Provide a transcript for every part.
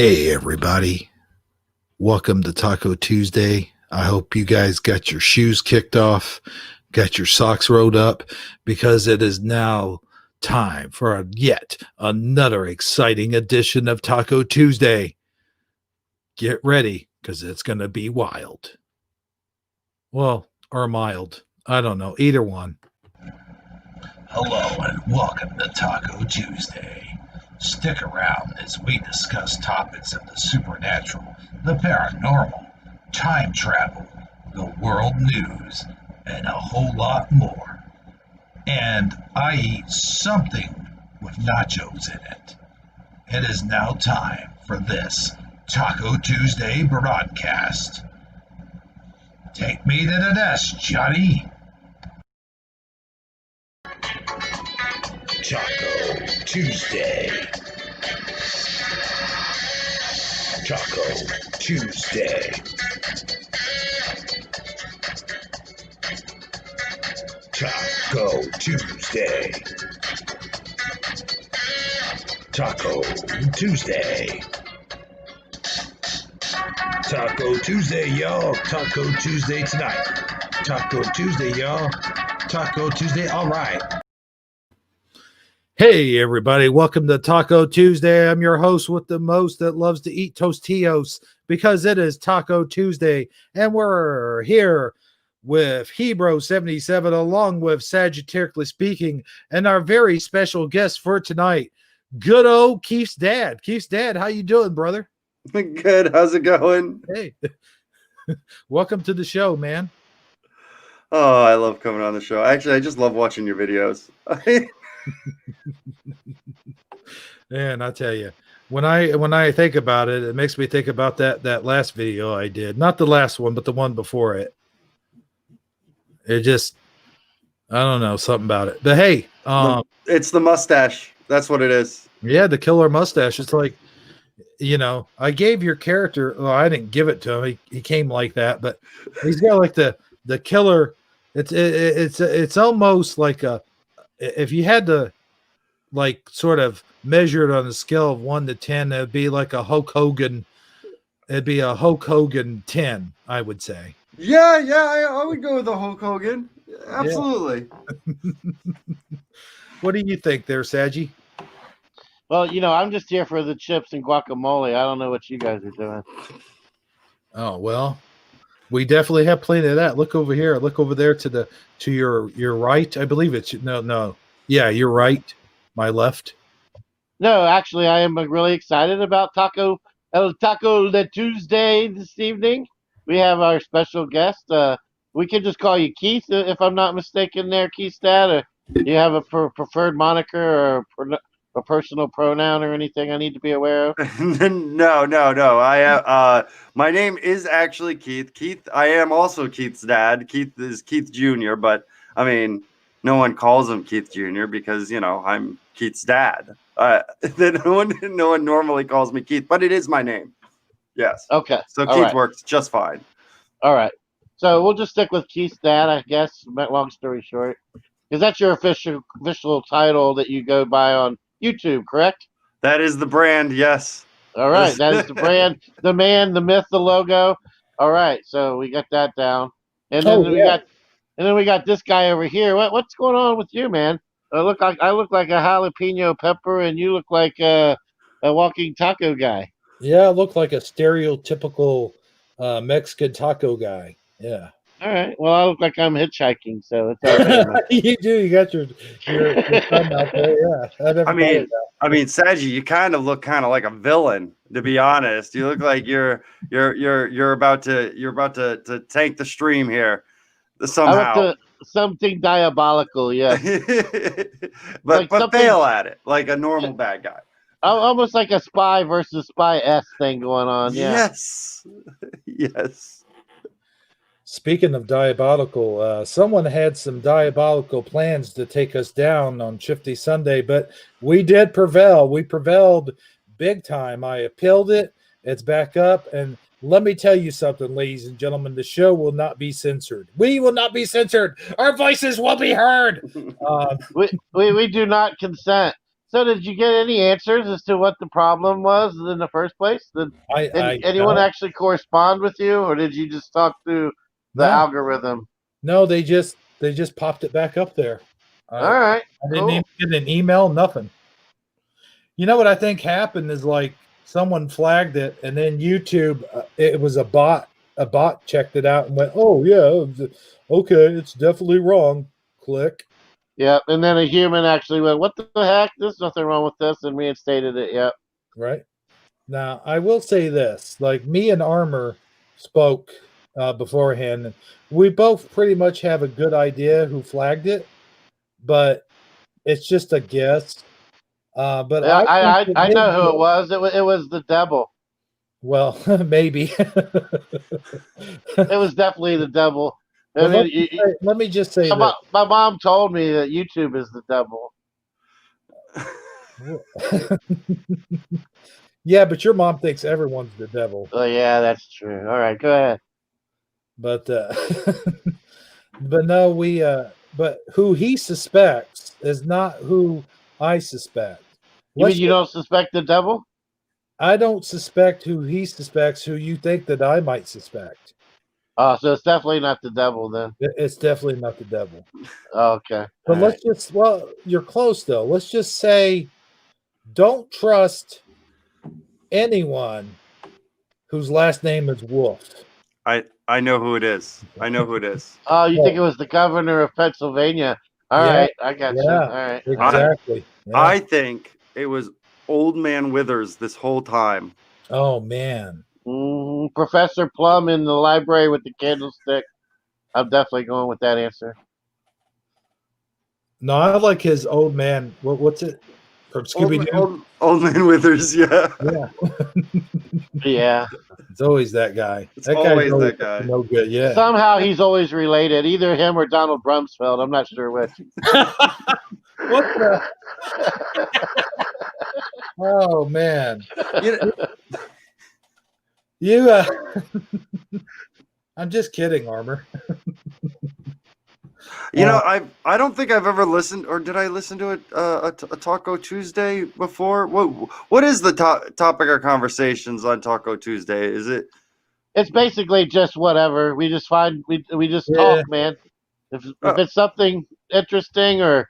Hey everybody, welcome to Taco Tuesday. I hope you guys got your shoes kicked off, got your socks rolled up, because it is now time for yet another exciting edition of Taco Tuesday. Get ready, because it's going to be wild. Well, or mild. I don't know, either one. Hello and welcome to Taco Tuesday. Stick around as we discuss topics of the supernatural, the paranormal, time travel, the world news, and a whole lot more. And I eat something with nachos in it. It is now time for this Taco Tuesday broadcast. Take me to the desk, Johnny. Taco Tuesday. Taco Tuesday. Taco Tuesday. Taco Tuesday. Taco Tuesday, y'all. Taco Tuesday tonight. Taco Tuesday, y'all. Taco Tuesday, all right. Hey everybody, welcome to Taco Tuesday. I'm your host with the most that loves to eat Tostitos, because it is Taco Tuesday, and we're here with Hebro77 along with Sagittarically Speaking, and our very special guest for tonight, good old Keith's dad. Keith's dad, how you doing, brother? Good. How's it going? Hey, welcome to the show, man. Oh, I love coming on the show. Actually, I just love watching your videos. Man, I tell you, when I think about it, it makes me think about that last video I did. Not the last one, but the one before it. It just, I don't know, something about it. But hey, it's the mustache. That's what it is. Yeah, the killer mustache. It's like, I gave your character. Well, I didn't give it to him. He came like that, but he's got like the killer. It's almost like if you had to like sort of measure it on a scale of 1 to 10, it'd be like a Hulk Hogan. It'd be a Hulk Hogan 10, I would say. Yeah, I would go with the Hulk Hogan. Absolutely. Yeah. What do you think there, Sagi? Well, I'm just here for the chips and guacamole. I don't know what you guys are doing. Oh, well, we definitely have plenty of that. Look over here. Look over there to your right. I believe it's no. Yeah, you're right. My left. No, actually, I am really excited about Taco Tuesday this evening. We have our special guest. We can just call you Keith, if I'm not mistaken there, Keith's dad. Or do you have a preferred moniker or a personal pronoun or anything I need to be aware of? No. My name is actually Keith. Keith, I am also Keith's dad. Keith is Keith Jr., but I mean, no one calls him Keith Jr. because, I'm Keith's dad. No one normally calls me Keith, but it is my name. Yes. Okay. So Keith works just fine. All right. So we'll just stick with Keith's dad, I guess, long story short. Because that's your official title that you go by on YouTube, correct? That is the brand, yes. All right. That is the brand, the man, the myth, the logo. All right. So we got that down. And then we got this guy over here. What's going on with you, man? I look like a jalapeno pepper, and you look like a walking taco guy. Yeah, I look like a stereotypical Mexican taco guy. Yeah. All right. Well, I look like I'm hitchhiking, so it's all right. You do. You got your thumb out there. Yeah. I mean, Sagi, you kind of look like a villain, to be honest. You look like you're about to tank the stream here somehow. Something diabolical, yeah. but fail at it like a normal bad guy. Almost like a spy versus spy thing going on. Yeah. Yes. Speaking of diabolical, someone had some diabolical plans to take us down on Shifty Sunday, but we did prevail. We prevailed big time. I appealed it. It's back up. And let me tell you something, ladies and gentlemen, the show will not be censored. We will not be censored. Our voices will be heard. We do not consent. So did you get any answers as to what the problem was in the first place? Did I anyone actually correspond with you, or did you just talk through the no, algorithm? no, they just popped it back up there. All right, I didn't cool. even get an email, nothing. You know what I think happened is like someone flagged it, and then YouTube, it was a bot. A bot checked it out and went, "Oh yeah, okay, it's definitely wrong." Click. Yep, and then a human actually went, "What the heck? There's nothing wrong with this," and reinstated it. Yep. Right now, I will say this: like me and Armor spoke beforehand, and we both pretty much have a good idea who flagged it, but it's just a guess. But Yeah, I think it I know did. who it was. It was the devil. Well, maybe. It was definitely the devil. I But mean, let me just say this. my mom told me that YouTube is the devil. Yeah, but your mom thinks everyone's the devil. Oh yeah, that's true. All right, go ahead. But but no, but who he suspects is not who I suspect. You mean you don't suspect the devil? I don't suspect who he suspects, who you think that I might suspect. Oh, so it's definitely not the devil then. It's definitely not the devil. Oh, okay. But All let's just, well, you're close though. Let's just say don't trust anyone whose last name is Wolf. I know who it is. I know who it is. Oh, you think it was the governor of Pennsylvania? All Yeah, right, I got you. yeah, All right, exactly. Yeah. I think it was Old Man Withers this whole time. Oh man. Professor Plum in the library with the candlestick. I'm definitely going with that answer. No, I like his old man. What's it from Scooby Doo? Old Man Withers, yeah. Yeah, Yeah. it's always that guy. It's That always guy's that guy. No good. Yeah. Somehow he's always related, either him or Donald Rumsfeld. I'm not sure which. What the? Oh man. You know, You. I'm just kidding, Armor. I don't think I've ever listened, or did I listen to a Taco Tuesday before? What is the topic of conversations on Taco Tuesday? Is it? It's basically just whatever. We just we just Yeah. talk, man. If it's something interesting or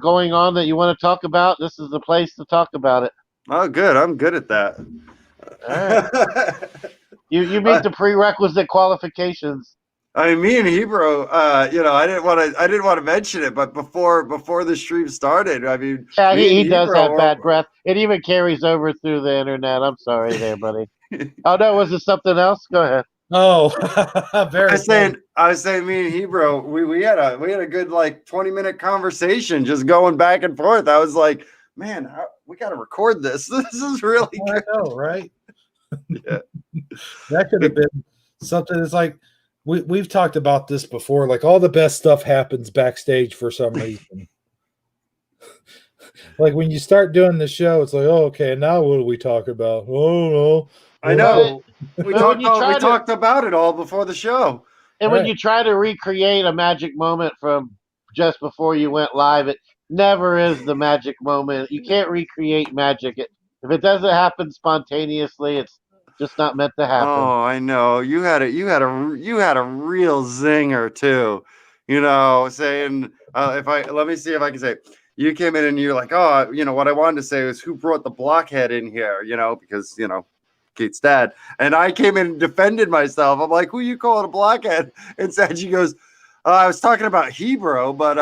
going on that you want to talk about, this is the place to talk about it. Oh, good. I'm good at that. All right. You meet the prerequisite qualifications. I mean, me and Hebrew, I didn't want to mention it, but before the stream started, I mean, Yeah, me he and does Hebrew have were- bad breath. It even carries over through the internet. I'm sorry there, buddy. Oh no, was it something else? Go ahead. Oh, very. I was saying, me and Hebrew, we had a good like 20-minute conversation, just going back and forth. I was like, man, we got to record this. This is really I good. know, right? Yeah. That could have been something. It's like we've talked about this before. Like all the best stuff happens backstage for some reason. Like when you start doing the show, it's like, oh, okay, now what do we talk about? Oh no. I know. We But when you try to- talked about it all before the show. And when Right. you try to recreate a magic moment from just before you went live, it never is the magic moment. You can't recreate magic. If it doesn't happen spontaneously, it's just not meant to happen. Oh, I know. You had a real zinger too. Saying let me see if I can say. You came in and you're like, oh, what I wanted to say was who brought the blockhead in here, because Kate's dad. And I came in and defended myself. I'm like, who you calling a blockhead? And Sagi goes, I was talking about Hebrew, but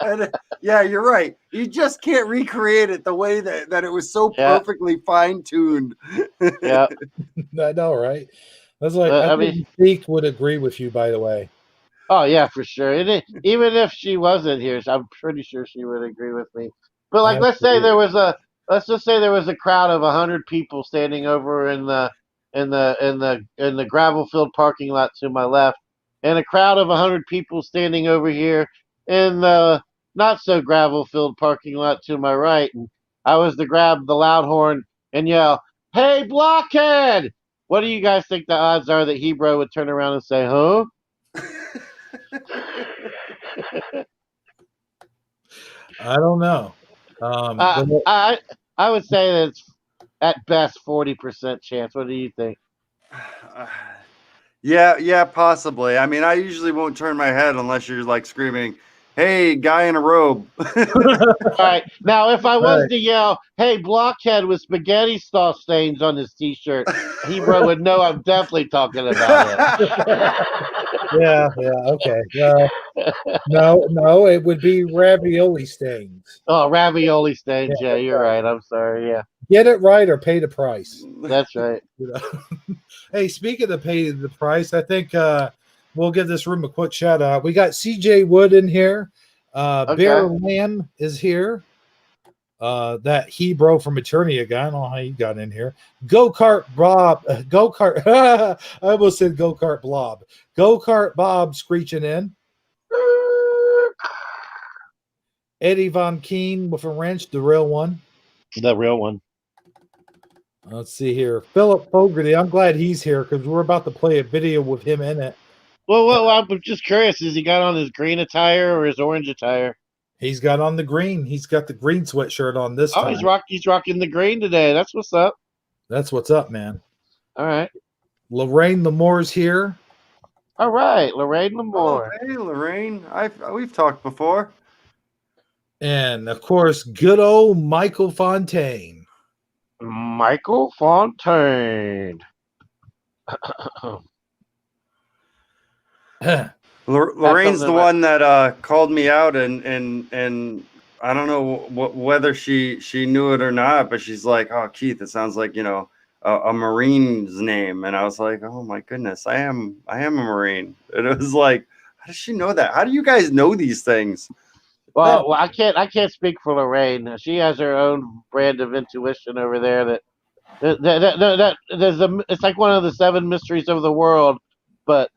and, yeah, you're right. You just can't recreate it the way that it was so perfectly fine-tuned. Yeah. I know, right? That's like I I mean- think Zeke would agree with you, by the way. Oh yeah, for sure. Even if she wasn't here, I'm pretty sure she would agree with me. But like, let's just say there was a crowd of 100 people standing over in the gravel-filled parking lot to my left, and a crowd of 100 people standing over here in the not so gravel-filled parking lot to my right. And I was to grab the loud horn and yell, "Hey, blockhead!" What do you guys think the odds are that Hebrew would turn around and say, "Huh?" I don't know. Uh, I I would say that it's at best 40% chance. What do you think? Yeah, possibly. I mean, I usually won't turn my head unless you're like screaming, "Hey, guy in a robe!" All right. Now, if I was Right. to yell, "Hey, blockhead with spaghetti sauce stains on his T-shirt," Hebrew would know I'm definitely talking about him. Yeah, okay. No, it would be ravioli stains. Oh, ravioli stains. Yeah, Yeah, that's you're right. right. I'm sorry. Yeah, Get it right or pay the price. that's right. You know? Hey, speaking of paying the price, I think we'll give this room a quick shout out. We got CJ Wood in here. Bear Okay. Lamb is here. That Hebrew from Eternia guy. I don't know how he got in here. Go Kart Bob. Go Kart. I almost said Go Kart Blob. Go Kart Bob screeching in. Eddie Von Keen with a wrench, the real one. The real one. Let's see here. Philip Fogarty. I'm glad he's here because we're about to play a video with him in it. Well, I'm just curious. Has he got on his green attire or his orange attire? He's got on the green. He's got the green sweatshirt on this Oh, time. he's rocking the green today. That's what's up. That's what's up, man. All right. Lorraine Lamore's here. All right, Lorraine Oh, Lamore. hey, Lorraine. We've talked before. And of course, good old Michael Fontaine. Michael Fontaine. Lorraine's the something one that called me out, and I don't know whether she knew it or not, but she's like, "Oh, Keith, it sounds like a Marine's name," and I was like, "Oh my goodness, I am a Marine," and it was like, how does she know that? How do you guys know these things? Well, I can't speak for Lorraine. She has her own brand of intuition over there. It's like one of the seven mysteries of the world. But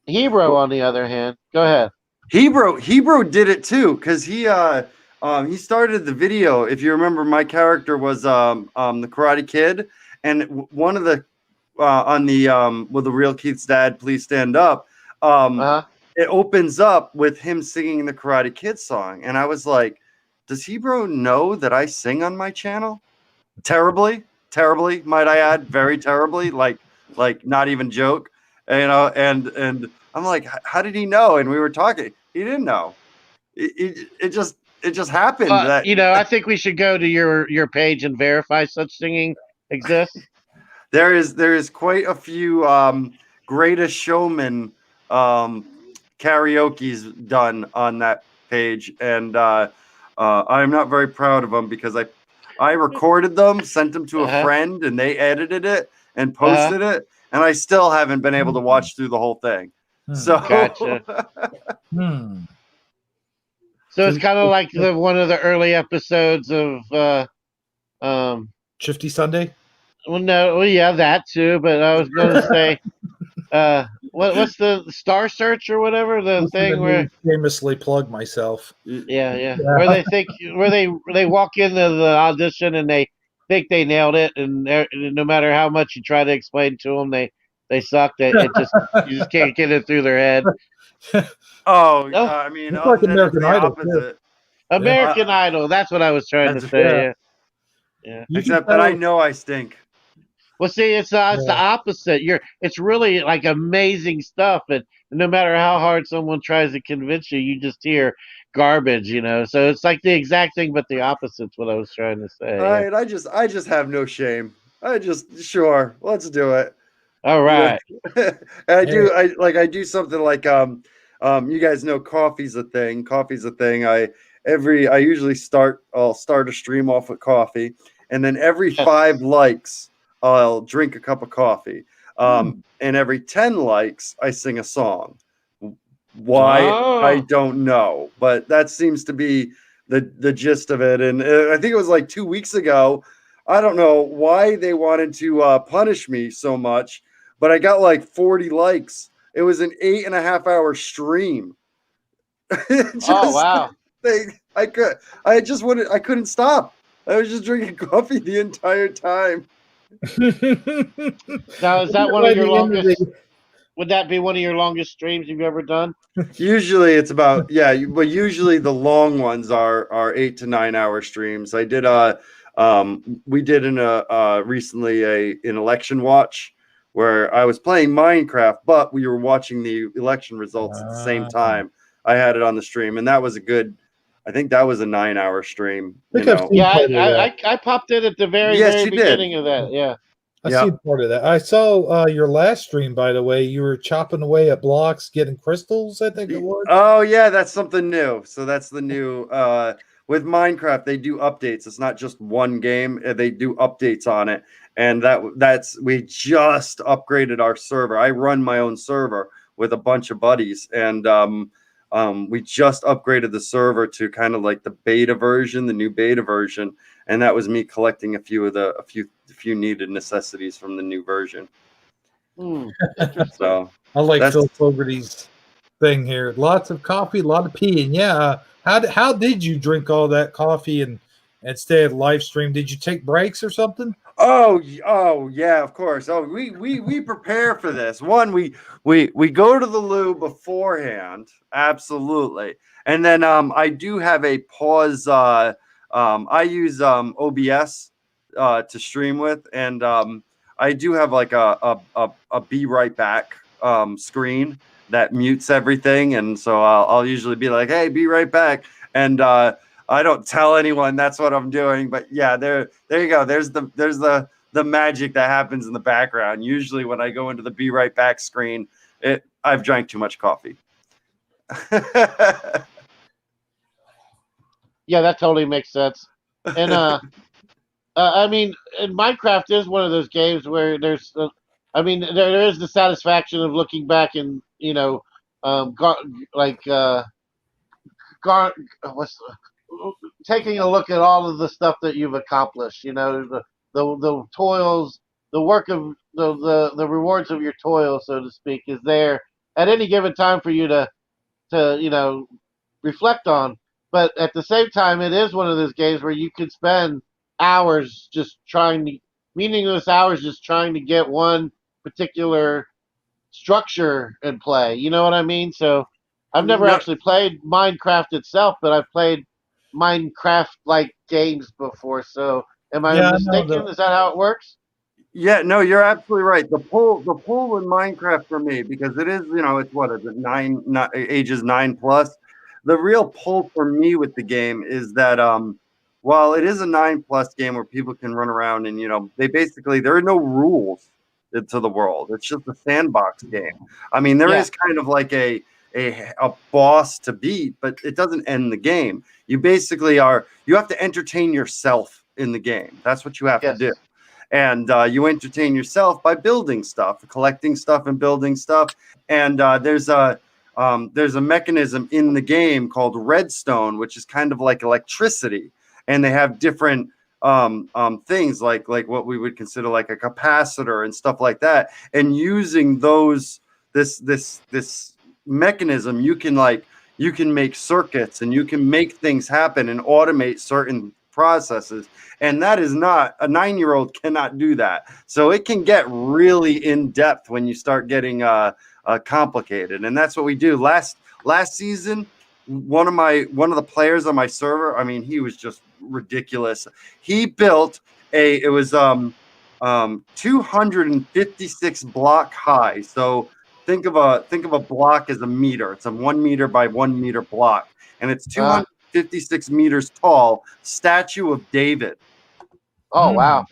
Hebrew, on the other hand, go ahead. Hebrew did it too because he started the video. If you remember, my character was the Karate Kid, and one of the on the with the real Keith's dad, please stand up. Uh-huh. It opens up with him singing the Karate Kid song, and I was like, does Hebrew know that I sing on my channel? Terribly, might I add, very terribly, like not even joke, and I'm like, how did he know? And we were talking. He didn't know. It just happened that I think we should go to your page and verify such singing exists. there is quite a few Greatest Showman karaoke's done on that page, and I'm not very proud of them because I recorded them, sent them to a friend, and they edited it and posted it, and I still haven't been able to watch through the whole thing. So Gotcha. So it's kind of like one of the early episodes of Shifty Sunday. well, no, well, yeah, that too. But I was going to say, what's the Star Search or whatever the thing where famously plug myself. Yeah. Where they walk into the audition and they think they nailed it, and no matter how much you try to explain to them, they suck. You just can't get it through their head. I mean, it's like American Idol. American Idol. That's what I was trying to say. Yeah. Except that I know I stink. Well, see, it's the opposite. It's really like amazing stuff, and no matter how hard someone tries to convince you, you just hear garbage, So it's like the exact thing, but the opposite's what I was trying to say. All right, I just have no shame. Sure, let's do it. All right. I do something like you guys know coffee's a thing. I usually I'll start a stream off with coffee, and then every 5 likes I'll drink a cup of coffee. And every 10 likes I sing a song. Why I don't know, but that seems to be the gist of it. And I think it was like 2 weeks ago. I don't know why they wanted to punish me so much, but I got like 40 likes. It was an 8.5-hour stream. Oh wow! I couldn't stop. I was just drinking coffee the entire time. Now is that one of your longest? would that be one of your longest streams you've ever done? Usually it's about but usually the long ones are 8 to 9 hour streams. I did we did in a recently an election watch where I was playing Minecraft, but we were watching the election results at the same time. I had it on the stream, and that was I think that was a 9 hour stream. I think I've seen Yeah, part of that. I popped in at the very Yes, you did. beginning of that. Yeah. I Yep. seen part of that. I saw your last stream, by the way. You were chopping away at blocks, getting crystals, I think it was. Oh yeah, that's something new. So that's the new with Minecraft, they do updates. It's not just one game. They do updates on it. And that's we just upgraded our server. I run my own server with a bunch of buddies, and we just upgraded the server to kind of like the beta version, the new beta version, and that was me collecting a few needed necessities from the new version. So I like Phil Fogarty's thing here. Lots of coffee, a lot of peeing. Yeah. How did you drink all that coffee and stay at live stream? Did you take breaks or something? Oh yeah, of course. Oh, we prepare for this. One, we go to the loo beforehand, absolutely, and then I do have a pause. I use OBS to stream with, and I do have like a be right back screen that mutes everything, and so I'll usually be like, hey, be right back, and I don't tell anyone that's what I'm doing, but yeah, there you go. There's the magic that happens in the background. Usually when I go into the be right back screen, I've drank too much coffee. Yeah, that totally makes sense. And I mean, and Minecraft is one of those games where there is the satisfaction of looking back and taking a look at all of the stuff that you've accomplished. The toils, the work of the rewards of your toil, so to speak, is there at any given time for you to reflect on. But at the same time, it is one of those games where you could spend hours just meaningless hours just trying to get one particular structure in play. You know what I mean? So I've never actually played Minecraft itself, but I've played Minecraft-like games before. So am I mistaken? Is that how it works? Yeah, no, you're absolutely right. The pull in Minecraft for me, because it is, it's what is it, ages 9+. The real pull for me with the game is that while it is a 9+ game where people can run around and there are no rules to the world. It's just a sandbox game. I mean, there is kind of like a boss to beat, but it doesn't end the game. You basically you have to entertain yourself in the game. That's what you have to do. And you entertain yourself by building stuff, collecting stuff, and building stuff. And there's a mechanism in the game called redstone, which is kind of like electricity, and they have different things like what we would consider like a capacitor and stuff like that. And using this mechanism, you can make circuits and you can make things happen and automate certain processes. And that is not a 9-year-old cannot do that. So it can get really in depth when you start getting complicated. And that's what we do. Last season, one of the players on my server, I mean, he was just ridiculous. He built 256 block high. So think of a block as a meter. It's a 1 meter by 1 meter block, and it's 256 meters tall. Statue of David. Oh wow!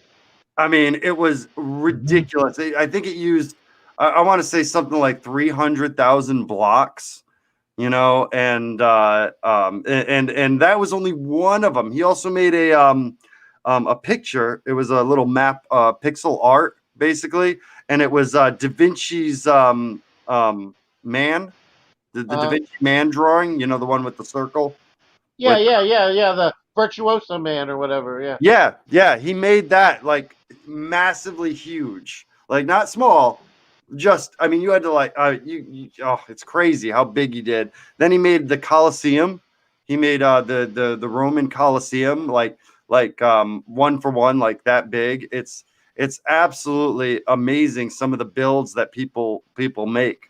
I mean, it was ridiculous. I think it used, I want to say something like 300,000 blocks. And that was only one of them. He also made a picture. It was a little map, pixel art, basically, and it was Da Vinci's man, the Da Vinci man drawing. The one with the circle. Yeah, the Virtuoso Man or whatever. Yeah. He made that like massively huge, like not small. Just, I mean, you had to it's crazy how big he did. Then he made the Colosseum. He made the Roman Colosseum, like 1 for 1, like that big. It's it's absolutely amazing some of the builds that people make.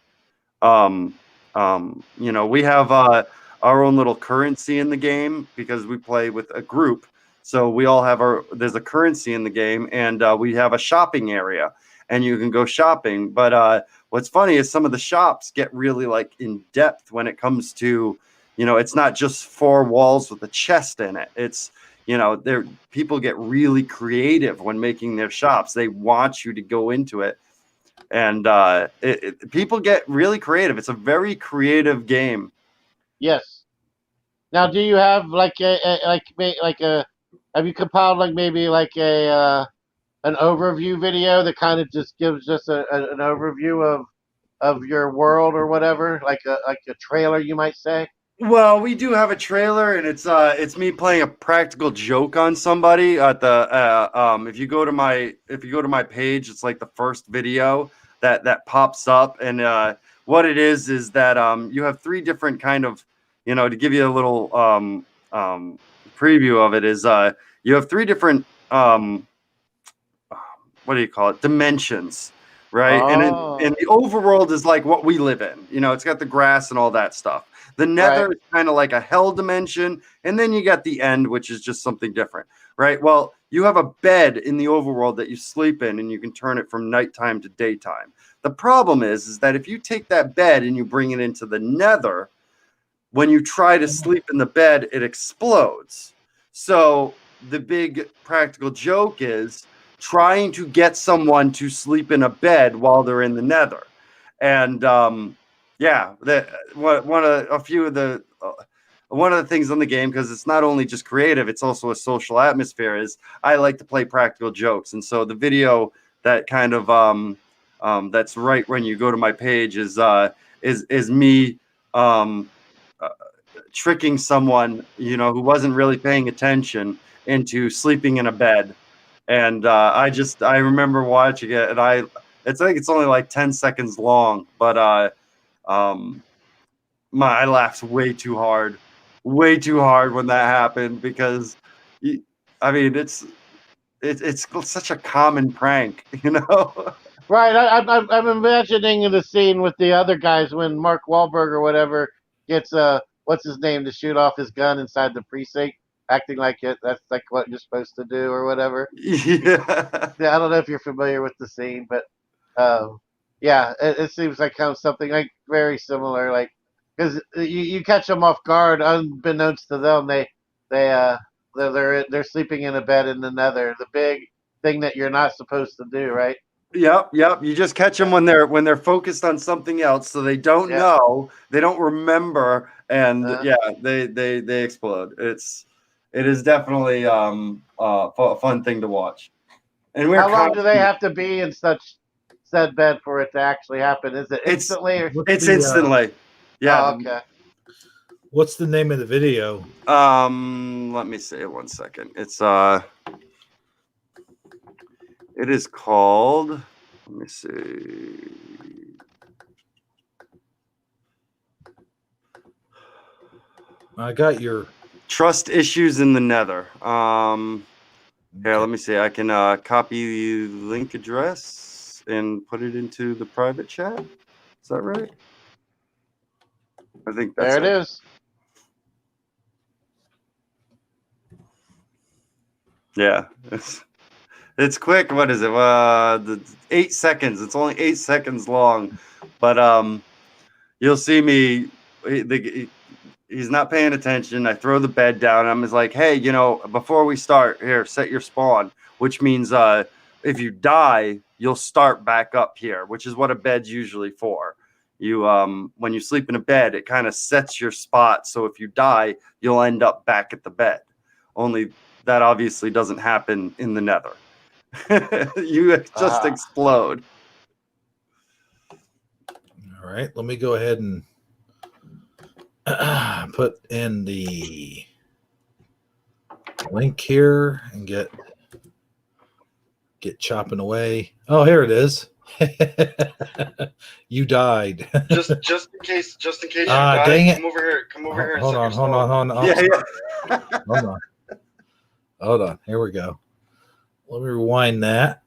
You know, we have our own little currency in the game because we play with a group. So we all have there's a currency in the game, and we have a shopping area, and you can go shopping. But what's funny is some of the shops get really like in depth when it comes to, you know, it's not just four walls with a chest in it. It's, you know, people get really creative when making their shops. They want you to go into it, and people get really creative. It's a very creative game. Yes. Now, do you have like have you compiled like maybe like an overview video that kind of just gives us an overview of your world or whatever, like a trailer, you might say? Well, we do have a trailer, and it's me playing a practical joke on somebody at the if you go to my page, it's like the first video that pops up, and what it is that you have three different kind of, you know, to give you a little preview of it, is you have three different what do you call it, dimensions, right? And the overworld is like what we live in, you know, it's got the grass and all that stuff. The nether is kind of like a hell dimension, and then you got the end, which is just something different, right? Well, you have a bed in the overworld that you sleep in, and you can turn it from nighttime to daytime. The problem is that if you take that bed and you bring it into the nether, when you try to sleep in the bed, it explodes. So the big practical joke is trying to get someone to sleep in a bed while they're in the nether. And yeah, one of the things on the game, because it's not only just creative, it's also a social atmosphere, is I like to play practical jokes. And so the video that kind of that's right when you go to my page is me tricking someone, you know, who wasn't really paying attention into sleeping in a bed. And I remember watching it, and I think it's only like 10 seconds long, but I laughed way too hard when that happened, because I mean, it's such a common prank, you know. Right. I'm imagining the scene with the other guys when Mark Wahlberg or whatever gets what's his name to shoot off his gun inside the precinct, acting like that's like what you're supposed to do or whatever. Yeah. Yeah, I don't know if you're familiar with the scene, but yeah, it seems like kind of something like very similar, like because you catch them off guard, unbeknownst to them, they're sleeping in a bed in the nether, the big thing that you're not supposed to do, right? Yep. You just catch them when they're focused on something else, so they don't know, they don't remember, and they explode. It is definitely a fun thing to watch. And how long do they have to be in such said bed for it to actually happen? Is it instantly? It's instantly. Yeah. Oh, okay. What's the name of the video? Let me see. 1 second. It is called. Let me see. I got your Trust issues in the nether. Here, let me see. I can copy the link address and put it into the private chat. Is that right? I think that's there it is. Yeah. It's quick. What is it? 8 seconds. It's only 8 seconds long, but you'll see me. He's not paying attention. I throw the bed down. I'm just like, hey, you know, before we start, here, set your spawn, which means if you die, you'll start back up here, which is what a bed's usually for. You when you sleep in a bed, it kind of sets your spot, so if you die, you'll end up back at the bed. Only that obviously doesn't happen in the nether. You just explode. All right, let me go ahead and put in the link here and get chopping away. Oh, here it is. You died. just in case you die, dang it. come over here. Hold on. Yeah. Hold on. Here we go. Let me rewind that.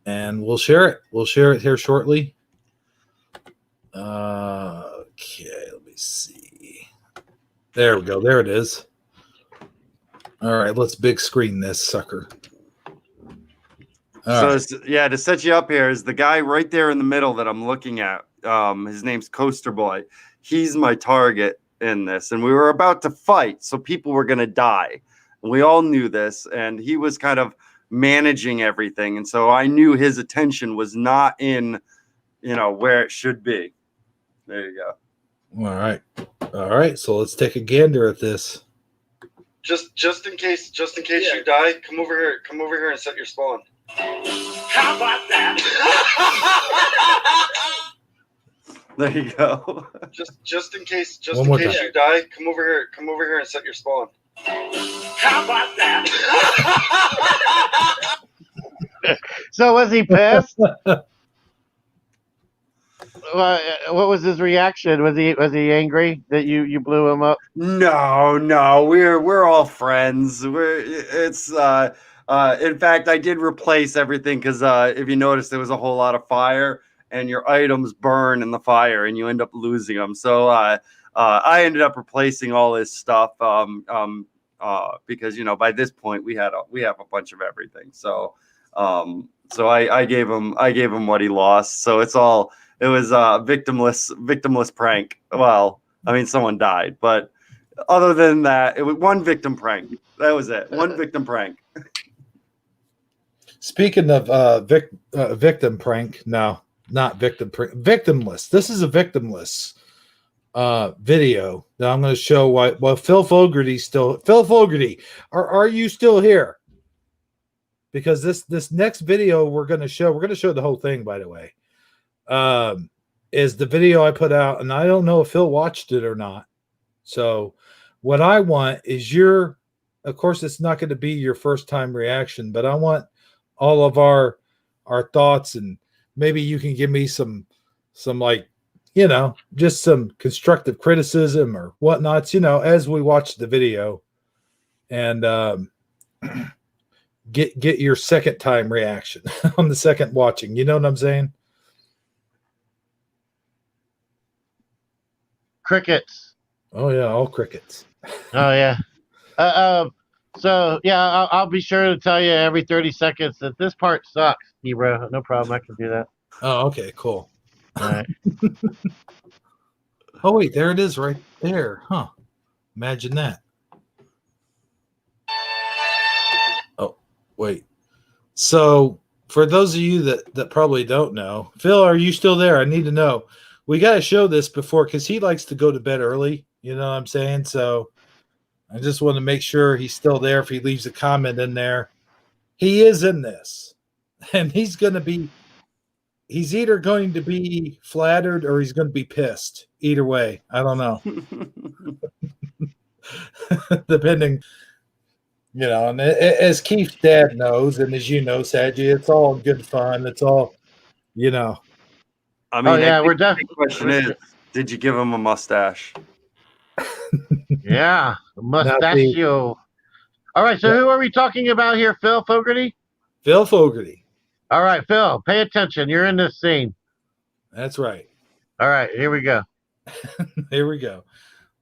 and we'll share it. We'll share it here shortly. Okay, let me see. There we go. There it is. All right, let's big screen this sucker. All right. To set you up here is the guy right there in the middle that I'm looking at. His name's Coaster Boy. He's my target in this, and we were about to fight, so people were going to die. And we all knew this, and he was kind of managing everything, and so I knew his attention was not in, where it should be. There you go. All right. So let's take a gander at this. Just in case you die, come over here and set your spawn. How about that? There you go. Just in case One more time. you die, come over here and set your spawn. How about that? So was he pissed? What was his reaction? Was he angry that you blew him up? No, we're all friends. In fact, I did replace everything because if you notice, there was a whole lot of fire, and your items burn in the fire, and you end up losing them. So I ended up replacing all his stuff because by this point we have a bunch of everything. So I gave him what he lost. So it was a victimless prank. Well, I mean, someone died, but other than that, it was one victim prank. That was it. One victim prank. Speaking of victim prank, no, not victim prank, victimless. This is a victimless video that I'm going to show. Well, Phil Fogarty, are you still here? Because this next video we're going to show the whole thing, by the way. Is the video I put out, and I don't know if Phil watched it or not. So what I want is of course, it's not going to be your first time reaction, but I want all of our thoughts, and maybe you can give me some like, just some constructive criticism or whatnots, as we watch the video, and get your second time reaction on the second watching. You know what I'm saying? Crickets. Oh yeah, all crickets. Oh yeah. So yeah, I'll be sure to tell you every 30 seconds that this part sucks, Hebrew. No problem, I can do that. Oh, okay, cool. All right. Oh wait, there it is, right there, huh? Imagine that. Oh wait. So for those of you that probably don't know, Phil, are you still there? I need to know. We got to show this before, because he likes to go to bed early. You know what I'm saying? So I just want to make sure he's still there. If he leaves a comment in there, he is in this, and he's either going to be flattered or he's going to be pissed. Either way, I don't know. Depending, and as Keith's dad knows, and as you know, Sagi, it's all good fun. It's all, I mean, we're the definitely. question is, did you give him a mustache? Yeah, mustachio. All right, so who are we talking about here? Phil Fogarty? Phil Fogarty. All right, Phil, pay attention. You're in this scene. That's right. All right, here we go. Here we go.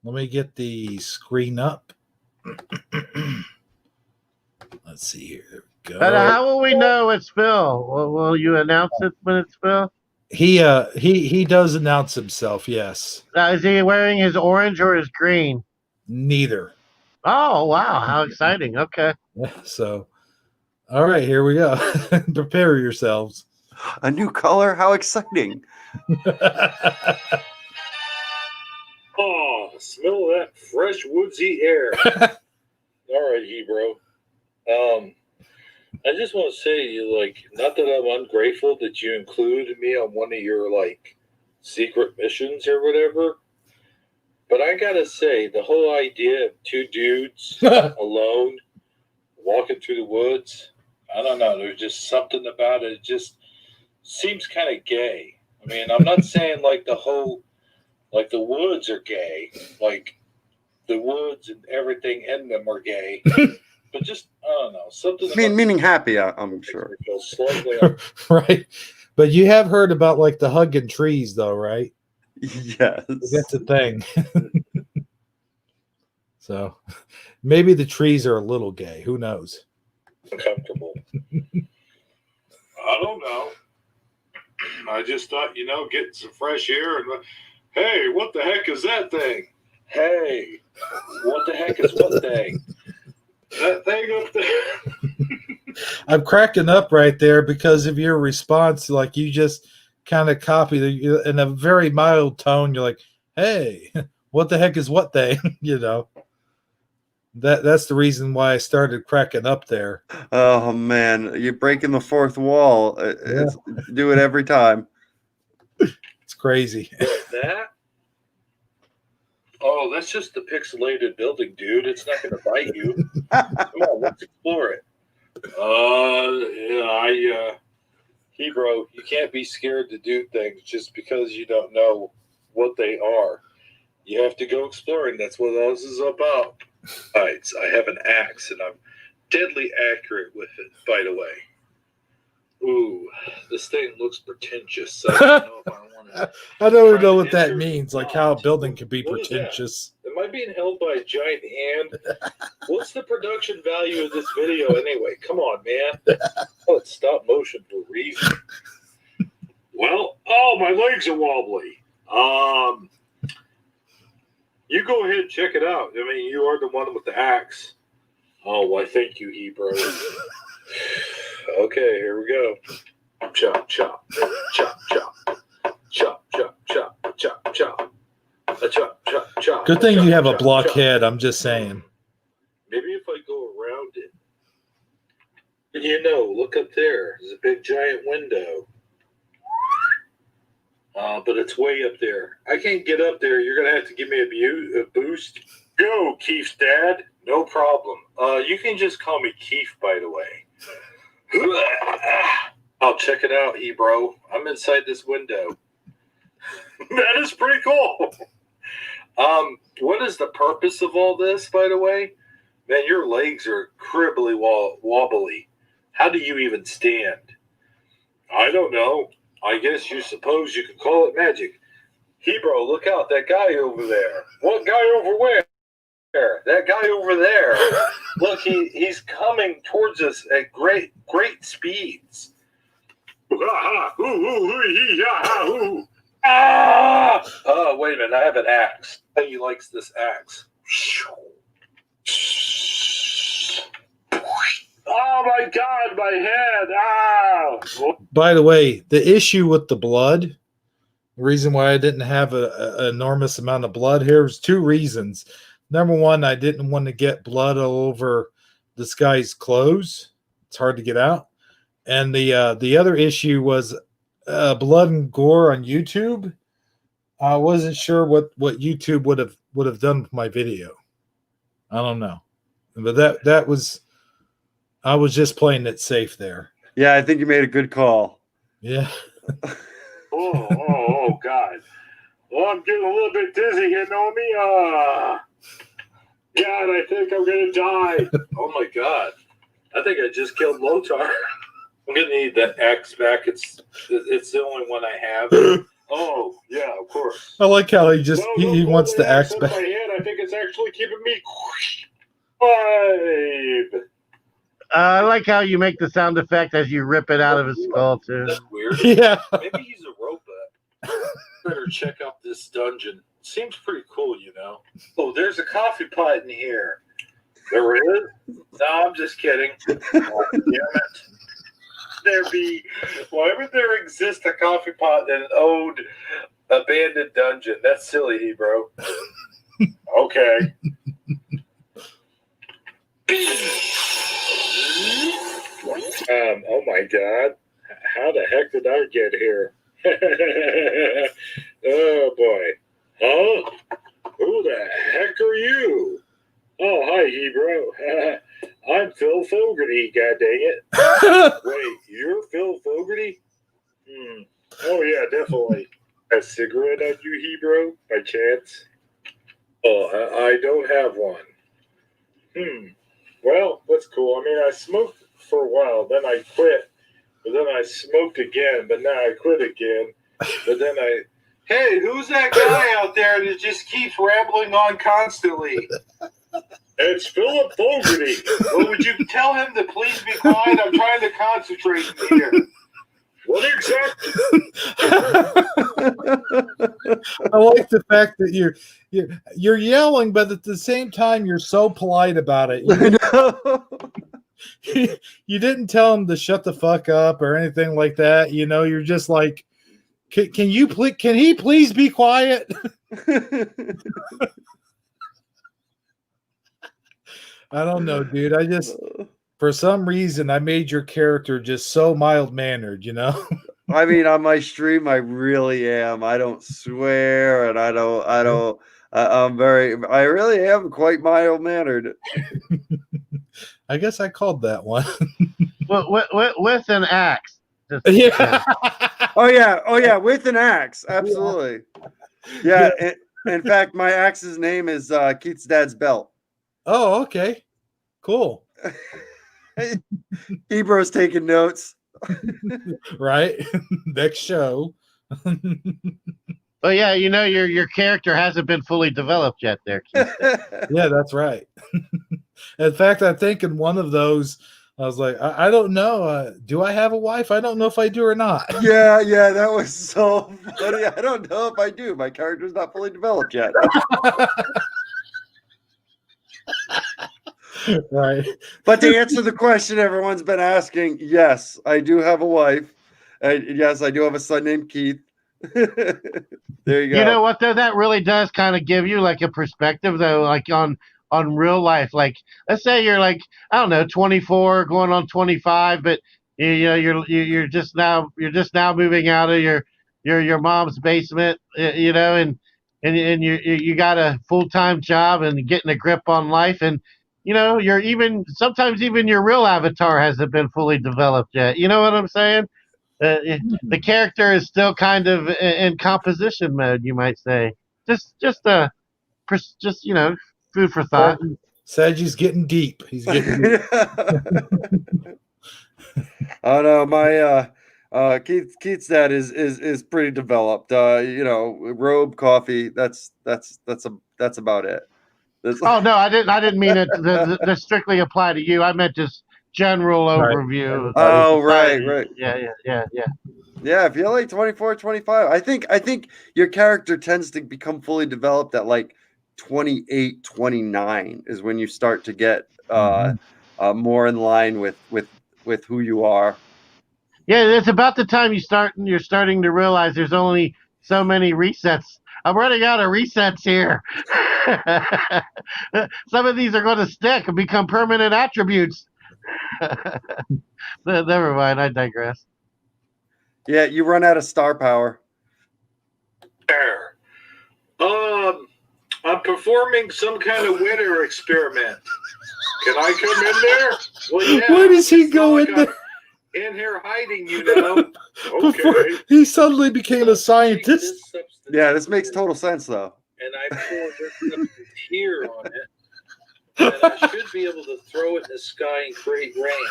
Let me get the screen up. Let's see here. There we go. But how will we know it's Phil? Will you announce it when it's Phil? He does announce himself, yes. Is he wearing his orange or his green? Neither. Oh, wow. How exciting. Okay. So, all right, here we go. Prepare yourselves. A new color? How exciting. Oh, smell that fresh woodsy air. All right, Hebrew. I just want to say, not that I'm ungrateful that you included me on one of your, secret missions or whatever, but I gotta say, the whole idea of two dudes alone walking through the woods, I don't know, there's just something about it. It just seems kind of gay. I mean, I'm not saying, the woods are gay, the woods and everything in them are gay, but just I don't know something. About Meaning happy, I'm makes sure. me feel slightly. Right. But you have heard about like the hugging trees, though, right? Yes. That's a thing. So maybe the trees are a little gay. Who knows? Uncomfortable. I don't know. I just thought, getting some fresh air and hey, what the heck is that thing? Hey, what the heck is what thing? That thing up there. I'm cracking up right there because of your response. Like you just kind of copied in a very mild tone. You're like, "Hey, what the heck is what thing?" That's the reason why I started cracking up there. Oh man, you're breaking the fourth wall. Do it every time. It's crazy. That? Oh, that's just the pixelated building, dude. It's not going to bite you. Come on, let's explore it. Hebrew, you can't be scared to do things just because you don't know what they are. You have to go exploring. That's what this is about. Right, I have an axe, and I'm deadly accurate with it, by the way. Ooh, this thing looks pretentious. I don't know if I want to. I don't know what that means, like how a building could be What is that? pretentious. Am I being held by a giant hand? What's the production value of this video anyway? Come on, man. Oh, it's stop motion for a reason. Well, my legs are wobbly. You go ahead and check it out. I mean, you are the one with the axe. Oh, why, thank you, Hebrew. Okay, here we go. Chop, chop, chop, chop, chop, chop, chop, chop, chop, chop, chop, chop. Good thing you have a chop, blockhead. chop. I'm just saying. Maybe if I go around it. Look up there. There's a big giant window. But it's way up there. I can't get up there. You're going to have to give me a boost. Go, Keith's dad. No problem. You can just call me Keith, by the way. I'll check it out, Hebrew. I'm inside this window. That is pretty cool. What is the purpose of all this, by the way? Man, your legs are cribbly wobbly. How do you even stand? I don't know. I guess you suppose you could call it magic. Hebrew, look out, that guy over there. What guy over where? That guy over there. Look, he's coming towards us at great speeds. Oh, wait a minute, I have an axe. He likes this axe. Oh my God, my head! Ah! By the way, the issue with the blood, the reason why I didn't have an enormous amount of blood here was two reasons. Number one, I didn't want to get blood all over this guy's clothes. It's hard to get out. And the other issue was blood and gore on YouTube. I wasn't sure what YouTube would have done with my video. I don't know, but that was. I was just playing it safe there. Yeah, I think you made a good call. Yeah. Oh, God. Well, I'm getting a little bit dizzy, you know me? God, I think I'm going to die. Oh, my God. I think I just killed Lotar. I'm going to need that axe back. It's the only one I have. Oh, yeah, of course. I like how he just he wants the axe back. My head. I think it's actually keeping me alive. I like how you make the sound effect as you rip it out of his skull, too. That's weird. Yeah. Maybe he's a robot. Better check out this dungeon. Seems pretty cool, Oh, there's a coffee pot in here. There is? No, I'm just kidding. Oh, damn it. Why would there exist a coffee pot in an old abandoned dungeon? That's silly, Hebrew. Okay. Oh my God. How the heck did I get here? Oh boy. Huh? Who the heck are you? Oh, hi, Hebrew. I'm Phil Fogarty, god dang it. Wait, you're Phil Fogarty? Oh yeah, definitely. A cigarette on you, Hebrew, by chance? Oh, I don't have one. Well, that's cool. I mean, I smoked for a while, then I quit, but then I smoked again, but now I quit again, but then I. Hey, who's that guy out there that just keeps rambling on constantly? It's Philip Fogarty. Well, would you tell him to please be quiet? I'm trying to concentrate here. What exactly? I like the fact that you're yelling, but at the same time you're so polite about it. You didn't tell him to shut the fuck up or anything like that. You're just like, can he please be quiet? I don't know, dude. For some reason, I made your character just so mild-mannered, I mean, on my stream, I really am. I don't swear, and I really am quite mild-mannered. I guess I called that one. with an axe. Yeah. Oh yeah, with an axe, absolutely. Yeah. In fact, my axe's name is Keith's dad's belt. Oh, okay, cool. Ebro's taking notes. Right. Next show. Oh yeah, your character hasn't been fully developed yet there, Keith. Yeah, that's right. In fact, I think in one of those, I was like, I don't know. Do I have a wife? I don't know if I do or not. Yeah, that was so funny. I don't know if I do. My character's not fully developed yet. Right. But to answer the question everyone's been asking, yes, I do have a wife. And yes, I do have a son named Keith. There you go. You know what though? That really does kind of give you like a perspective though, like on real life. Like, let's say you're like, I don't know, 24, going on 25, but you're just now moving out of your mom's basement, and you got a full-time job and getting a grip on life, and sometimes even your real avatar hasn't been fully developed yet. You know what I'm saying? The character is still kind of in composition mode, you might say. Just food for thought. Sagi's getting deep. He's getting deep. Oh no, my Keith's dad is pretty developed. Robe, coffee. That's about it. Oh no, I didn't mean it to strictly apply to you. I meant just general overview. Oh, right. Yeah. Yeah, if you're like 24, 25, I think your character tends to become fully developed at like 28, 29 is when you start to get more in line with who you are. Yeah, it's about the time you're starting to realize there's only so many resets. I'm running out of resets here. Some of these are going to stick and become permanent attributes. Never mind, I digress. Yeah, you run out of star power. There. I'm performing some kind of winter experiment. Can I come in there? Well, yeah. Where does he go in there? In here hiding, Okay. Before he suddenly became a scientist. Yeah, this makes total sense, though. And I pour this substance here on it, and I should be able to throw it in the sky and create rain.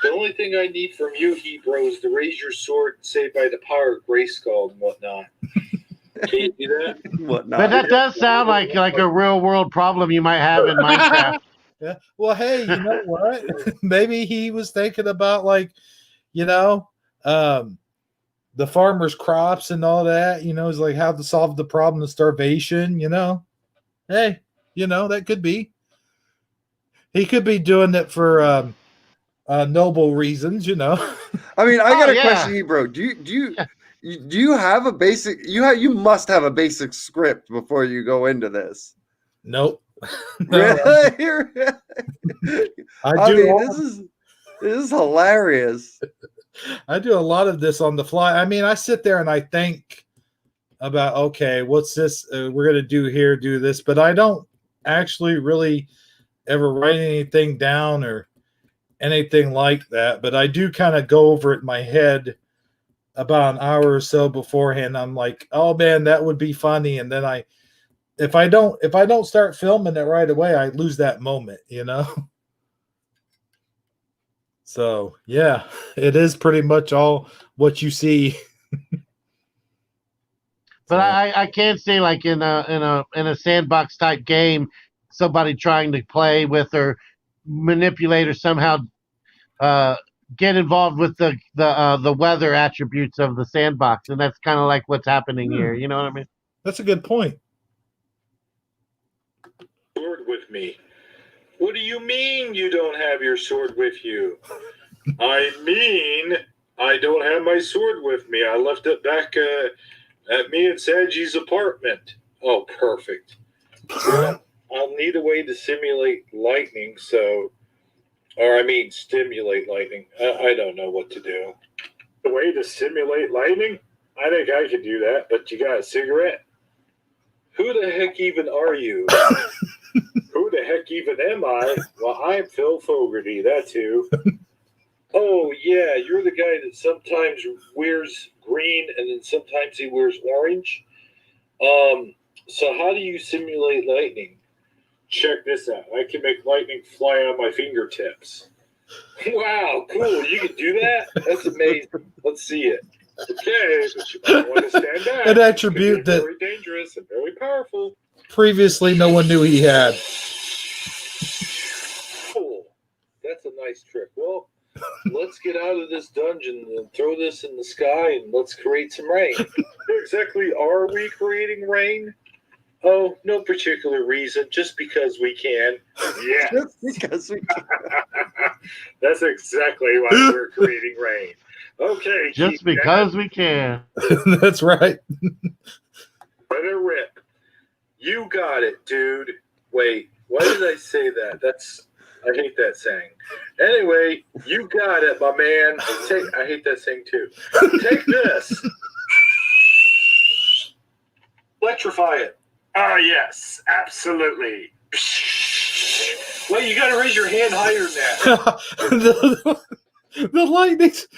The only thing I need from you, Hebrew, is to raise your sword and say by the power of Grayskull and whatnot. Can you do that? Whatnot. But that does sound like a real world problem you might have in Minecraft. Yeah. Well, hey, you know what? Maybe he was thinking about the farmer's crops and all that. Is like how to solve the problem of starvation. Hey, that could be. He could be doing it for noble reasons. I mean, I got a question, Hebrew. Do you have a basic? You must have a basic script before you go into this. Nope. Really? I do. This is hilarious. I do a lot of this on the fly. I mean, I sit there and I think about, okay, what's this we're going to do here, do this, but I don't actually really ever write anything down or anything like that. But I do kind of go over it in my head about an hour or so beforehand. I'm like, oh man, that would be funny. And then if I don't start filming it right away, I lose that moment, So yeah, it is pretty much all what you see. But I can't see like in a sandbox type game, somebody trying to play with or manipulate or somehow get involved with the weather attributes of the sandbox, and that's kind of like what's happening here. You know what I mean? That's a good point. Sword with me. What do you mean you don't have your sword with you? I mean, I don't have my sword with me. I left it back at me and Sagi's apartment. Oh, perfect. Well, I'll need a way to simulate lightning, stimulate lightning. I don't know what to do. A way to simulate lightning? I think I could do that, but you got a cigarette? Who the heck even are you? Who the heck even am I? Well, I'm Phil Fogarty, that's who. Oh, yeah, you're the guy that sometimes wears green and then sometimes he wears orange. So how do you simulate lightning? Check this out. I can make lightning fly on my fingertips. Wow, cool. You can do that? That's amazing. Let's see it. Okay, but you might want to stand back. An attribute that very dangerous and very powerful. Previously no one knew he had. Cool. That's a nice trick. Well, let's get out of this dungeon and throw this in the sky and let's create some rain. Exactly are we creating rain? Oh, no particular reason, just because we can. Yeah. Just because we can. That's exactly why we're creating rain. Okay. Just because we can. That's right. Let it rip. You got it, dude. Wait, why did I say that? I hate that saying. Anyway, you got it, my man. I hate that saying too. Take this. Electrify it. Oh, yes, absolutely. Well, you got to raise your hand higher than that. the lightning's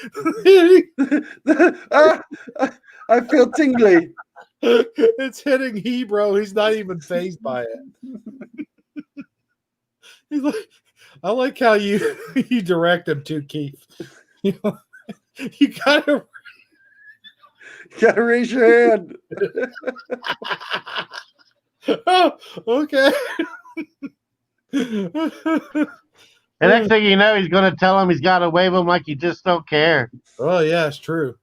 hitting. I feel tingly. It's hitting Hebrew. He's not even fazed by it. He's like, I like how you direct him to Keith. You gotta raise your hand. Oh, okay. And next thing you know, he's going to tell him he's got to wave him like you just don't care. Oh yeah, it's true.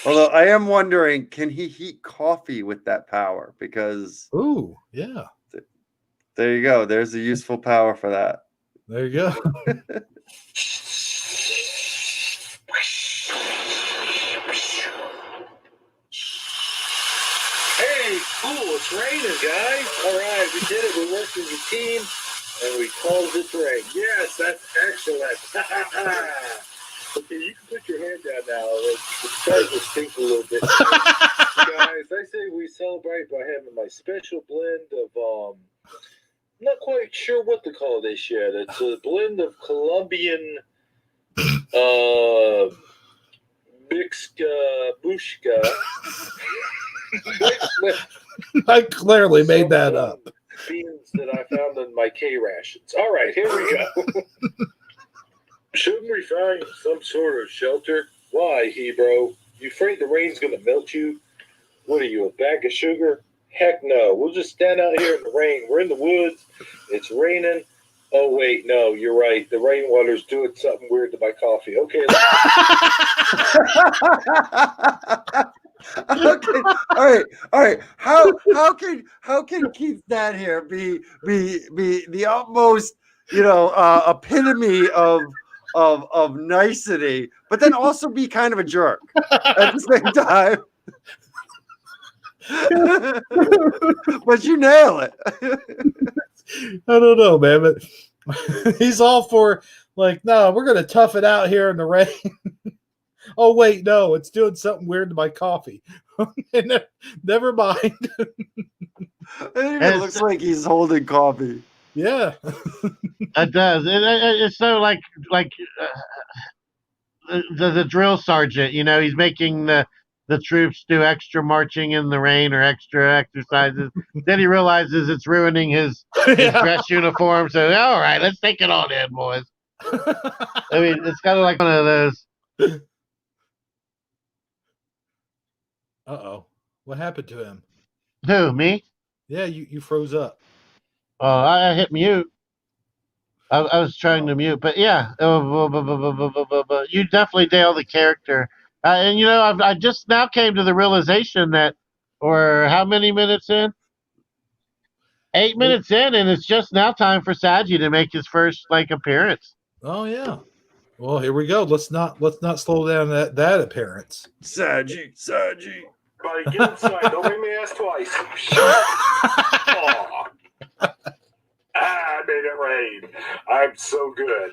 Although I am wondering, can he heat coffee with that power? Because Ooh, yeah. There you go. There's a useful power for that. There you go. Hey, cool, it's raining, guys. All right, we did it. We worked as a team, and we called it rain. Yes, that's excellent. Okay, you can put your hand down now. It's starting to stink a little bit. Guys, I say we celebrate by having my special blend of, I'm not quite sure what to call this yet. It's a blend of Colombian, Bixka, Bushka. I clearly made that up. Beans that I found in my K rations. All right, here we go. Shouldn't we find some sort of shelter? Why, Hebrew? You afraid the rain's going to melt you? What are you, a bag of sugar? Heck no. We'll just stand out here in the rain. We're in the woods. It's raining. Oh, wait, no, you're right. The rainwater's doing something weird to my coffee. Okay. Okay. All right. How can Keith's dad here be the utmost, epitome of nicety, but then also be kind of a jerk at the same time? But you nail it. I don't know, man, but he's all for no, we're gonna tough it out here in the rain. Oh wait, no, it's doing something weird to my coffee. Never mind. It looks like he's holding coffee. Yeah, it does. It's so like the drill sergeant. He's making the troops do extra marching in the rain or extra exercises. Then he realizes it's ruining his dress uniform. So all right, let's take it on in, boys. I mean, it's kind of like one of those. Uh-oh. What happened to him? Who, me? Yeah, you froze up. I hit mute. I was trying to mute, but yeah, you definitely nailed the character. And I just now came to the realization that, or how many minutes in? 8 minutes in, and it's just now time for Sagi to make his first appearance. Oh yeah. Well, here we go. Let's not slow down that appearance. Sagi. Buddy, get inside. Don't make me ask twice. Aw. I made it rain. I'm so good.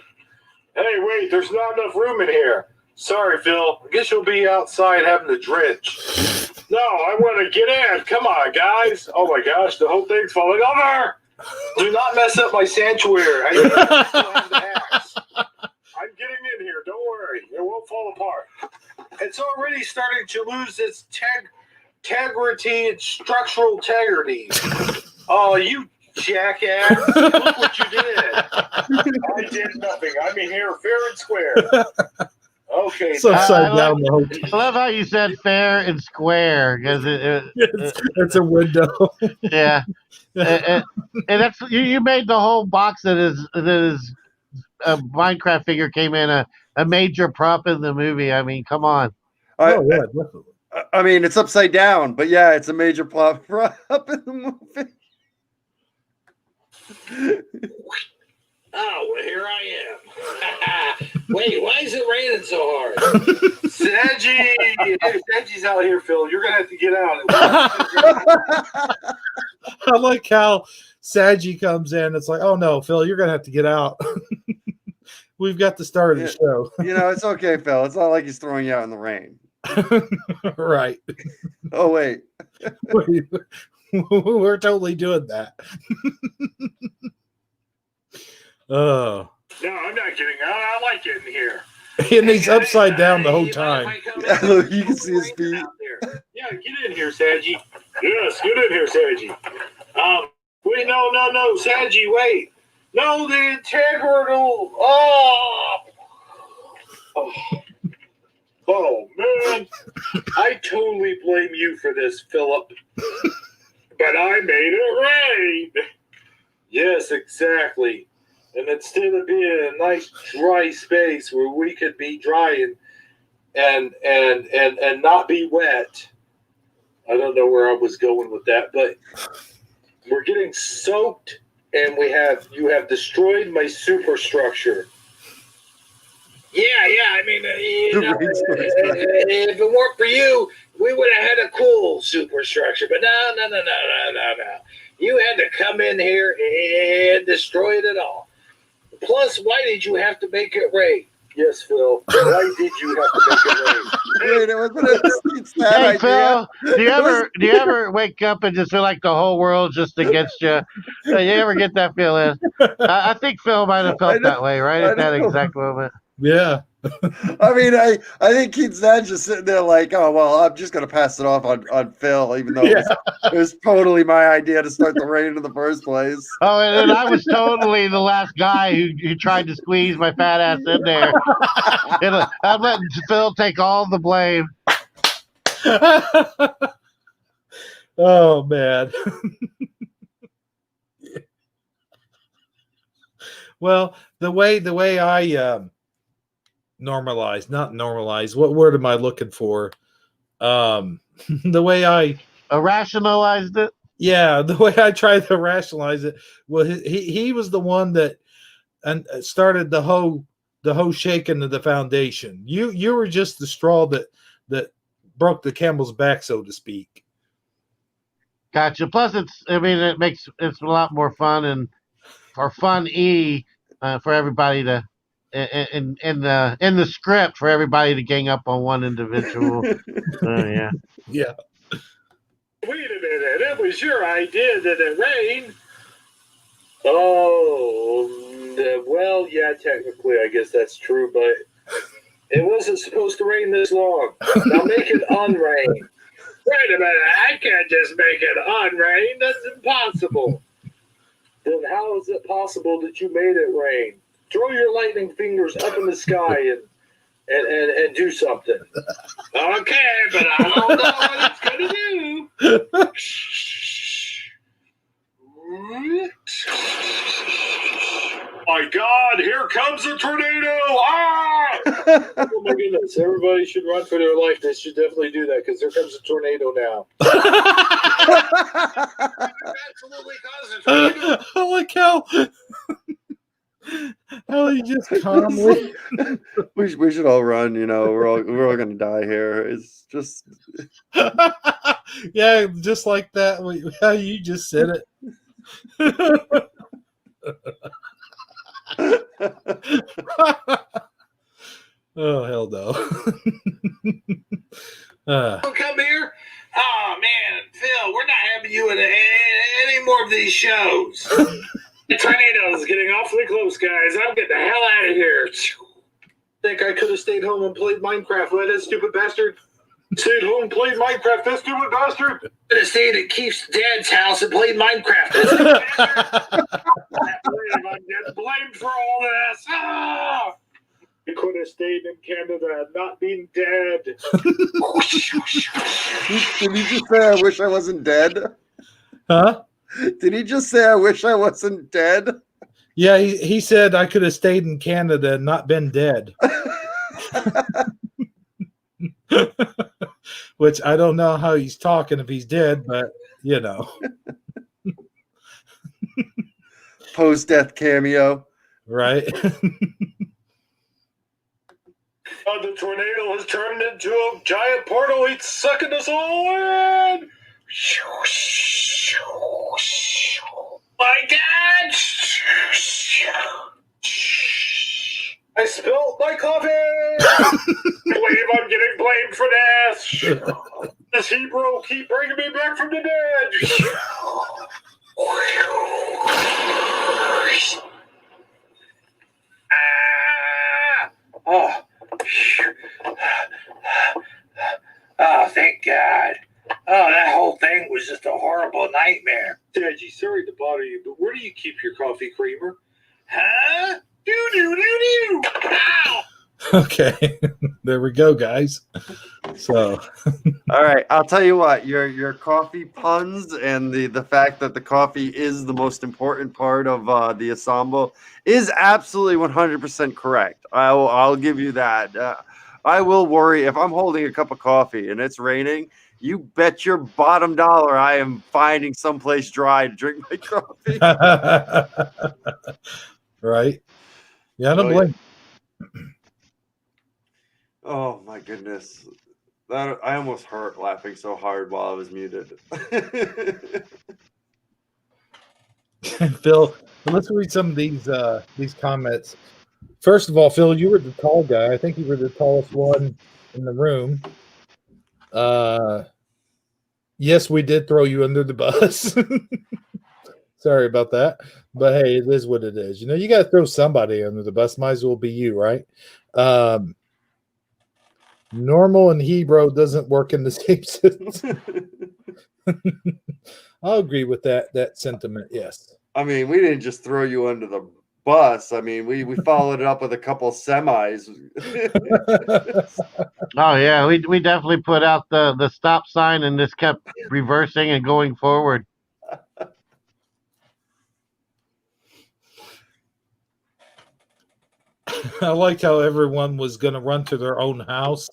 Hey, wait, there's not enough room in here. Sorry, Phil. I guess you'll be outside having the drench. No, I want to get in. Come on, guys. Oh my gosh, the whole thing's falling over. Do not mess up my sanctuary. I still have the axe. I'm getting in here. Don't worry. It won't fall apart. It's already starting to lose its integrity and structural integrity. Oh, you jackass. Look what you did. I did nothing. I'm here fair and square. Okay. It's upside down the whole I love how you said fair and square because it's a window. Yeah. and that's you made the whole box that is a Minecraft figure came in a major prop in the movie. I mean, come on. Oh yeah, definitely. I mean, it's upside down, but yeah, it's a major plot up in the movie. Oh, well, here I am. Wait, why is it raining so hard? Sagi! Hey, Sagi's out here, Phil. You're going to have to get out. I like how Sagi comes in. It's like, oh no, Phil, you're gonna have to get out. We've got the start of the show. It's okay, Phil. It's not like he's throwing you out in the rain. Right. Oh wait. We're totally doing that. Oh. No, I'm not getting out. I like it in here. And he's upside down the whole time. You can see his feet. Yeah, get in here, Sagi. Yes, get in here, Sagi. Wait, no, Sagi, wait. No, the integral. Oh, man. I totally blame you for this, Philip. But I made it rain. Yes, exactly. And instead of being a nice dry space where we could be dry and not be wet. I don't know where I was going with that, but we're getting soaked, and you have destroyed my superstructure. Yeah. I mean, if it weren't for you, we would have had a cool superstructure. But no. You had to come in here and destroy it all. Plus, why did you have to make it rain? Yes, Phil. Why did you have to make it rain? Wait, it wasn't a Hey, idea. Phil, do you ever wake up and just feel like the whole world's just against you? You ever get that feeling? I think Phil might have felt that way right at that exact moment. Yeah. I mean, I think Keith's dad just sitting there like, oh well, I'm just gonna pass it off on Phil, even though it was totally my idea to start the rain in the first place. Oh, and I was totally the last guy who tried to squeeze my fat ass in there. I'm letting Phil take all the blame. Oh man. Well, the way I not normalize. What word am I looking for? The way I rationalized it. Yeah, the way I tried to rationalize it. Well, he was the one that started the whole shaking of the foundation. You were just the straw that broke the camel's back, so to speak. Gotcha. Plus, it's a lot more fun and for for everybody to. In the script for everybody to gang up on one individual. Yeah. Wait a minute, it was your idea that it rained. Oh, well, yeah, technically, I guess that's true, but it wasn't supposed to rain this long. Now make it unrain. Wait a minute, I can't just make it unrain. That's impossible. Then how is it possible that you made it rain? throw your lightning fingers up in the sky and do something. Okay, but I don't know what it's going to do. My God, here comes a tornado! Ah! Oh my goodness, everybody should run for their life. They should definitely do that because there comes a tornado now. Absolutely causes a tornado. I like how he just calmly. We should all run. You know, we're all gonna die here. It's just Yeah, just like that. How you just said it. Oh hell no. Don't come here. Oh man, Phil, we're not having you in any more of these shows. The tornado is getting awfully close, guys. I'm getting the hell out of here. Think I could have stayed home and played Minecraft with that stupid bastard? Stayed home and played Minecraft, that stupid bastard! Could have stayed at Keith's dad's house and played Minecraft. That stupid bastard. I'm getting blamed for all this! Ah! You could have stayed in Canada and not been dead. Did he just say I wish I wasn't dead? Huh? Did he just say I wish I wasn't dead? Yeah, he said I could have stayed in Canada and not been dead. Which I don't know how he's talking if he's dead, but you know. Post-death cameo. Right? The tornado has turned into a giant portal. It's sucking us all in. My God! I spilled my coffee. I believe I'm getting blamed for this. This Hebrew keep bringing me back from the dead. Oh. Oh, thank God. Oh, that whole thing was just a horrible nightmare. Sagi, sorry to bother you, but where do you keep your coffee creamer? Huh? Do. Ow! Okay. There we go, guys. So All right, I'll tell you what. Your coffee puns and the fact that the coffee is the most important part of the ensemble is absolutely 100% correct. I'll give you that. I will worry if I'm holding a cup of coffee and it's raining. You bet your bottom dollar I am finding someplace dry to drink my coffee. right. Yeah, I don't Oh, blame. Oh my goodness. I almost hurt laughing so hard while I was muted. Phil, let's read some of these comments. First of all, Phil, you were the tall guy. I think you were the tallest one in the room. Yes, we did throw you under the bus. Sorry about that. But hey, it is what it is. You know, you got to throw somebody under the bus. Might as well be you, right? Normal and Hebrew doesn't work in the same sentence. I'll agree with that sentiment. Yes. I mean, we didn't just throw you under the bus. I mean, we followed it up with a couple semis. Oh yeah, we definitely put out the stop sign and just kept reversing and going forward. I like how everyone was going to run to their own house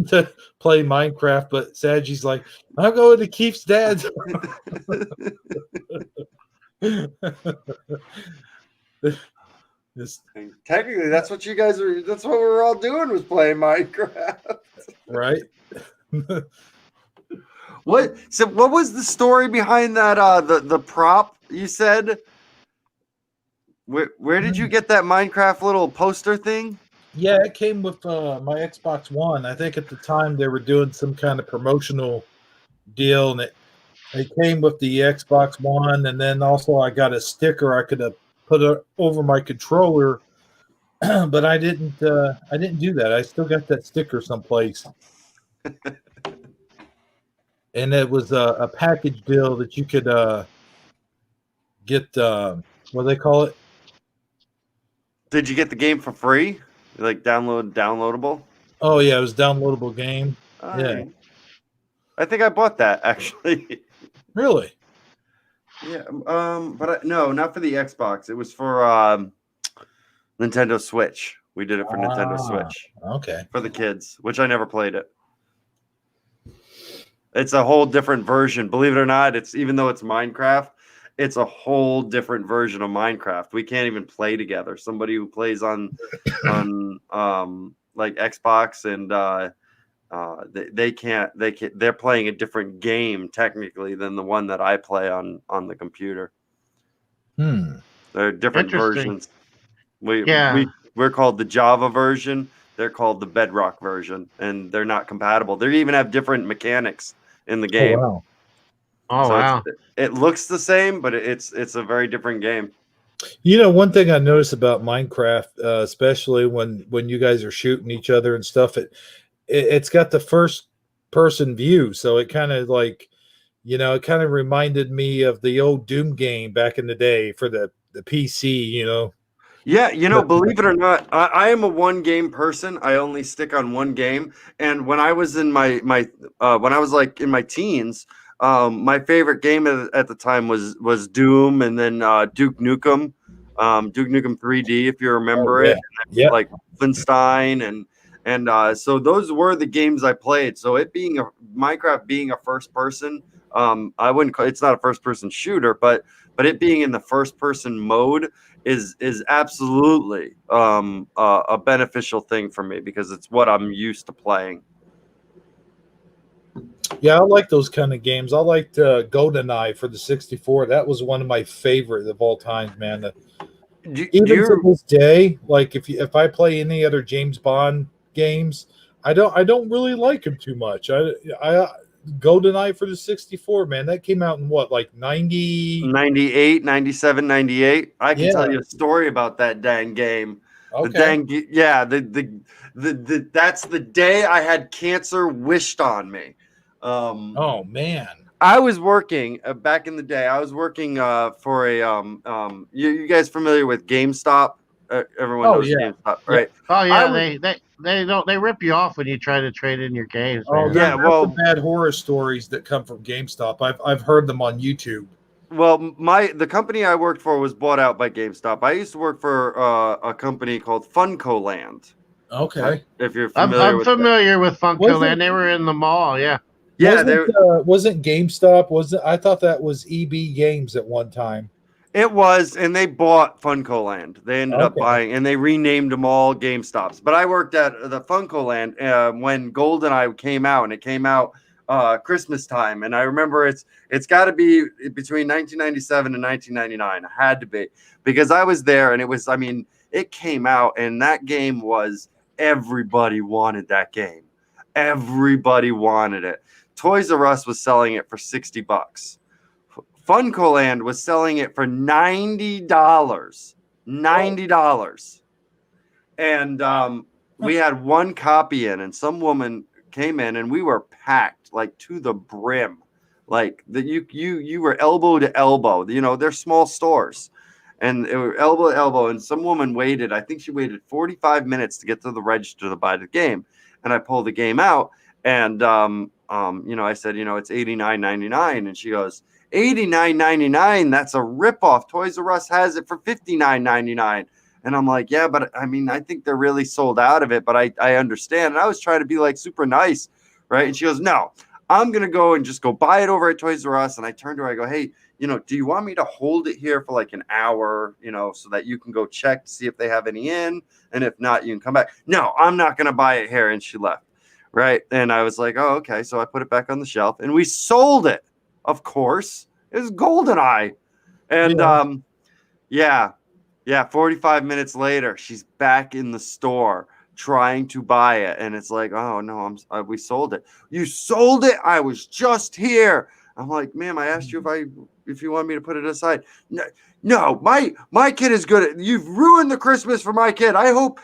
to play Minecraft, but Sagi's like, I'm going to Keith's dad's. Technically, that's what you guys are. That's what we were all doing was playing Minecraft, right? What? So, what was the story behind that? The prop you said. Where did you get that Minecraft little poster thing? Yeah, it came with my Xbox One. I think at the time they were doing some kind of promotional deal, and it came with the Xbox One, and then also I got a sticker I could have put over my controller, but I didn't do that. I still got that sticker someplace. And it was a package deal that you could get what do they call it? Did you get the game for free? Like downloadable? Oh yeah, it was a downloadable game. All Yeah. right. I think I bought that actually. Really? Yeah. No, not for the Xbox. It was for Nintendo Switch. We did it for Nintendo Switch Okay. for the kids, which I never played it. It's a whole different version. Believe it or not, it's even though it's Minecraft, it's a whole different version of Minecraft. We can't even play together. Somebody who plays on like Xbox and they can't they're playing a different game technically than the one that I play on the computer. They're different versions. We're called the Java version. They're called the Bedrock version, and they're not compatible. They even have different mechanics in the game. Oh, wow. Oh, So wow. it looks the same, but it's a very different game. You know, one thing I noticed about Minecraft, especially when you guys are shooting each other and stuff, it's got the first person view, so it kind of like, you know, it kind of reminded me of the old Doom game back in the day for the PC. You know. Yeah, believe it or not, I am a one game person. I only stick on one game. And when I was in my when I was like in my teens, my favorite game at the time was Doom, and then Duke Nukem 3D, if you remember it. Yeah. Like Wolfenstein and so those were the games I played. So it being Minecraft being a first person, I wouldn't call it's not a first person shooter, but it being in the first person mode is absolutely a beneficial thing for me because it's what I'm used to playing. Yeah, I like those kind of games. I liked GoldenEye for the 64. That was one of my favorite of all time, man. Even to this day, like if I play any other James Bond games, I don't really like them too much. I GoldenEye for the 64, man, that came out in what, like 98, 97, 98. I can tell you a story about that dang game. Okay. The that's the day I had cancer wished on me. Oh man. I was working back in the day. I was working for a you guys familiar with GameStop? Everyone knows GameStop, right? Oh yeah, they rip you off when you try to trade in your games. Oh Man. yeah, well, the bad horror stories that come from GameStop. I've heard them on YouTube. Well, the company I worked for was bought out by GameStop. I used to work for a company called Funko Land. Okay. If you're familiar, I'm familiar with Funko Land. They were in the mall. Yeah. Yeah. Wasn't GameStop? I thought that was EB Games at one time. It was, and they bought Funko Land. They ended up buying, and they renamed them all GameStops. But I worked at the Funko Land when GoldenEye came out, and it came out Christmas time. And I remember it's got to be between 1997 and 1999. It had to be because I was there, and it was. I mean, it came out, and that game was everybody wanted that game. Everybody wanted it. Toys R Us was selling it for $60. Funko Land was selling it for $90. $90. And we had one copy in, and some woman came in, and we were packed like to the brim. Like that you were elbow to elbow. You know, they're small stores. And it was elbow to elbow, and some woman waited. I think she waited 45 minutes to get to the register to buy the game. And I pulled the game out, and I said, it's $89.99, and she goes, $89.99. That's a ripoff. Toys R Us has it for $59.99. And I'm like, yeah, but I mean, I think they're really sold out of it, but I understand. And I was trying to be like super nice, right? And she goes, no, I'm gonna go and just go buy it over at Toys R Us. And I turned to her, I go, hey, do you want me to hold it here for like an hour, so that you can go check to see if they have any in? And if not, you can come back. No, I'm not gonna buy it here. And she left. Right. And I was like, oh, okay. So I put it back on the shelf and we sold it. Of course. It was GoldenEye. And 45 minutes later, she's back in the store trying to buy it. And it's like, oh no, we sold it. You sold it? I was just here. I'm like, ma'am, I asked you if you want me to put it aside. No, my kid is good. You've ruined the Christmas for my kid. I hope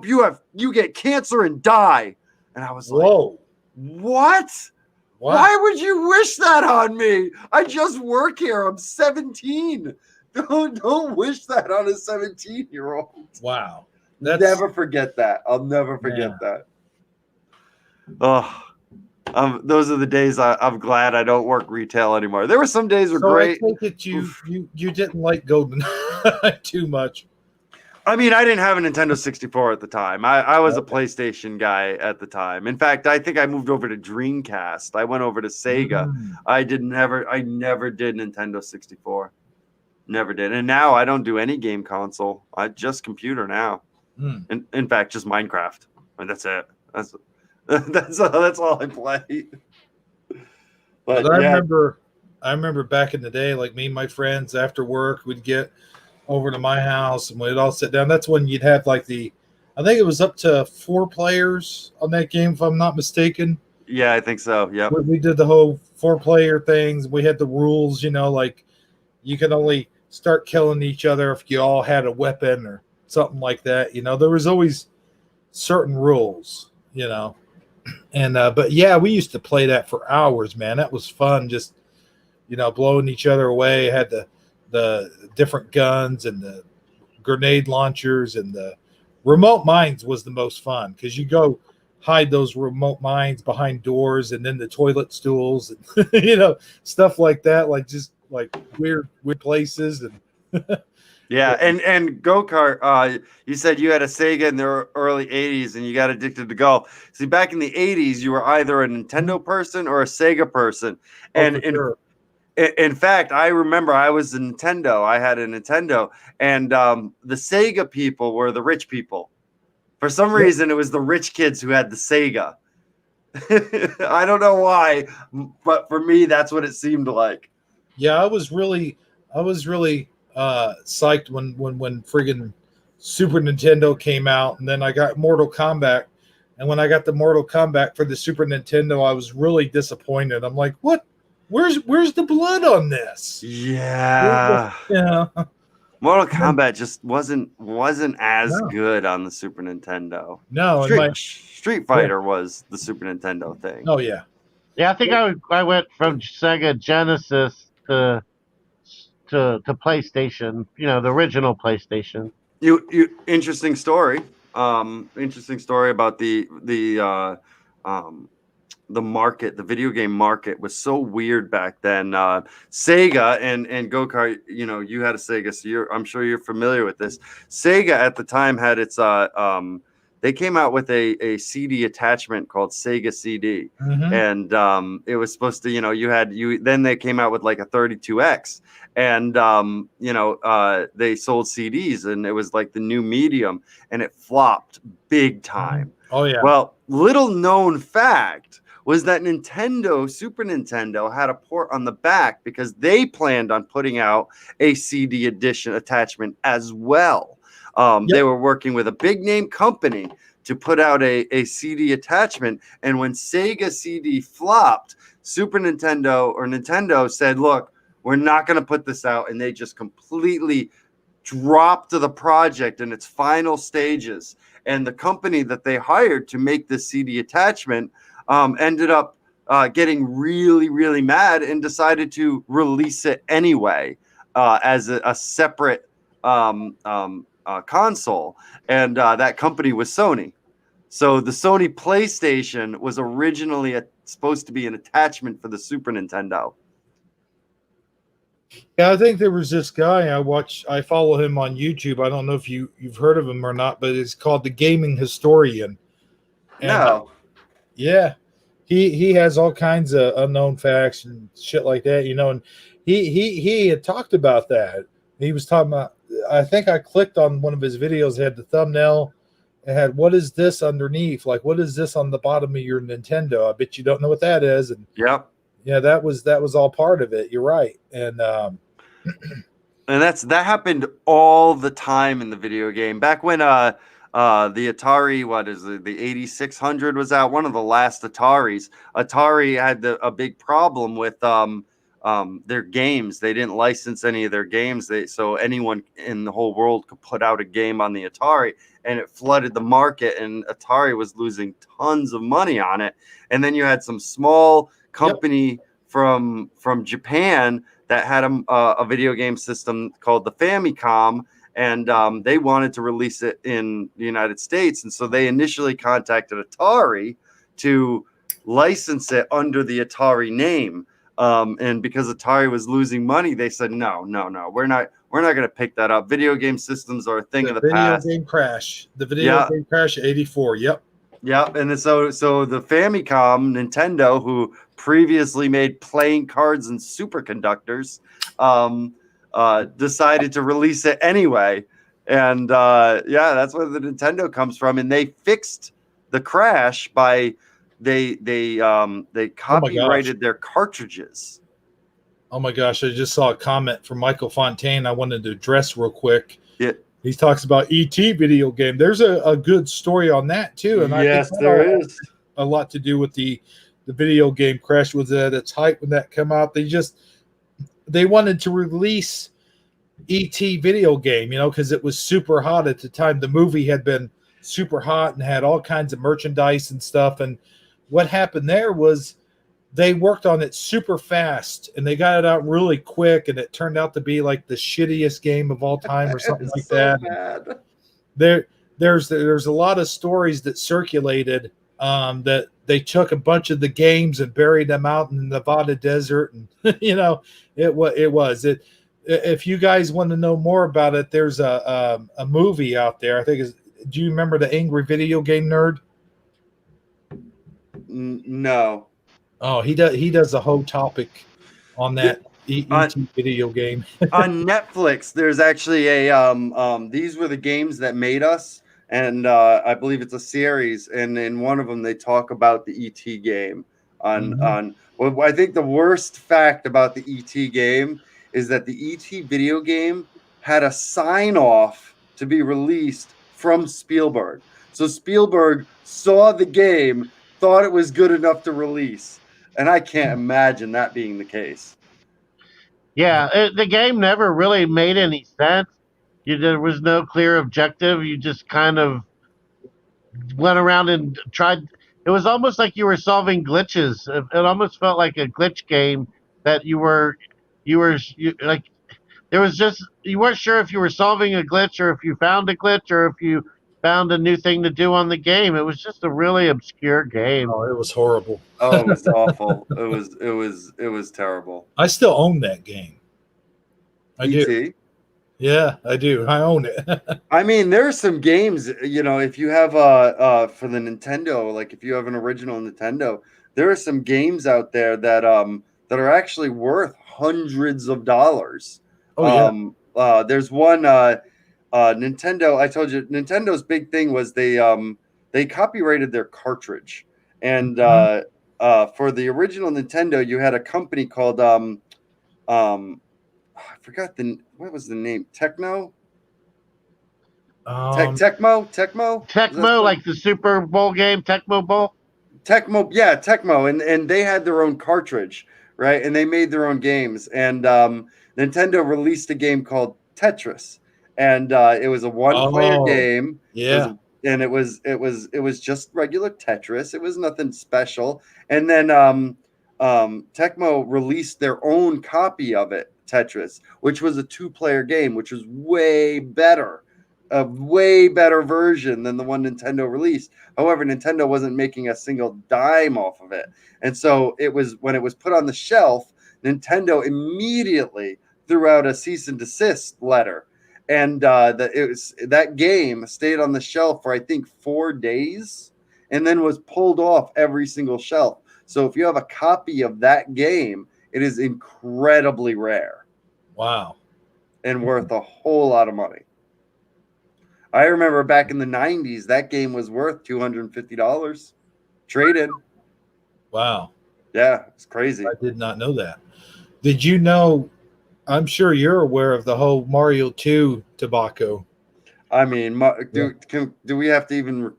you get cancer and die. And I was whoa, like, what? Why would you wish that on me? I just work here. I'm 17. Don't wish that on a 17-year-old. Wow. Never forget that. I'll never forget that. Oh, those are the days I'm glad I don't work retail anymore. There were some days were great. I take it you didn't like Golden too much. I mean, I didn't have a Nintendo 64 at the time. I was a PlayStation guy at the time. In fact, I think I moved over to Dreamcast. I went over to Sega. I never did Nintendo 64. Never did. And now I don't do any game console. I just computer now. In fact, just Minecraft. And that's it. That's all I play. But I remember back in the day, like me and my friends after work, we'd get over to my house and we'd all sit down. That's when you'd have like I think it was up to 4 players on that game, if I'm not mistaken. Yeah, I think so. Yeah. We did the whole 4-player things. We had the rules, like you could only start killing each other if you all had a weapon or something like that. There was always certain rules, And but yeah, we used to play that for hours, man. That was fun. Just blowing each other away. Had the different guns and the grenade launchers, and the remote mines was the most fun because you go hide those remote mines behind doors and then the toilet stools and stuff like that, like just like weird places. And yeah, and go-kart, you said you had a Sega in the early 80s and you got addicted to golf. See, back in the 80s, you were either a Nintendo person or a Sega person. And in fact, I remember I was a Nintendo. I had a Nintendo, and the Sega people were the rich people. For some reason, it was the rich kids who had the Sega. I don't know why, but for me, that's what it seemed like. Yeah, I was really psyched when friggin' Super Nintendo came out, and then I got Mortal Kombat. And when I got the Mortal Kombat for the Super Nintendo, I was really disappointed. I'm like, what? Where's the blood on this? Yeah. Mortal Kombat just wasn't as good on the Super Nintendo. No, Street Fighter was the Super Nintendo thing. Oh yeah. Yeah, I think I went from Sega Genesis to PlayStation, the original PlayStation. You interesting story. Interesting story about the market, the video game market was so weird back then. Sega and go-kart, you had a Sega, so I'm sure you're familiar with this. Sega at the time had its they came out with a CD attachment called Sega CD. And it was supposed to, then they came out with like a 32X, and they sold CDs, and it was like the new medium, and it flopped big time. Oh yeah. Well, little known fact was that Super Nintendo had a port on the back because they planned on putting out a CD edition attachment as well. They were working with a big name company to put out a CD attachment. And when Sega CD flopped, Nintendo said, look, we're not going to put this out. And they just completely dropped the project in its final stages. And the company that they hired to make the CD attachment ended up getting really, really mad and decided to release it anyway as a separate console. And that company was Sony. So the Sony PlayStation was originally supposed to be an attachment for the Super Nintendo. Yeah, I think there was this guy I follow him on YouTube. I don't know if you've heard of him or not, but it's called The Gaming Historian. And, no. Yeah. He has all kinds of unknown facts and shit like that, and he had talked about that. He was talking about, I think I clicked on one of his videos, it had the thumbnail, it had, what is this underneath? Like, what is this on the bottom of your Nintendo? I bet you don't know what that is. And yep. Yeah, that was all part of it. You're right. And and that happened all the time in the video game. Back when the Atari, the 8600 was out, one of the last Ataris. Atari had a big problem with their games. They didn't license any of their games. So anyone in the whole world could put out a game on the Atari, and it flooded the market, and Atari was losing tons of money on it. And then you had some small company from Japan that had a video game system called the Famicom, and they wanted to release it in the United States, and so they initially contacted Atari to license it under the Atari name. And because Atari was losing money, they said, no, we're not going to pick that up. Video game systems are a thing of the past. Video game crash. The video game crash '84. Yep. Yep. And so the Famicom, Nintendo, who previously made playing cards and superconductors, decided to release it anyway. And that's where the Nintendo comes from. And they fixed the crash by they copyrighted their cartridges. Oh my gosh, I just saw a comment from Michael Fontaine I wanted to address real quick. Yeah. He talks about E.T. video game. There's a good story on that too. And yes, I think there is a lot to do with the video game crash. Was at its height when that came out. They wanted to release E.T. video game, because it was super hot at the time. The movie had been super hot and had all kinds of merchandise and stuff. And what happened there was they worked on it super fast and they got it out really quick, and it turned out to be like the shittiest game of all time or something like that. Bad. There's a lot of stories that circulated that they took a bunch of the games and buried them out in the Nevada desert, and it was. If you guys want to know more about it, there's a movie out there. I think do you remember the Angry Video Game Nerd? No. Oh, he does a whole topic on that ET video game. On Netflix, there's actually a these were the games that made us, and I believe it's a series, and in one of them they talk about the ET game. Well, I think the worst fact about the ET game is that the ET video game had a sign off to be released from Spielberg. So Spielberg saw the game, thought it was good enough to release. And I can't imagine that being the case. Yeah, the game never really made any sense. There was no clear objective. You just kind of went around and tried. It was almost like you were solving glitches. It almost felt like a glitch game that you were like. There was just, you weren't sure if you were solving a glitch or if you found a glitch or if you found a new thing to do on the game. It was just a really obscure game. Oh, it was horrible. Oh, it was awful. It was terrible. I still own that game. I E.T.? do. Yeah, I do. I own it. I mean, there are some games, if you have for the Nintendo, like if you have an original Nintendo, there are some games out there that are actually worth hundreds of dollars. Oh, yeah. There's one Nintendo. I told you Nintendo's big thing was they copyrighted their cartridge, and for the original Nintendo, you had a company called I forgot what was the name? Tecmo. Tecmo, like the Super Bowl game, Tecmo Bowl. Tecmo, and they had their own cartridge, right? And they made their own games, and Nintendo released a game called Tetris, and it was a one-player game. Yeah, and it was just regular Tetris. It was nothing special. And then Tecmo released their own copy of it, Tetris, which was a 2-player game, which was way better. A way better version than the one Nintendo released. However, Nintendo wasn't making a single dime off of it. And so when it was put on the shelf, Nintendo immediately threw out a cease and desist letter. And that game stayed on the shelf for, I think, 4 days and then was pulled off every single shelf. So if you have a copy of that game, it is incredibly rare. Wow. And worth a whole lot of money. I remember back in the 90s, that game was worth $250 trade-in. Wow. Yeah, it's crazy. I did not know that. Did you know, I'm sure you're aware of the whole Mario 2 tobacco. I mean, do we have to even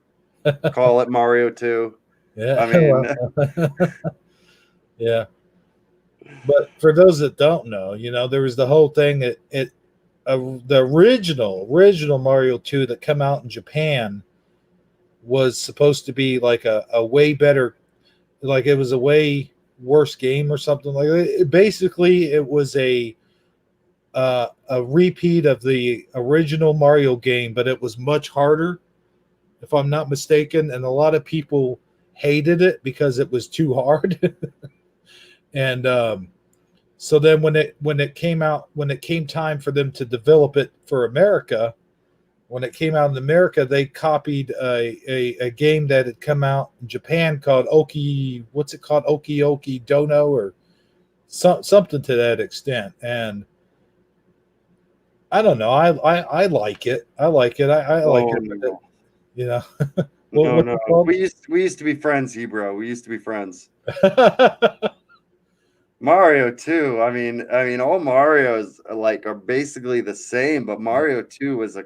call it Mario 2? Yeah. I mean, yeah. But for those that don't know, there was the whole thing that the original Mario 2 that come out in Japan was supposed to be like a way better, like it was a way worst game or something like that. Basically, it was a repeat of the original Mario game, but it was much harder, if I'm not mistaken, and a lot of people hated it because it was too hard. And so then when it came out, when it came time for them to develop it for America, when it came out in America, they copied a game that had come out in Japan called what's it called? Oki Oki Dono, or something to that extent. And I don't know. I like it. I like it. I like Oh, it. no. You know. No, What's no. it called? We used to be friends, Hebrew. We used to be friends. Mario 2. I mean, all Mario's are basically the same, but Mario 2 is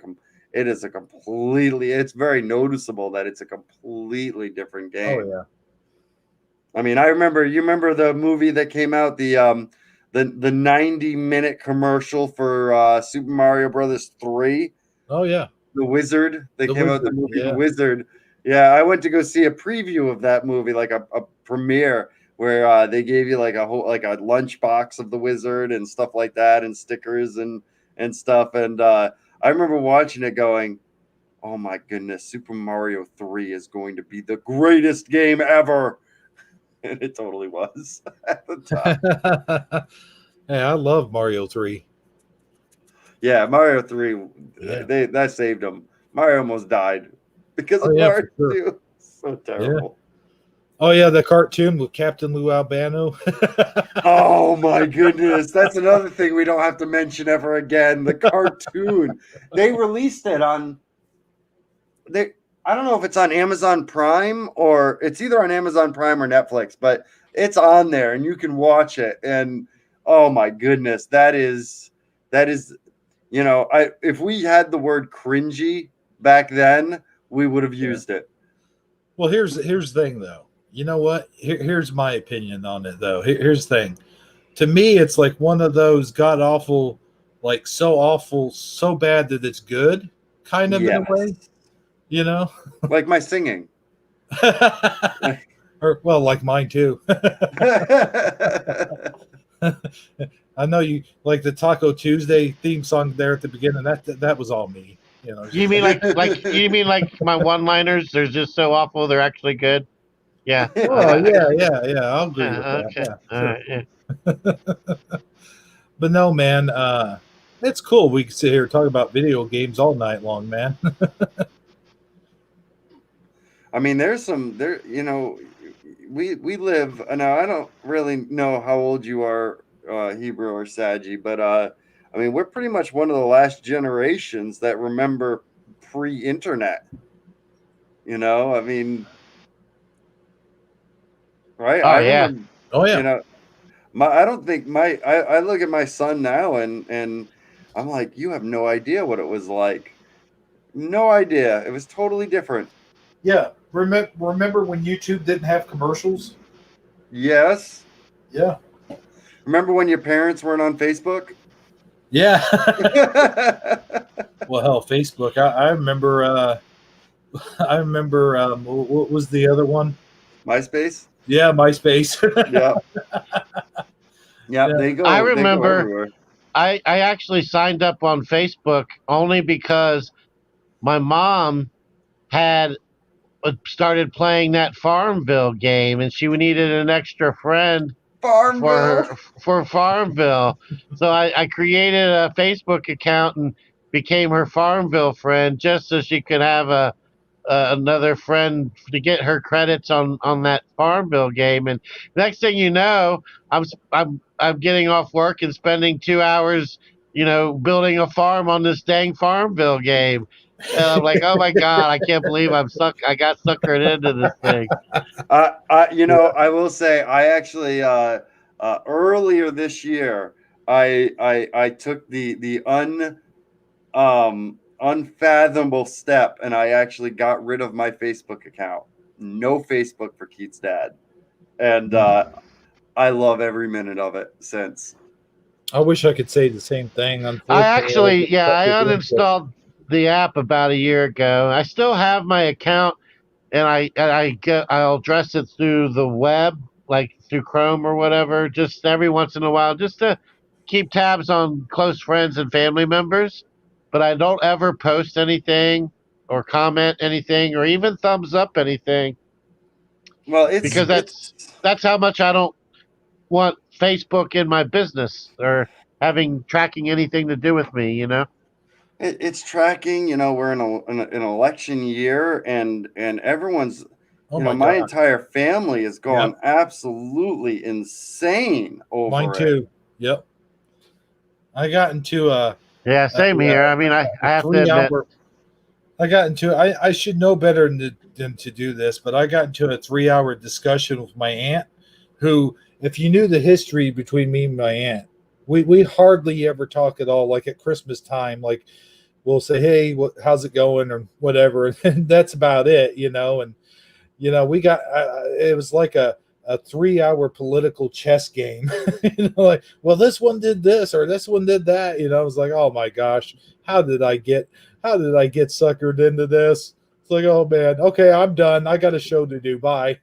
it's very noticeable that it's a completely different game. Oh yeah. I mean, you remember the movie that came out, the 90-minute commercial for Super Mario Brothers 3? Oh yeah. The Wizard. They The came out with the Wizard, movie The yeah. Wizard. Yeah, I went to go see a preview of that movie, like a premiere, where they gave you like a whole a lunch box of the Wizard and stuff like that, and stickers and stuff. And I remember watching it going, "Oh my goodness, Super Mario 3 is going to be the greatest game ever." And it totally was at the time. Hey, I love Mario 3. Yeah, Mario 3, Yeah. that saved him. Mario almost died because Oh of yeah, Mario for sure. 2. So terrible. Oh yeah, the cartoon with Captain Lou Albano. Oh my goodness. That's another thing we don't have to mention ever again. The cartoon. They released it on I don't know if it's on Amazon Prime, or it's either on Amazon Prime or Netflix, but it's on there and you can watch it. And oh my goodness, that is if we had the word cringy back then, we would have used it. Well, here's the thing though. You know what? Here's my opinion on it though. Here's the thing. To me, it's like one of those god awful, like so awful, so bad that it's good, kind of in a way. You know? Like my singing. Or well, like mine too. I know you like the Taco Tuesday theme song there at the beginning. That was all me. You know. You mean like my one-liners? They're just so awful they're actually good. Yeah. Oh yeah. I'll agree with that. Okay. Yeah, All sure. right. Yeah. But no, man, it's cool. We can sit here and talk about video games all night long, man. I mean, we live. Now, I don't really know how old you are, Hebrew or Sagi, but I mean, we're pretty much one of the last generations that remember pre-internet. I mean, right? Oh I yeah. remember. Oh yeah. I don't think I look at my son now and I'm like, you have no idea what it was like. No idea. It was totally different. Yeah. Remember when YouTube didn't have commercials? Yes. Yeah. Remember when your parents weren't on Facebook? Yeah. Well, hell, Facebook. I remember. I remember. What was the other one? MySpace. Yeah, MySpace. Yeah. Yeah. They go. I They go remember. everywhere. I actually signed up on Facebook only because my mom had started playing that Farmville game, and she needed an extra friend Farmville. for Farmville. So I created a Facebook account and became her Farmville friend just so she could have another friend to get her credits on that Farmville game. And next thing you know, I'm getting off work and spending 2 hours, building a farm on this dang Farmville game. And I'm like, oh my god, I can't believe I got suckered into this thing. I will say, I actually earlier this year, I took the unfathomable step, and I actually got rid of my Facebook account. No Facebook for Keith's dad, and I love every minute of it since. I wish I could say the same thing. I Unfortunately, uninstalled the app about a year ago. I still have my account, and I'll address it through the web, like through Chrome or whatever, just every once in a while, just to keep tabs on close friends and family members. But I don't ever post anything or comment anything or even thumbs up anything Well, because it's that's how much I don't want Facebook in my business or having tracking anything to do with me, you know? it's tracking. You know, we're in an election year, and everyone's. Oh You know, my my god. entire family has gone Yep. absolutely insane Mine over it. too. Yep. I got into Yeah, same here. I mean, I a have to admit, 3 hour. I got into. I should know better than to do this, but I got into a 3 hour discussion with my aunt, who, if you knew the history between me and my aunt, we hardly ever talk at all. Like at Christmas time, like we'll say, "Hey, how's it going?" or whatever, and that's about it, you know. And we got it was like a 3 hour political chess game. Like, well, this one did this or this one did that. I was like, oh my gosh, how did I get suckered into this? It's like, oh man, okay, I'm done. I got a show to do. Bye.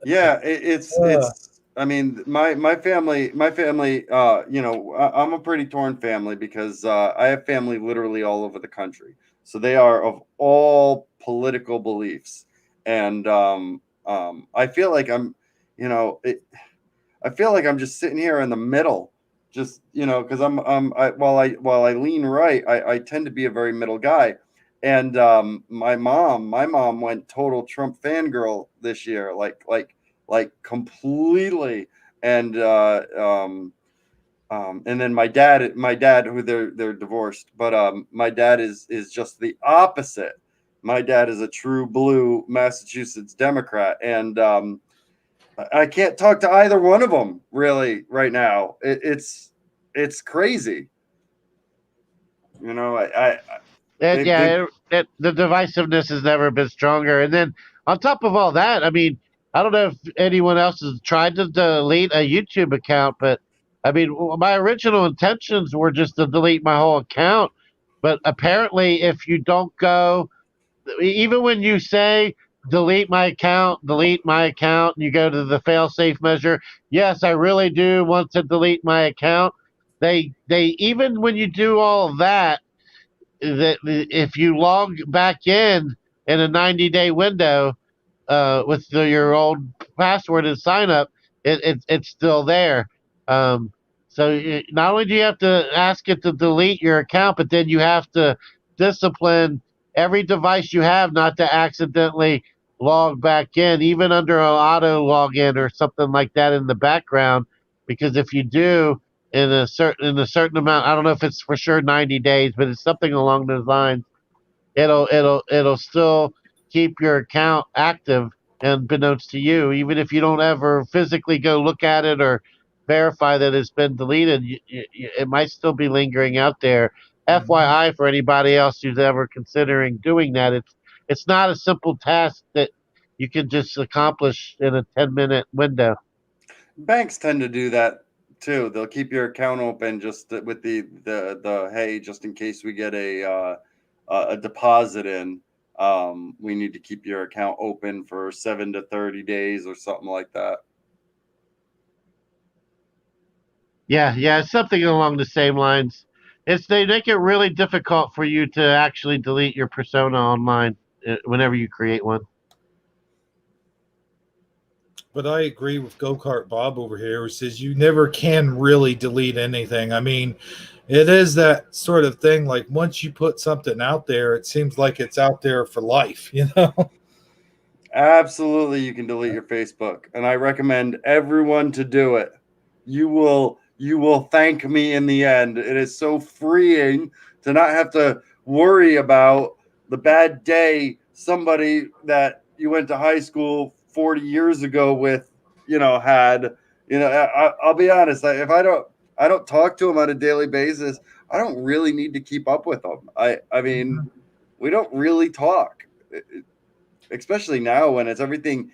Yeah, Uh, it's. I mean, my family. I'm a pretty torn family because I have family literally all over the country. So they are of all political beliefs, and I feel like you know, it, I feel like I'm just sitting here in the middle, just because while I lean right, I tend to be a very middle guy. And my mom went total Trump fangirl this year, like completely. And and then my dad, who they're divorced, but my dad is just the opposite. My dad is a true blue Massachusetts Democrat, and I can't talk to either one of them really right now. It's crazy. You know, it, they yeah, the divisiveness has never been stronger. And then on top of all that, I mean, I don't know if anyone else has tried to delete a YouTube account, but I mean, my original intentions were just to delete my whole account. But apparently, if you don't go, even when you say delete my account, and you go to the fail safe measure, yes, I really do want to delete my account. They even when you do all of that, that if you log back in a 90-day window with your old password and sign up, it's still there. Um, so not only do you have to ask it to delete your account, but then you have to discipline every device you have not to accidentally log back in, even under an auto login or something like that in the background. Because if you do, in a certain amount, I don't know if it's for sure 90 days, but it's something along those lines, it'll still keep your account active and unbeknownst to you, even if you don't ever physically go look at it or verify that it's been deleted. It might still be lingering out there. FYI, for anybody else who's ever considering doing that, it's not a simple task that you can just accomplish in a 10-minute window. banks tend to do that too. They'll keep your account open just with the hey, just in case we get a deposit in. We need to keep your account open for 7 to 30 days or something like that. Yeah, it's something along the same lines. They make it really difficult for you to actually delete your persona online whenever you create one. but I agree with Go Kart Bob over here, who says you never can really delete anything. I mean, it is that sort of thing. Like once you put something out there, it seems like it's out there for life. Absolutely, you can delete your Facebook, and I recommend everyone to do it. You will thank me in the end. It is so freeing to not have to worry about the bad day somebody that you went to high school 40 years ago with, had. I'll be honest. If I don't talk to them on a daily basis, I don't really need to keep up with them. I mean, we don't really talk, especially now when it's everything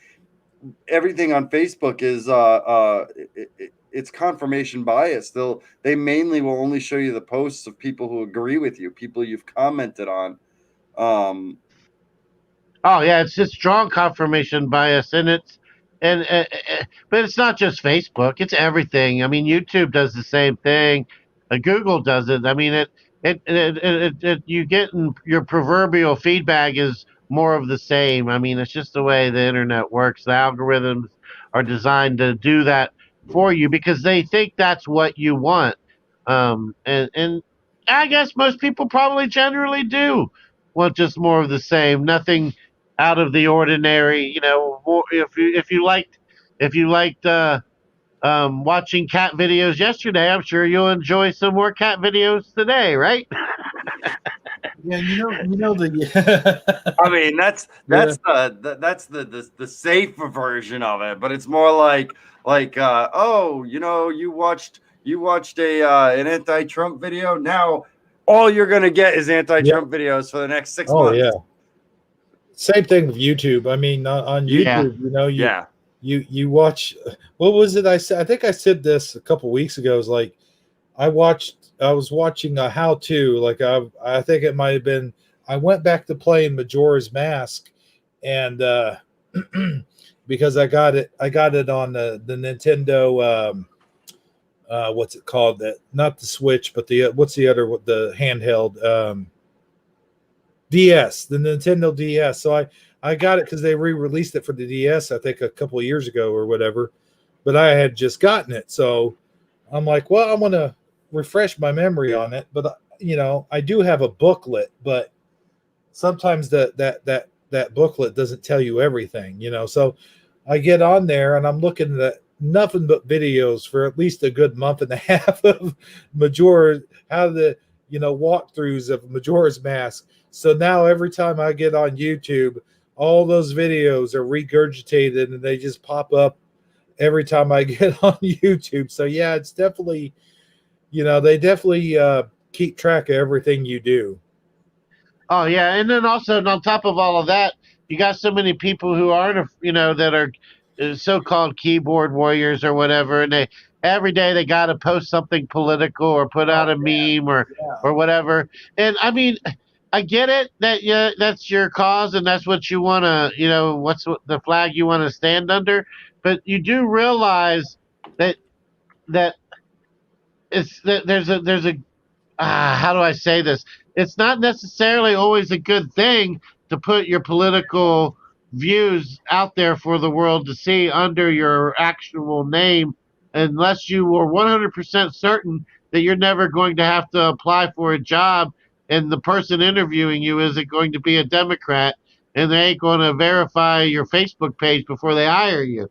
on Facebook is it's confirmation bias. They mainly will only show you the posts of people who agree with you, people you've commented on. Um, Oh yeah, it's just strong confirmation bias, and but it's not just Facebook; it's everything. I mean, YouTube does the same thing. Google does it. I mean, you get your proverbial feedback is more of the same. I mean, it's just the way the internet works. The algorithms are designed to do that for you because they think that's what you want. And I guess most people probably generally do want just more of the same. Nothing out of the ordinary. You know, if you liked watching cat videos yesterday, I'm sure you'll enjoy some more cat videos today, right? Yeah, you know the I mean, that's the safer version of it, but it's more like oh, you watched a an anti-Trump video. Now all you're gonna get is anti-Trump videos for the next 6 months. yeah. Same thing with YouTube. I mean, on Yeah. YouTube, you know, Yeah. you watch. What was it I said? I think I said this a couple weeks ago. It was like I was watching a how-to. Like I think it might have been. I went back to playing Majora's Mask, and because I got it on the Nintendo. What's it called? That not the Switch, but the what's the other the handheld DS, the Nintendo DS. So I got it because they re-released it for the DS, I think a couple of years ago or whatever. But I had just gotten it, so I'm like, well, I'm gonna refresh my memory on it. But you know, I do have a booklet, but sometimes that booklet doesn't tell you everything, you know. So I get on there and I'm looking at nothing but videos for at least a good month and a half of Majora, how the walkthroughs of Majora's Mask. So now every time I get on YouTube, all those videos are regurgitated and they just pop up every time I get on YouTube. So yeah, it's definitely, they definitely keep track of everything you do. Oh yeah, and then also on top of all of that, you got so many people who aren't, that are so-called keyboard warriors or whatever, and they every day they got to post something political or put out a meme or whatever. And I mean, I get it that that's your cause and that's what you want to, what's the flag you want to stand under, but you do realize that that there's a how do I say this? It's not necessarily always a good thing to put your political views out there for the world to see under your actual name, unless you were 100% certain that you're never going to have to apply for a job and the person interviewing you isn't going to be a Democrat and they ain't going to verify your Facebook page before they hire you.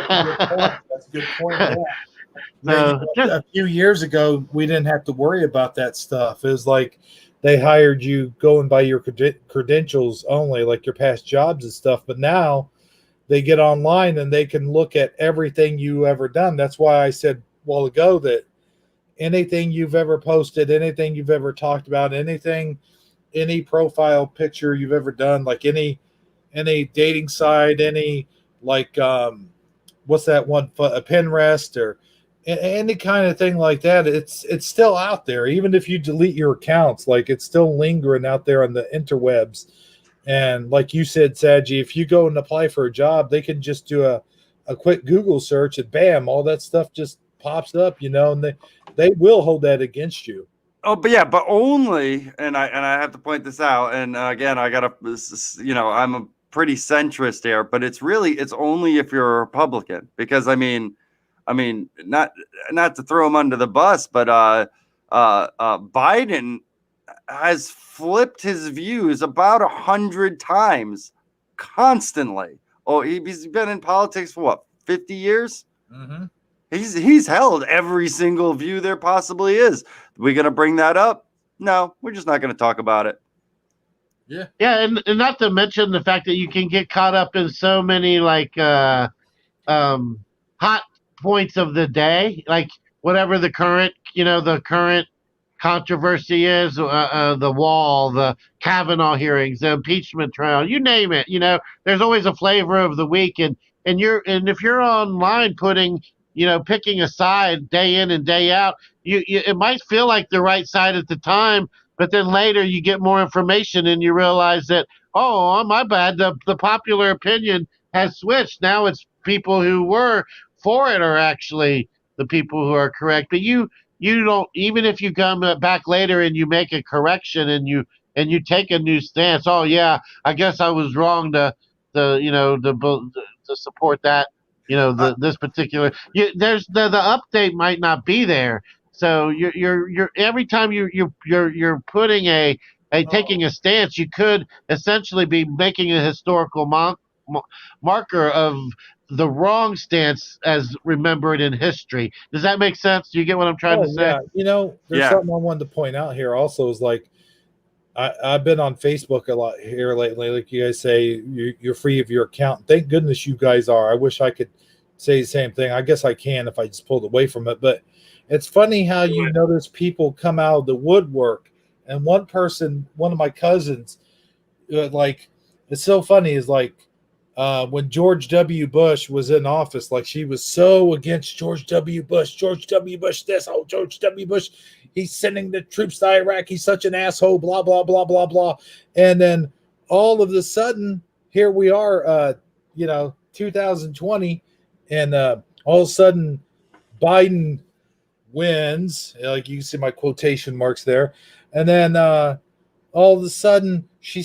That's a good point. Yeah. So, A few years ago, we didn't have to worry about that stuff. It was like they hired you going by your credentials only, like your past jobs and stuff. But now they get online and they can look at everything you ever done. That's why I said a while ago that anything you've ever posted, anything you've ever talked about, anything, any profile picture you've ever done, like any dating site, any like what's that one, a Pinterest or any kind of thing like that, it's still out there. Even if you delete your accounts, like it's still lingering out there on the interwebs. And like you said, Sagi, if you go and apply for a job, they can just do a quick Google search and bam, all that stuff just pops up, and they will hold that against you. Oh, but yeah, but only, and I have to point this out. And again, I gotta, I'm a pretty centrist here, but it's only if you're a Republican, because I mean, not to throw him under the bus, but Biden has flipped his views about 100 times, constantly. Oh, he's been in politics for what, 50 years? Mm-hmm. He's held every single view there possibly is. We gonna bring that up? No, we're just not gonna talk about it. Yeah, and not to mention the fact that you can get caught up in so many like hot points of the day, like whatever the current controversy is, the wall, the Kavanaugh hearings, the impeachment trial, you name it. There's always a flavor of the week, and if you're online picking a side day in and day out, it might feel like the right side at the time, but then later you get more information and you realize that, oh, my bad, the popular opinion has switched. Now it's people who were for it are actually the people who are correct. But you don't, even if you come back later and you make a correction and you take a new stance. Oh yeah, I guess I was wrong to support that. This particular there's the update might not be there. So you're every time you're putting a taking a stance, you could essentially be making a historical marker of the wrong stance as remembered in history. Does that make sense? Do you get what I'm trying to Oh say? yeah, there's Yeah. something I wanted to point out here. Also, is like I've been on Facebook a lot here lately. Like you guys say, you're free of your account. Thank goodness you guys are. I wish I could say the same thing. I guess I can if I just pulled away from it. But it's funny how you notice people come out of the woodwork. And one of my cousins, like, it's so funny, is like when George W. Bush was in office, like she was so against George W. Bush. George W. Bush this, oh, George W. Bush, he's sending the troops to Iraq. He's such an asshole, blah, blah, blah, blah, blah. And then all of a sudden, here we are, 2020, and all of a sudden, Biden wins. Like you can see my quotation marks there. And then all of a sudden, she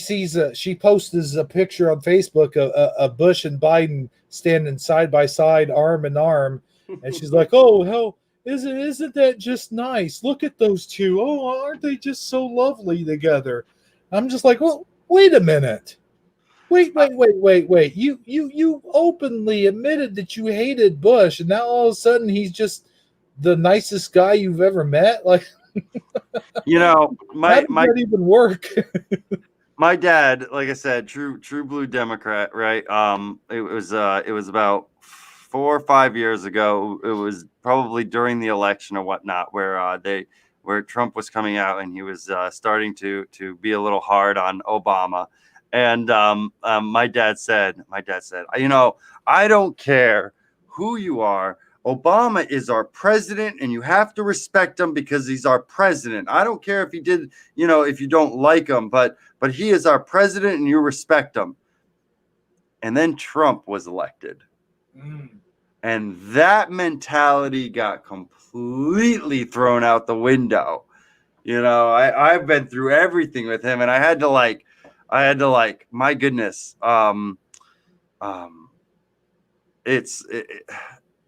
posts a picture on Facebook of Bush and Biden standing side by side, arm in arm, and she's like, "Oh hell, isn't that just nice? Look at those two. Oh, aren't they just so lovely together?" I'm just like, "Well, wait a minute. Wait. You openly admitted that you hated Bush, and now all of a sudden he's just the nicest guy you've ever met. Like, how does that even work?" My dad, like I said, true blue Democrat, right? It was about 4 or 5 years ago. It was probably during the election or whatnot, where Trump was coming out and he was starting to be a little hard on Obama. And my dad said, I don't care who you are. Obama is our president, and you have to respect him because he's our president. I don't care if he did, if you don't like him, but he is our president, and you respect him. And then Trump was elected, and that mentality got completely thrown out the window. I've been through everything with him, and I had to my goodness,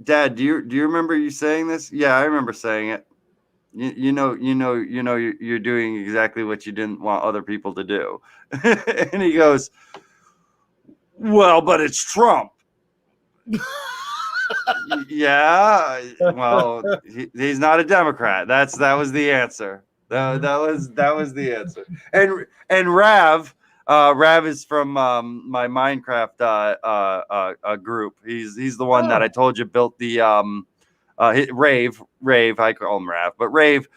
Dad, do you remember you saying this? Yeah, I remember saying it. You're doing exactly what you didn't want other people to do. And he goes, "Well, but it's Trump." Yeah, well, he's not a Democrat. That was the answer. That was the answer. And Rav is from my Minecraft group. He's the one that I told you built the Rave. I call him Rav, but Rave.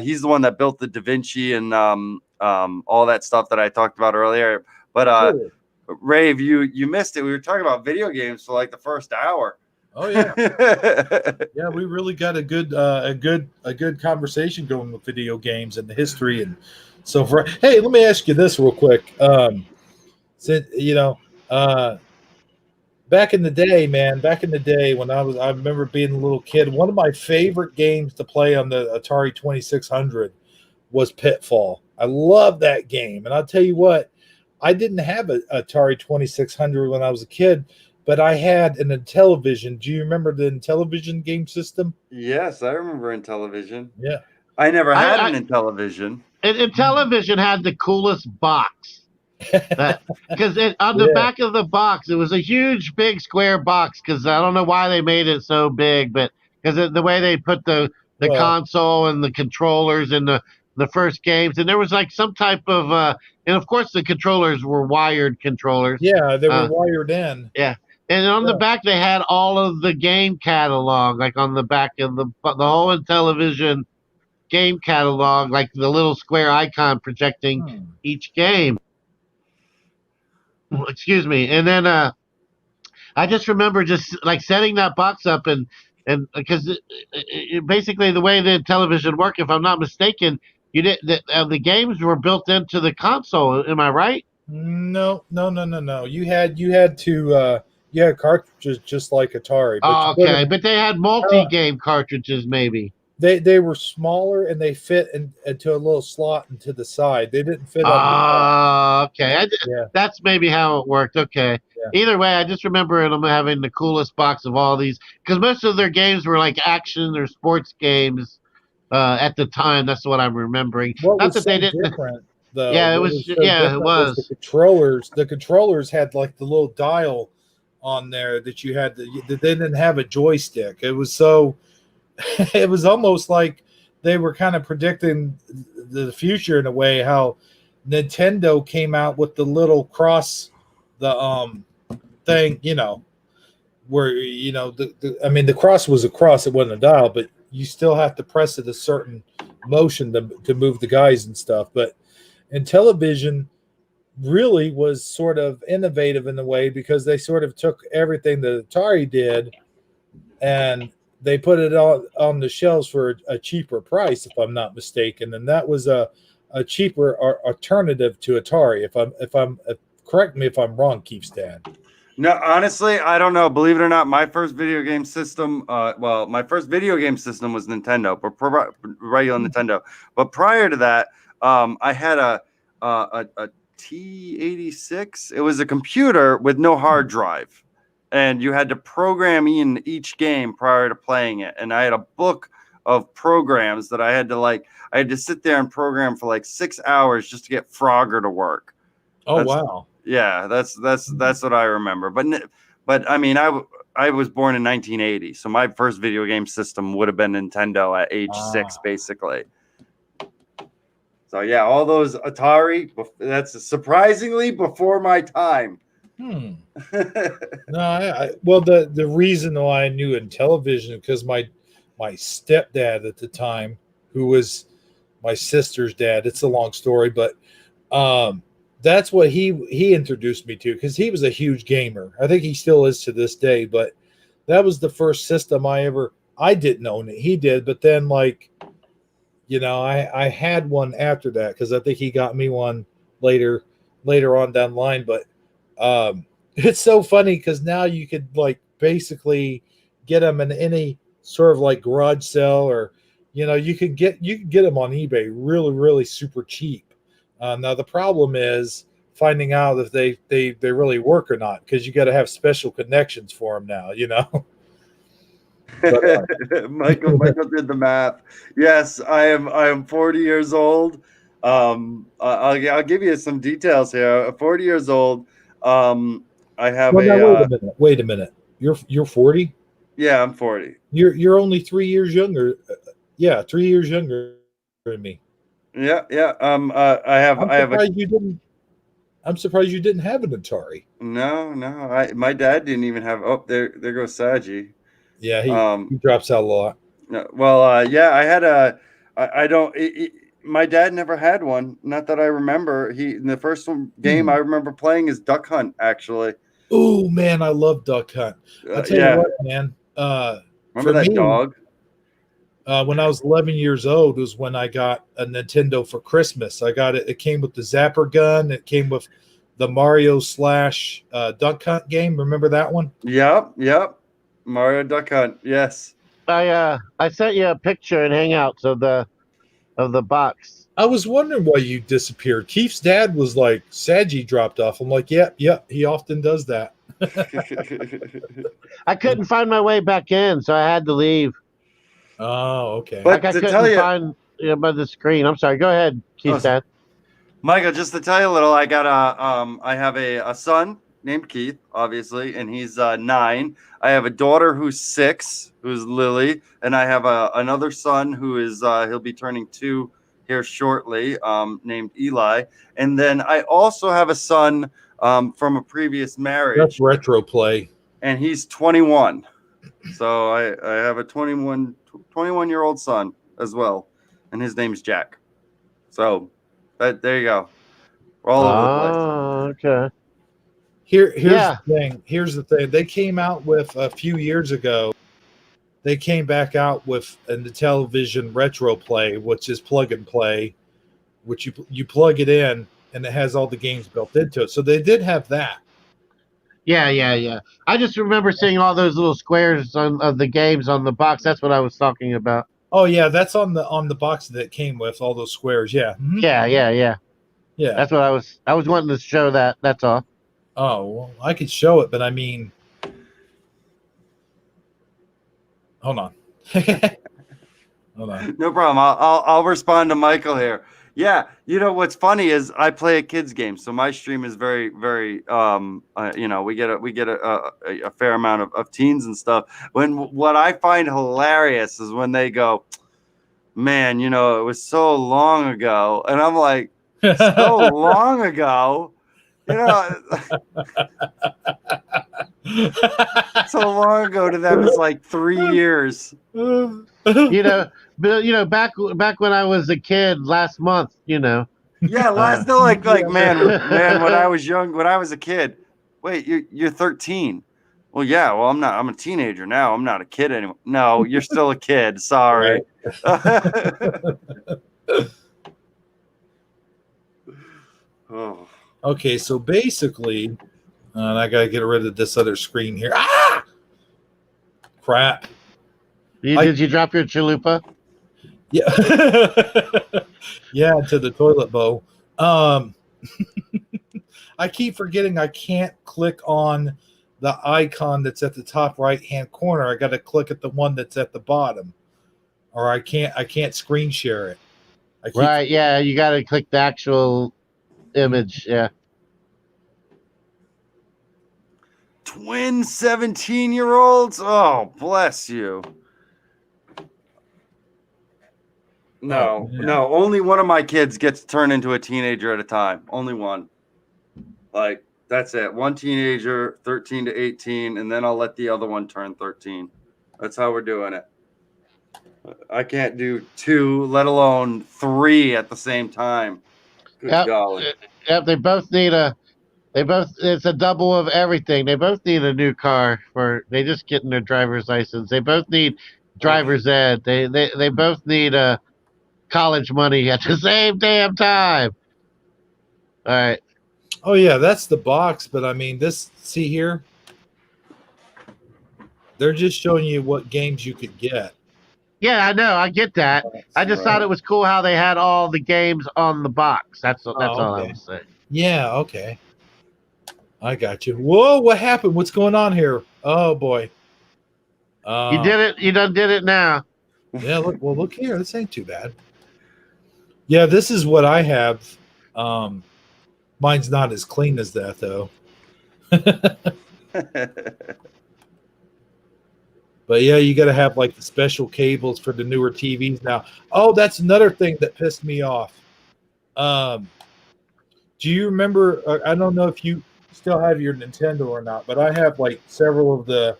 He's the one that built the Da Vinci and all that stuff that I talked about earlier. But cool. Rave, you missed it. We were talking about video games for like the first hour. Oh yeah, yeah. We really got a good conversation going with video games and the history and so forth. Hey, let me ask you this real quick. Since back in the day, when I remember being a little kid. One of my favorite games to play on the Atari 2600 was Pitfall. I love that game, and I'll tell you what, I didn't have an Atari 2600 when I was a kid. But I had an Intellivision. Do you remember the Intellivision game system? Yes, I remember Intellivision. Yeah. I never had an Intellivision. Intellivision had the coolest box. Because on the back of the box, it was a huge, big square box. Because I don't know why they made it so big, but because the way they put the console and the controllers in the first games, and there was like some type of, and of course the controllers were wired controllers. Yeah, they were wired in. Yeah. And on the back, they had all of the game catalog, like on the back of the whole Intellivision game catalog, like the little square icon projecting each game. Excuse me. And then I just remember just like setting that box up and because basically the way the television worked, if I'm not mistaken, the games were built into the console. Am I right? No. You had to Yeah, cartridges just like Atari, but Oh, you okay, couldn't. but they had multi-game cartridges, maybe. They were smaller and they fit into a little slot into the side. They didn't fit on the top. Okay. Yeah, That's maybe how it worked. Okay. yeah. Either way, I just remember them having the coolest box of all these because most of their games were like action or sports games at the time. That's what I'm remembering. What Not was that they so didn't. different though? Yeah, it What was. was so Yeah, it different was the was. controllers. The controllers had like the little dial on there that you had. They didn't have a joystick. It was so. It was almost like they were kind of predicting the future in a way. How Nintendo came out with the little cross, the thing, where I mean the cross was a cross, it wasn't a dial, but you still have to press it a certain motion to move the guys and stuff. But in television really was sort of innovative in a way because they sort of took everything that Atari did and they put it on the shelves for a cheaper price, if I'm not mistaken, and that was a cheaper alternative to Atari. Correct me if I'm wrong, Keith's dad. No, honestly, I don't know. Believe it or not, my first video game system, my first video game system was Nintendo, but regular Nintendo. But prior to that, I had a T86. It was a computer with no hard drive, and you had to program in each game prior to playing it. And I had a book of programs that I had to sit there and program for like 6 hours just to get Frogger to work. Oh, wow. Yeah, that's what I remember. But I mean, I was born in 1980, so my first video game system would have been Nintendo at age 6, basically. So yeah, all those Atari, that's surprisingly before my time. No, well, the reason why I knew in television because my stepdad at the time, who was my sister's dad, it's a long story, but that's what he introduced me to because he was a huge gamer. I think he still is to this day, but that was the first system I didn't own it. He did, but then I had one after that because I think he got me one later on down the line. But it's so funny because now you could basically get them in any sort of like garage sale or you can get them on eBay really, really super cheap. Now the problem is finding out if they really work or not because you got to have special connections for them now. But, Michael did the math. Yes, I am 40 years old. I'll give you some details here. 40 years old. I have wait a minute. You're 40? Yeah, I'm 40. You're only 3 years younger. Yeah, 3 years younger than me. Yeah. I'm surprised you didn't have an Atari. No. My dad didn't even have. Oh, there goes Sagi. Yeah, he drops out a lot. No, well, yeah, I had a. I don't. My dad never had one. Not that I remember. In the first game I remember playing is Duck Hunt. Actually. Oh man, I love Duck Hunt. I'll tell you what, man. Remember that dog? When I was 11 years old was when I got a Nintendo for Christmas. I got it. It came with the Zapper gun. It came with the Mario / Duck Hunt game. Remember that one? Yep. Mario Duck Hunt. Yes. I sent you a picture in Hangouts of the box. I was wondering why you disappeared. Keith's dad was like, Sagi dropped off. I'm like, yep, he often does that. I couldn't find my way back in, so I had to leave. Oh, okay. But I couldn't find by the screen. I'm sorry. Go ahead, Keith's dad. Michael, just to tell you a little, I have a son named Keith, obviously, and he's 9. I have a daughter who's 6, who's Lily, and I have another son who is he'll be turning 2 here shortly, named Eli. And then I also have a son from a previous marriage. That's retro play. And he's 21. So I have a 21-year-old son as well, and his name's Jack. So there you go. We're all over the place. Okay. Here's the thing. Here's the thing. They came out with a few years ago. They came back out with the television retro play, which is plug and play, which you plug it in and it has all the games built into it. So they did have that. Yeah. I just remember seeing all those little squares of the games on the box. That's what I was talking about. Oh yeah, that's on the box that it came with, all those squares. Yeah. Mhm. Yeah. Yeah. That's what I was wanting to show that. That's all. Oh, well, I could show it, but I mean, hold on. Hold on. No problem. I'll respond to Michael here. Yeah, you know what's funny is I play a kids game, so my stream is very you know, we get a fair amount of teens and stuff. What I find hilarious is when they go, man, you know, it was so long ago, and I'm like, so long ago, you know, so long ago to them is like 3 years. You know, but back when I was a kid last month, Yeah, last no, like man, when I was young, when I was a kid. Wait, you're 13. Well, yeah, well, I'm not. I'm a teenager now. I'm not a kid anymore. No, you're still a kid. Sorry. Oh. Okay, so basically, and I gotta get rid of this other screen here. Ah, crap. Did you drop your chalupa? Yeah, yeah, to the toilet bowl. I keep forgetting I can't click on the icon that's at the top right hand corner. I got to click at the one that's at the bottom, or I can't screen share it. Right? Yeah, you got to click the actual image. Yeah. Twin 17-year-olds. Oh, bless you. No, no, only one of my kids gets turned into a teenager at a time. Only one. Like, that's it. One teenager, 13 to 18, and then I'll let the other one turn 13. That's how we're doing it. I can't do 2, let alone 3 at the same time. Good golly. Yep, it's a double of everything. They both need a new car they just getting their driver's license. They both need driver's ed. They both need college money at the same damn time. All right. Oh yeah, that's the box, but I mean see here. They're just showing you what games you could get. Yeah, I know. I get that. I just thought it was cool how they had all the games on the box. That's all I was saying. Yeah, okay. I got you. Whoa, what happened? What's going on here? Oh boy. You did it. You done did it now. Yeah, look here. This ain't too bad. Yeah, this is what I have. Mine's not as clean as that though. But yeah, you got to have like the special cables for the newer TVs now. Oh, that's another thing that pissed me off. Do you remember? I don't know if you still have your Nintendo or not, but I have like several of the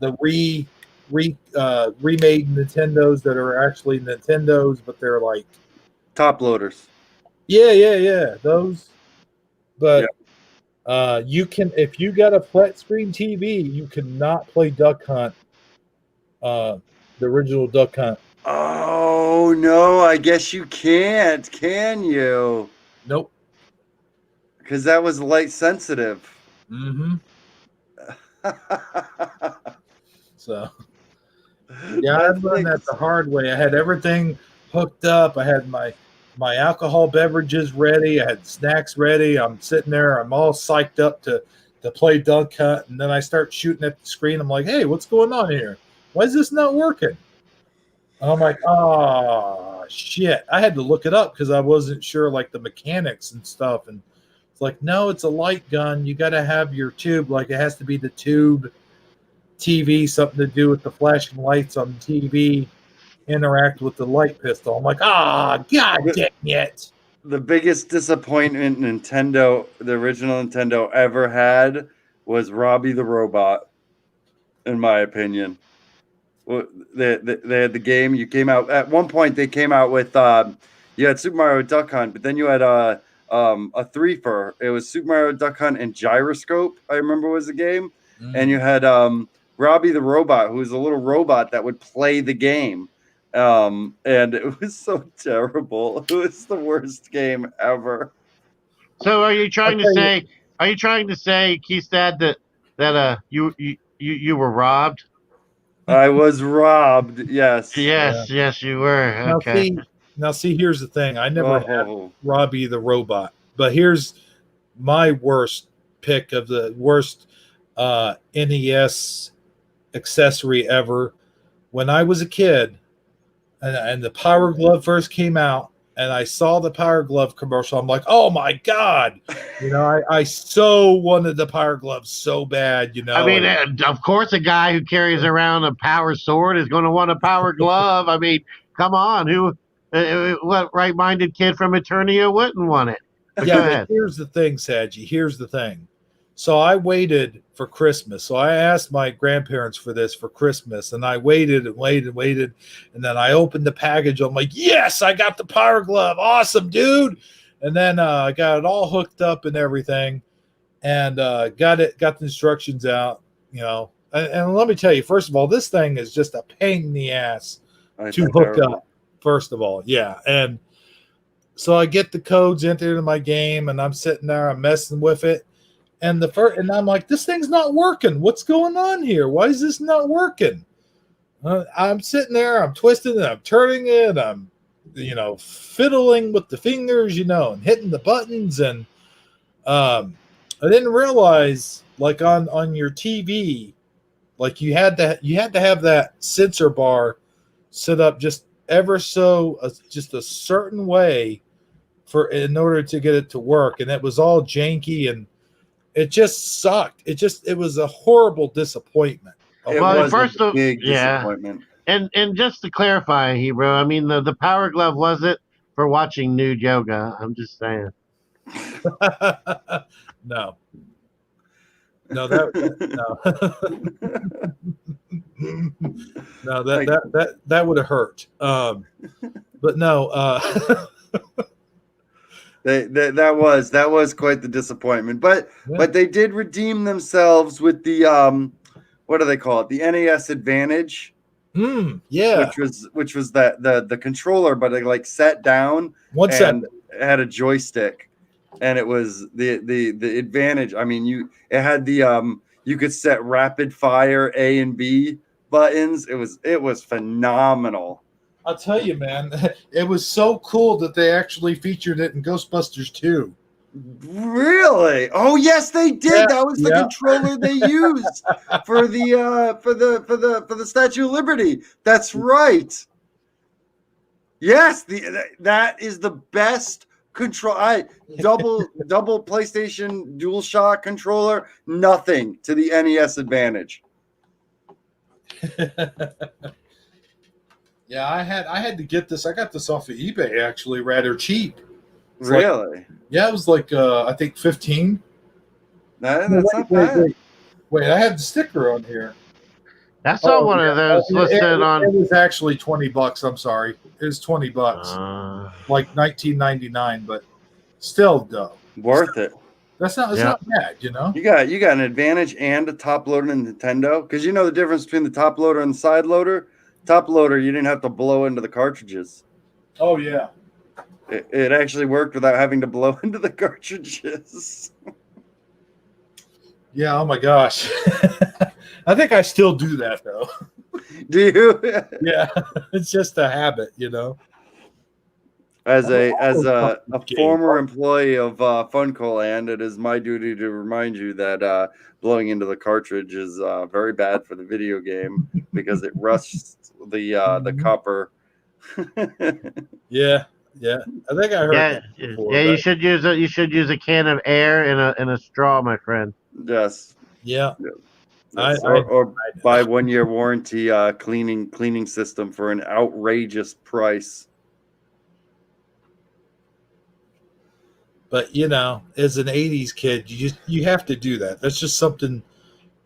remade Nintendos that are actually Nintendos, but they're like top loaders. Yeah, those. But you can, if you got a flat screen TV, you cannot play Duck Hunt. The original Duck Hunt. Oh no, I guess you can't, can you? Nope. Because that was light sensitive. Mm-hmm. So yeah, I learned that the hard way. I had everything hooked up. I had my alcohol beverages ready. I had snacks ready. I'm sitting there. I'm all psyched up to play Duck Hunt, and then I start shooting at the screen. I'm like, hey, what's going on here? Why is this not working? And I'm like, oh, shit. I had to look it up because I wasn't sure, like, the mechanics and stuff. And it's like, no, it's a light gun. You got to have your tube. Like, it has to be the tube TV, something to do with the flashing lights on the TV, interact with the light pistol. I'm like, god dang it. The biggest disappointment Nintendo, the original Nintendo, ever had was Robbie the Robot, in my opinion. They had the game. You came out at one point. They came out with you had Super Mario Duck Hunt, but then you had a threefer. It was Super Mario Duck Hunt and Gyroscope. I remember was the game, and you had Robbie the Robot, who was a little robot that would play the game, and it was so terrible. It was the worst game ever. So, are you trying to say, Keith, Dad, that that you were robbed? I was robbed. Yes. Yes, you were. Now Okay. see, here's the thing. I never had Oh, Robbie the robot, but here's my worst pick of the worst NES accessory ever. When I was a kid, and the Power Glove first came out, and I saw the Power Glove commercial, I'm like, oh my god! You know, I so wanted the Power Glove so bad. You know, I mean, of course, a guy who carries around a power sword is going to want a power glove. I mean, come on, what right-minded kid from Eternia wouldn't want it? But yeah, go but ahead. here's the thing, Sagi. Here's the thing. So I waited for Christmas. So I asked my grandparents for this for Christmas, and I waited and waited and waited, and then I opened the package. I'm like, yes, I got the Power Glove. Awesome, dude. And then I got it all hooked up and everything, and got the instructions out. You know, and let me tell you, first of all, this thing is just a pain in the ass it's to hook terrible. up. First of all, yeah, and so I get the codes entered in my game, and I'm sitting there, I'm messing with it, and I'm like, this thing's not working. What's going on here? Why is this not working? I'm sitting there, I'm twisting it, I'm turning it, I'm, fiddling with the fingers, and hitting the buttons, and I didn't realize, like on your TV, like you had to have that sensor bar set up just ever so just a certain way in order to get it to work, and it was all janky, and it just sucked. It was a horrible disappointment. It Well, was a first of big yeah, disappointment. and just to clarify, Hebrew, I mean the power glove wasn't for watching nude yoga. I'm just saying. No, no, that would have hurt. But no, that was quite the disappointment. But they did redeem themselves with the what do they call it? The NES Advantage. Yeah, which was the controller, but it like sat down and had a joystick, and it was the Advantage. I mean, it had the you could set rapid fire A and B buttons. It was phenomenal. I'll tell you, man, it was so cool that they actually featured it in Ghostbusters 2. Really? Oh yes, they did. Yeah, that was the controller they used for the Statue of Liberty. That's right. Yes, that is the best control. Double PlayStation DualShock controller. Nothing to the NES Advantage. Yeah, I had to get this. I got this off of eBay actually, rather cheap. It's really? Yeah, it was like I think 15. That's not bad. Wait, I had the sticker on here. That's not one of those listed on. It was actually $20. I'm sorry, it was $20, like 1999, but still, though, worth it. That's not. It's not bad, You got an Advantage and a top loader in Nintendo, because you know the difference between the top loader and the side loader. Top loader, you didn't have to blow into the cartridges. Oh yeah. It actually worked without having to blow into the cartridges. Yeah, oh my gosh. I think I still do that, though. Do you? Yeah, it's just a habit, As a former employee of Funcoland, it is my duty to remind you that blowing into the cartridge is very bad for the video game because it rusts the copper. Yeah. I think I heard. Yeah, before, yeah. You should use a can of air and a straw, my friend. Yes. Yeah. Or buy 1 year warranty cleaning system for an outrageous price. But as an '80s kid, you have to do that. That's just something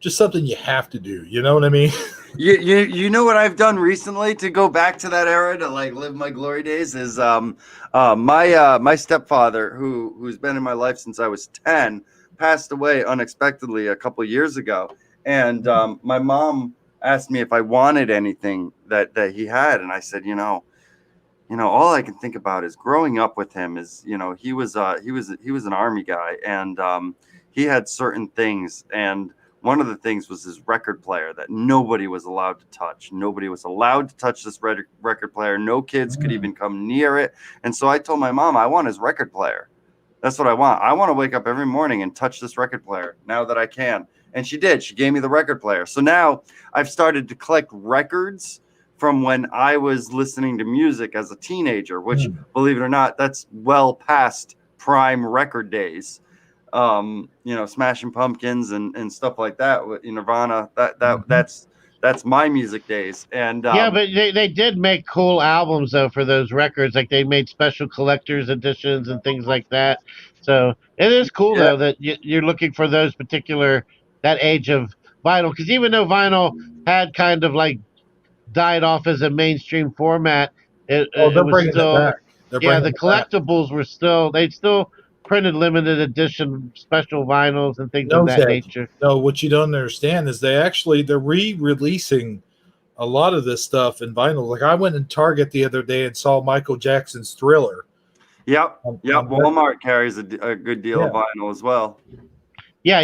you have to do. You know what I mean? You know what I've done recently to go back to that era to like live my glory days is my stepfather who's been in my life since I was 10 passed away unexpectedly a couple of years ago, and my mom asked me if I wanted anything that he had, and I said, all I can think about is growing up with him is, he was an army guy, and he had certain things, and one of the things was his record player that nobody was allowed to touch. Nobody was allowed to touch this record player. No kids could even come near it. And so I told my mom, I want his record player. That's what I want. I want to wake up every morning and touch this record player now that I can. And she did. She gave me the record player. So now I've started to collect records from when I was listening to music as a teenager, which, believe it or not, that's well past prime record days. Smashing Pumpkins and stuff like that with Nirvana. That's my music days. And Yeah, but they did make cool albums though for those records. Like they made special collector's editions and things like that. So it is cool though that you're looking for those particular that age of vinyl. Because even though vinyl had kind of like died off as a mainstream format, it they're was bringing still it back. the collectibles were still they still printed limited edition special vinyls and things of that nature. No, what you don't understand is they're re-releasing a lot of this stuff in vinyl. Like I went in Target the other day and saw Michael Jackson's Thriller. Yep. Walmart carries a good deal of vinyl as well. Yeah.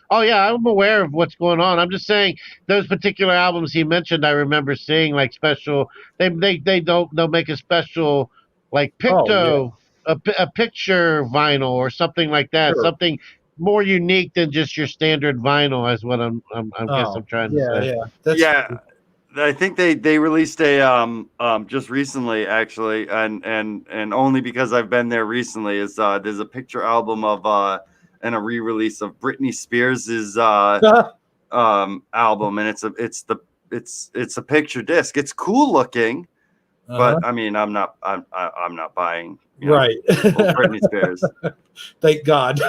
Oh, yeah, I'm aware of what's going on. I'm just saying those particular albums he mentioned, I remember seeing like special. They'll make a special like a picture vinyl or something like that. Sure. Something more unique than just your standard vinyl is what I'm trying to say. Yeah. I think they released a just recently actually, and only because I've been there recently is there's a picture album of and a re-release of Britney Spears's album, and it's a picture disc. It's cool looking, but I mean I'm not buying Britney Spears. Thank God.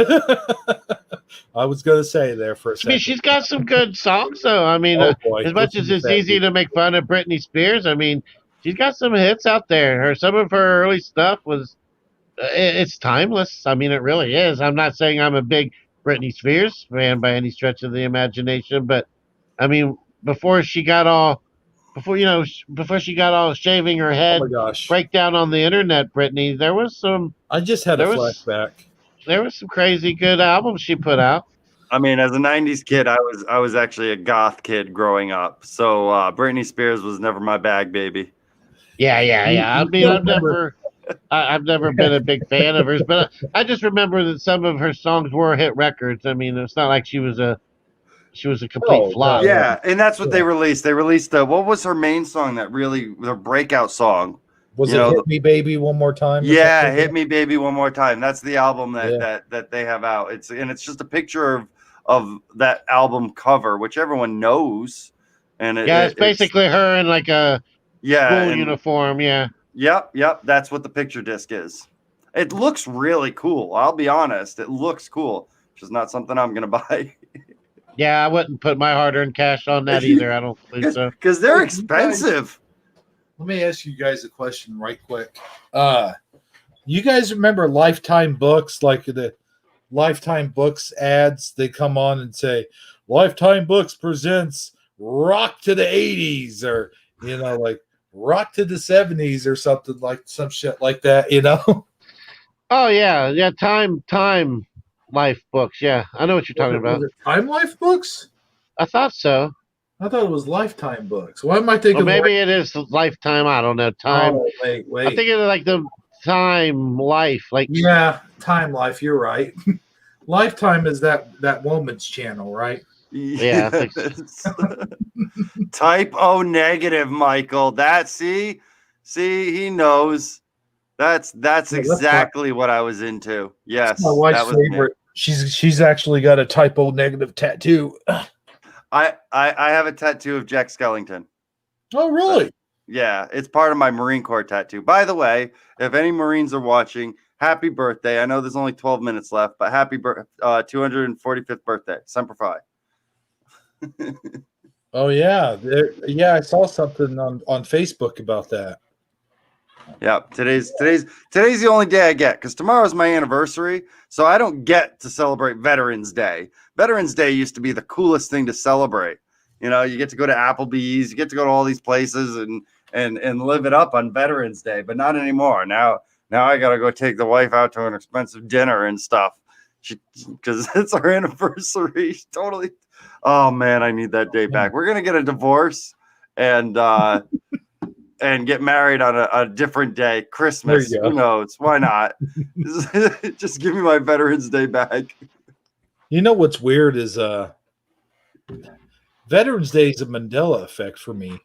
I was going to say there for a second. I mean, she's got some good songs, though. I mean, as much as it's easy to make fun of Britney Spears, I mean, she's got some hits out there. Some of her early stuff was, it's timeless. I mean, it really is. I'm not saying I'm a big Britney Spears fan by any stretch of the imagination, but I mean, before she got all shaving her head, breakdown on the internet, Britney, there was some. I just had a flashback. There was some crazy good albums she put out. I mean, as a '90s kid, I was actually a goth kid growing up, so Britney Spears was never my bag, baby. Yeah. I mean, I've never been a big fan of hers, but I just remember that some of her songs were hit records. I mean, it's not like she was a complete flop. Yeah, and that's what they released. They released what was her main song their breakout song? Was it Hit Me Baby One More Time? Yeah, Hit Me Baby One More Time. That's the album that they have out. It's just a picture of that album cover, which everyone knows. And it's basically her in like a school uniform. Yeah. Yep. That's what the picture disc is. It looks really cool. I'll be honest. It looks cool. Which is not something I'm gonna buy. Yeah, I wouldn't put my hard-earned cash on that either. I don't think so. Because they're expensive. Let me ask you guys a question right quick. You guys remember Lifetime Books, like the Lifetime Books ads? They come on and say, Lifetime Books presents Rock to the 80s, or, like Rock to the 70s or something, like some shit like that, Oh, yeah. Time Life Books. Yeah, I know what you're talking about. Was it Time Life Books? I thought so. I thought it was Lifetime Books. Why am I thinking? Well, maybe it is Lifetime. I don't know. Time. Oh, wait. I'm thinking of like the Time Life. Like Time Life. You're right. Lifetime is that Woman's Channel, right? Yeah. I think so. Type O negative, Michael. See, he knows. That's exactly what I was into. Yes, my wife's favorite. She's actually got a Type O negative tattoo. I have a tattoo of Jack Skellington. Oh, really? Yeah, it's part of my Marine Corps tattoo. By the way, if any Marines are watching, happy birthday. I know there's only 12 minutes left, but happy 245th birthday. Semper Fi. Oh, yeah. I saw something on Facebook about that. Yeah, today's the only day I get, because tomorrow's my anniversary, so I don't get to celebrate Veterans Day. Veterans Day used to be the coolest thing to celebrate. You get to go to Applebee's, you get to go to all these places and live it up on Veterans Day, but not anymore. Now I gotta go take the wife out to an expensive dinner and stuff. because it's our anniversary. Totally. Oh man, I need that day back. We're gonna get a divorce and get married on a different day. Christmas. There you go. Who knows? Why not? Just give me my Veterans Day back. You know what's weird is Veterans Day is a Mandela effect for me.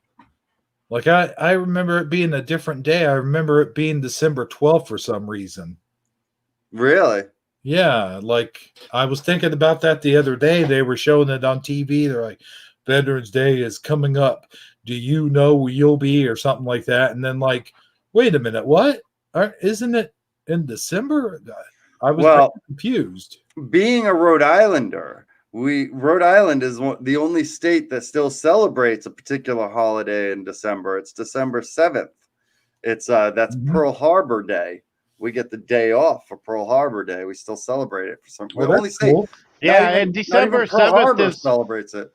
Like I remember it being a different day. I remember it being December 12th for some reason. Really? Yeah, like I was thinking about that the other day. They were showing it on TV. They're like, Veterans Day is coming up. Do you know where you'll be or something like that? And then like, wait a minute, what? Isn't it in December? I was very confused. Being a Rhode Islander, Rhode Island is the only state that still celebrates a particular holiday in December. It's December 7th. It's that's Pearl Harbor Day. We get the day off for Pearl Harbor Day. We still celebrate it for some. Well, the only state. Cool. Yeah, and December 7th celebrates it.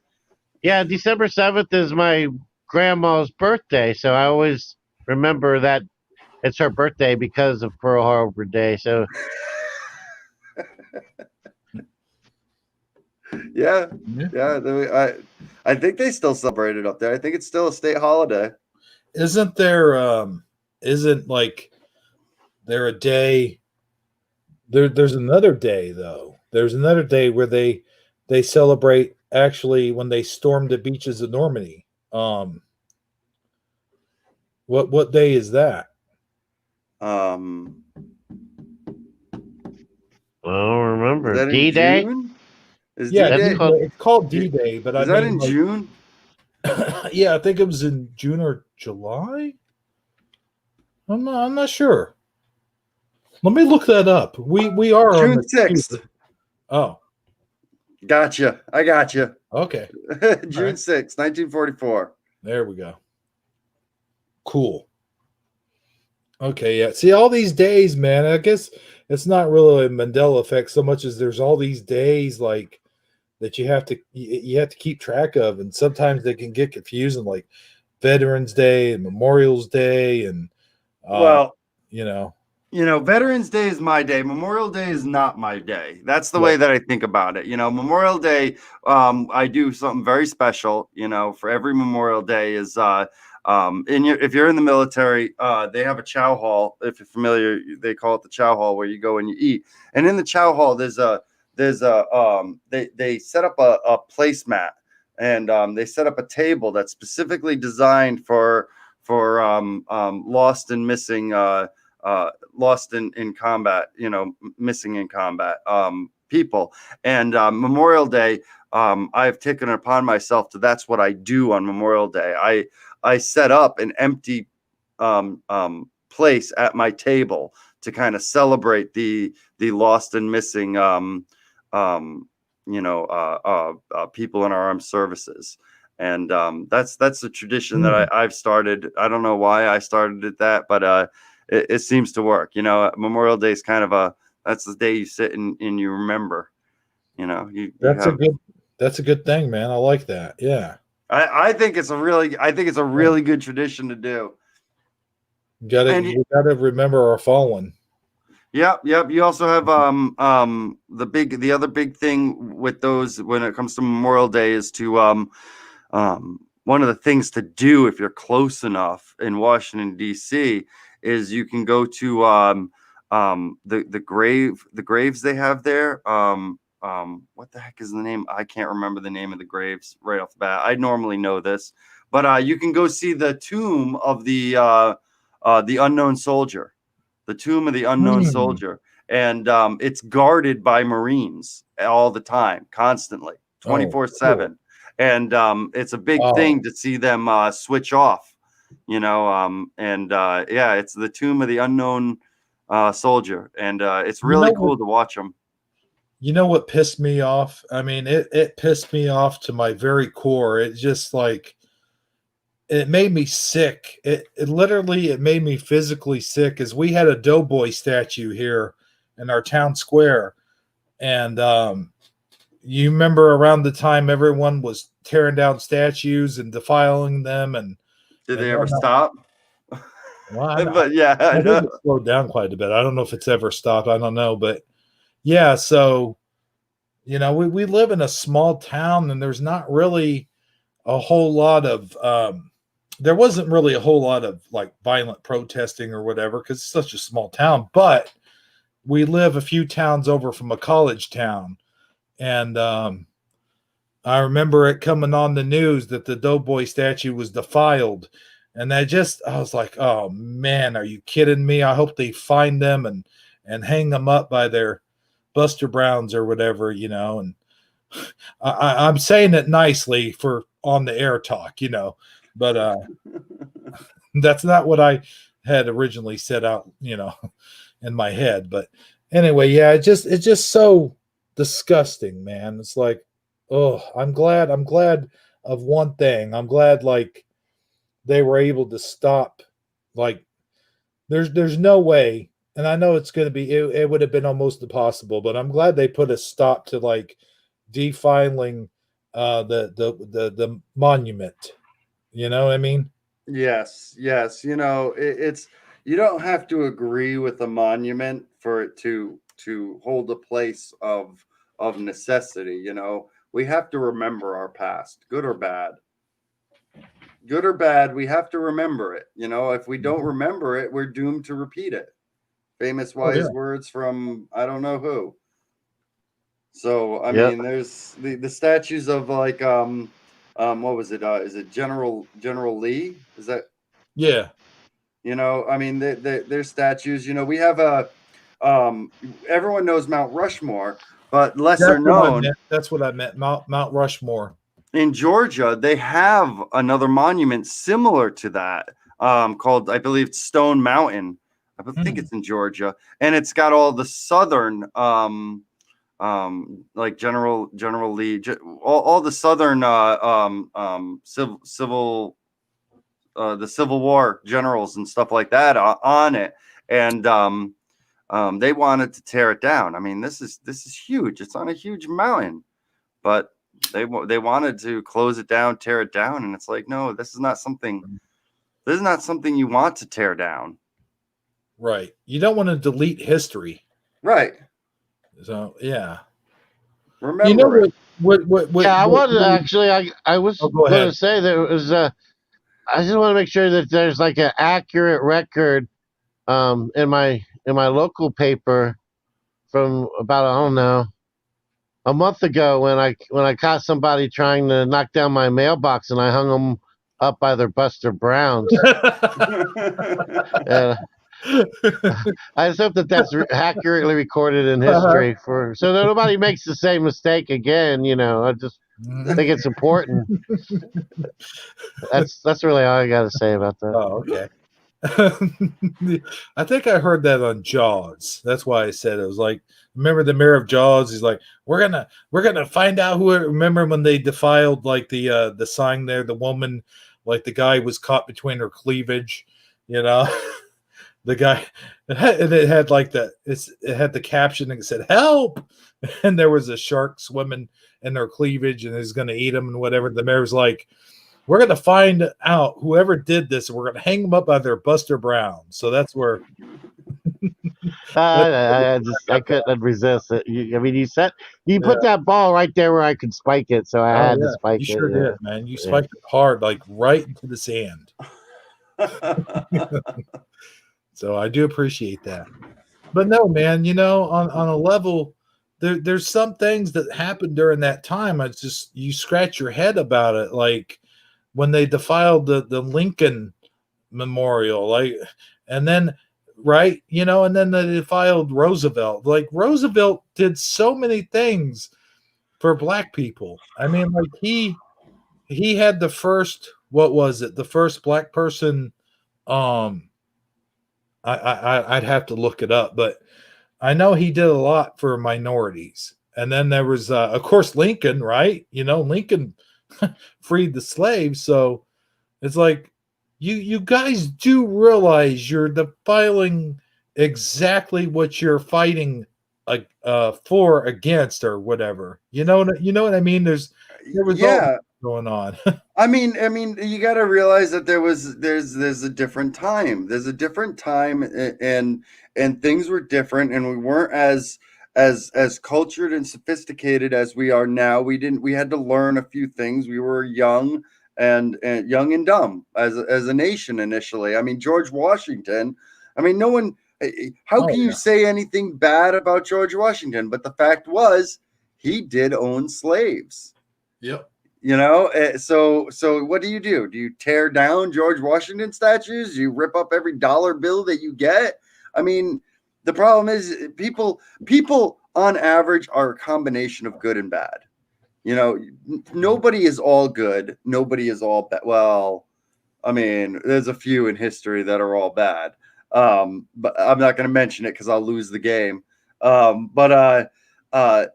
Yeah, December 7th is my grandma's birthday, so I always remember that it's her birthday because of Pearl Harbor Day. So yeah. I think they still celebrate it up there. I think it's still a state holiday. Isn't there isn't like there a day there's another day though. There's another day where they celebrate actually when they stormed the beaches of Normandy. What day is that? I don't remember. Is that D-Day? It's called D-Day, but is that in June? Yeah, I think it was in June or July. I'm not sure. Let me look that up. We are June on 6th. Oh, gotcha. I gotcha. Okay. June 6th, 1944. There we go. Cool. Okay, yeah. See, all these days, man, I guess it's not really a Mandela effect so much as there's all these days like that you have to keep track of, and sometimes they can get confusing, like Veterans Day and Memorial's Day, and Veterans Day is my day. Memorial Day is not my day. That's the way that I think about it. Memorial Day, I do something very special. For every Memorial Day is if you're in the military, they have a chow hall. If you're familiar, they call it the chow hall, where you go and you eat. And in the chow hall, they set up a placemat, and they set up a table that's specifically designed for lost and missing, lost in combat, missing in combat people. And Memorial Day, I've taken it upon myself that's what I do on Memorial Day. I set up an empty place at my table to kind of celebrate the lost and missing people in our armed services. And that's a tradition that I've started. I don't know why I started that, but it seems to work. Memorial Day is kind of that's the day you sit and you remember. That's a good thing, man. I like that. Yeah. I think it's a really good tradition to do. You gotta remember our fallen. Yep. You also have the other big thing with those when it comes to Memorial Day is to one of the things to do if you're close enough in Washington D.C. is you can go to the graves they have there. What the heck is the name? I can't remember the name of the graves right off the bat. I normally know this, but you can go see the tomb of the unknown soldier. The tomb of the unknown soldier, and it's guarded by Marines all the time, constantly, 24/7, cool. And it's a big thing to see them switch off, it's the tomb of the unknown soldier, and it's really cool to watch them. You know what pissed me off? I mean, it pissed me off to my very core. It just it made me sick. It literally made me physically sick, as we had a Doughboy statue here in our town square. And you remember around the time everyone was tearing down statues and defiling them. And did they ever stop? Well, but yeah, I think it slowed down quite a bit. I don't know if it's ever stopped. I don't know. But yeah, so we live in a small town, and there's not really a whole lot of there wasn't really a whole lot of like violent protesting or whatever because it's such a small town. But we live a few towns over from a college town, and I remember it coming on the news that the Doughboy statue was defiled. And I was like, oh man, are you kidding me? I hope they find them and hang them up by their Buster Browns or whatever, And I'm saying it nicely for on the air talk, but that's not what I had originally set out, in my head. But anyway, yeah, it's just so disgusting, man. It's like, oh, I'm glad of one thing. I'm glad like they were able to stop. Like there's no way, and I know it's going to be it would have been almost impossible, but I'm glad they put a stop to like defiling the monument. You know what I mean? Yes, yes. It's you don't have to agree with the monument for it to hold a place of necessity. We have to remember our past, good or bad. Good or bad, we have to remember it. If we don't remember it, we're doomed to repeat it. Famous wise words from I don't know who. So I mean, there's the statues of like what was it? Is it General Lee? Is that? Yeah. I mean, there's statues. We have everyone knows Mount Rushmore, but lesser known. That's what I meant. Mount Rushmore. In Georgia, they have another monument similar to that, called, I believe, Stone Mountain. I think it's in Georgia, and it's got all the Southern, like General Lee, all the Southern civil the Civil War generals and stuff like that on it, and they wanted to tear it down. I mean, this is huge. It's on a huge mountain, but they wanted to close it down, tear it down, and it's like, no, this is not something you want to tear down. Right. You don't want to delete history. Right. So yeah. Remember what yeah, I wanted actually. I was going to say there was I just want to make sure that there's like an accurate record in my local paper from about, I don't know, a month ago when I caught somebody trying to knock down my mailbox and I hung them up by their Buster Browns. And I just hope that that's accurately recorded in history so that nobody makes the same mistake again. I just think it's important. That's really all I got to say about that. Oh, okay. I think I heard that on Jaws. That's why I said it was like, remember the mayor of Jaws? He's like, we're gonna find out who. Remember when they defiled like the sign there? The woman, like the guy was caught between her cleavage. The guy, it had like it had the caption and it said "help," and there was a shark swimming in their cleavage and is going to eat them and whatever. The mayor's like, we're going to find out whoever did this, and we're going to hang them up by their Buster Brown. So that's where. I couldn't resist it. You put that ball right there where I could spike it, so I had to spike it. You sure did, man. You spiked it hard, like right into the sand. So I do appreciate that. But no, man, on a level, there's some things that happened during that time. It's just you scratch your head about it, like when they defiled the Lincoln Memorial, like, and then and then they defiled Roosevelt. Like Roosevelt did so many things for black people. I mean, like he had the first, what was it? The first black person. I'd have to look it up, but I know he did a lot for minorities. And then there was, of course, Lincoln, right? Lincoln freed the slaves. So it's like, you guys do realize you're defiling exactly what you're fighting for, against, or whatever. You know what I mean? There was all going on. I mean, you got to realize that there's a different time. There's a different time, and things were different, and we weren't as as cultured and sophisticated as we are now, we had to learn a few things. We were young and young and dumb as a nation initially. I mean, George Washington. I mean, no one. How Oh, can you yeah. say anything bad about George Washington? But the fact was, he did own slaves. Yep. You know, so what do? Do you tear down George Washington statues? Do you rip up every dollar bill that you get? I mean, the problem is people on average are a combination of good and bad. You know, nobody is all good. Nobody is all bad. Well, I mean, there's a few in history that are all bad. But I'm not going to mention it because I'll lose the game.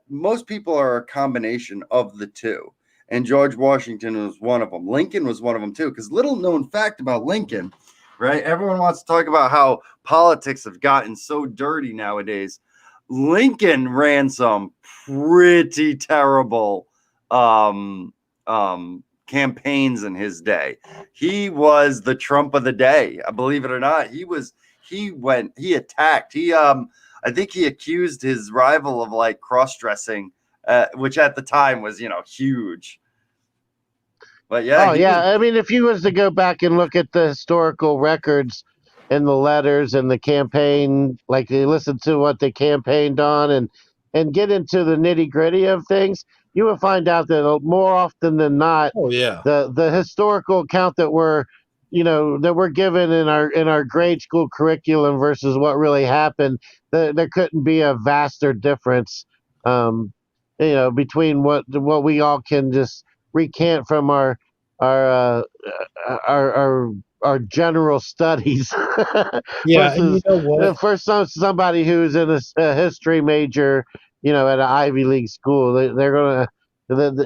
Most people are a combination of the two. And George Washington was one of them. Lincoln was one of them too. Because little known fact about Lincoln, right? Everyone wants to talk about how politics have gotten so dirty nowadays. Lincoln ran some pretty terrible um, campaigns in his day. He was the Trump of the day. Believe it or not, he attacked. I think he accused his rival of like cross-dressing, which at the time was, huge. But yeah, Oh yeah, I mean, if you was to go back and look at the historical records and the letters and the campaign, like you listen to what they campaigned on and get into the nitty gritty of things, you will find out that more often than not, Oh, yeah. the historical account that we're given in our grade school curriculum versus what really happened, there couldn't be a vaster difference, um, between what we all can just recant from our uh, our general studies Yeah, and you versus know what? for somebody who's in a history major, at an Ivy League school, they're gonna.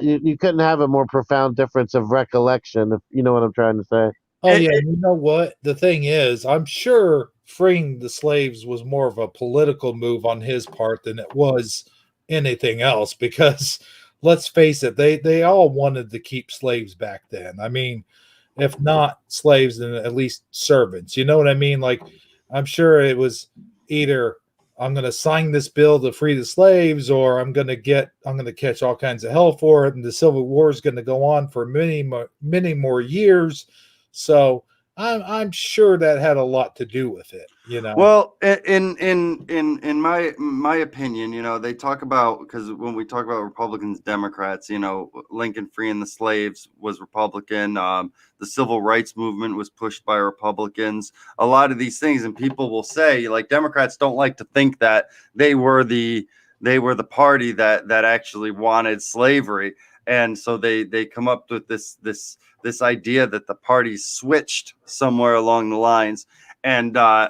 You couldn't have a more profound difference of recollection, if you know what I'm trying to say. Oh, yeah, and you know what? The thing is, I'm sure freeing the slaves was more of a political move on his part than it was anything else because let's face it, they all wanted to keep slaves back then. I mean, if not slaves, then at least servants. You know what I mean? Like, I'm sure it was either I'm going to sign this bill to free the slaves, or I'm going to catch all kinds of hell for it, and the Civil War is going to go on for many more years. So I'm sure that had a lot to do with it. You know. Well, in my opinion, they talk about, because when we talk about Republicans, Democrats, Lincoln freeing the slaves was Republican. The civil rights movement was pushed by Republicans. A lot of these things, and people will say, like, Democrats don't like to think that they were the party that actually wanted slavery, and so they come up with this idea that the party switched somewhere along the lines. And I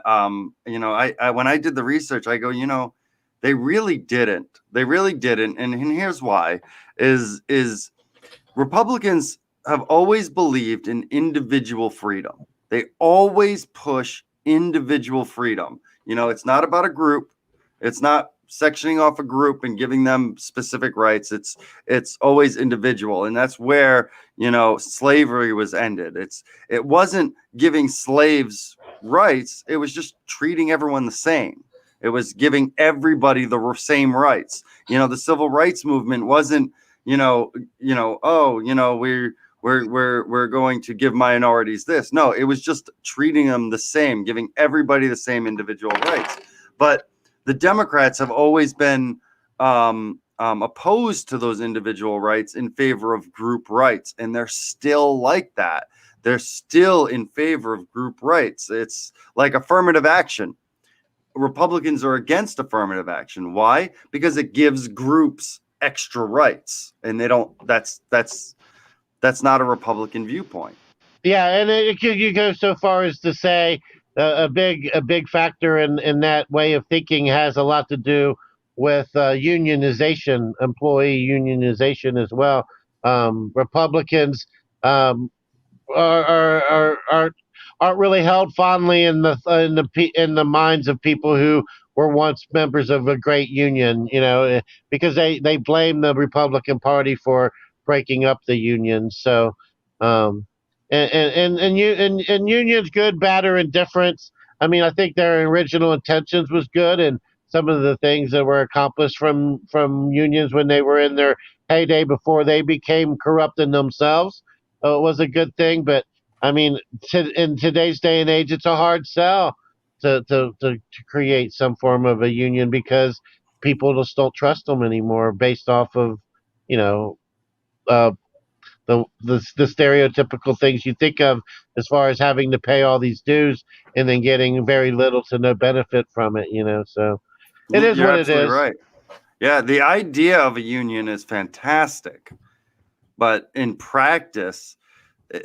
when I did the research, I go, they really didn't. They really didn't. And here's why: is Republicans have always believed in individual freedom. They always push individual freedom. It's not about a group. It's not sectioning off a group and giving them specific rights. It's always individual, and that's where slavery was ended. It wasn't giving slaves rights. It was just treating everyone the same. It was giving everybody the same rights. The civil rights movement wasn't we're going to give minorities this. No, it was just treating them the same, giving everybody the same individual rights. But the Democrats have always been opposed to those individual rights in favor of group rights, and they're still like that. They're still in favor of group rights. It's like affirmative action. Republicans are against affirmative action. Why? Because it gives groups extra rights, and they don't. That's not a Republican viewpoint. Yeah, and you go so far as to say a big factor in that way of thinking has a lot to do with unionization, employee unionization as well. Republicans um, aren't really held fondly in the minds of people who were once members of a great union, because they blame the Republican Party for breaking up the union. So, um, and unions, good, bad, or indifferent. I mean, I think their original intentions was good, and some of the things that were accomplished from unions when they were in their heyday before they became corrupt in themselves. It was a good thing, but I mean, in today's day and age, it's a hard sell to create some form of a union because people just don't trust them anymore based off of, you know, uh, the stereotypical things you think of as far as having to pay all these dues and then getting very little to no benefit from it, so it is You're what it absolutely is. right. Yeah, the idea of a union is fantastic, but in practice,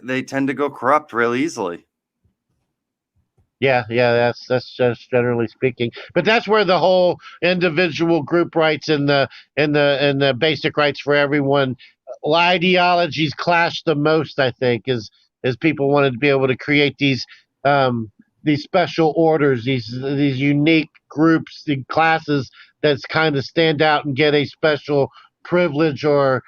they tend to go corrupt real easily. Yeah, that's just generally speaking. But that's where the whole individual group rights and the basic rights for everyone ideologies clash the most, I think, is people wanted to be able to create these special orders, these unique groups and classes that's kind of stand out and get a special privilege or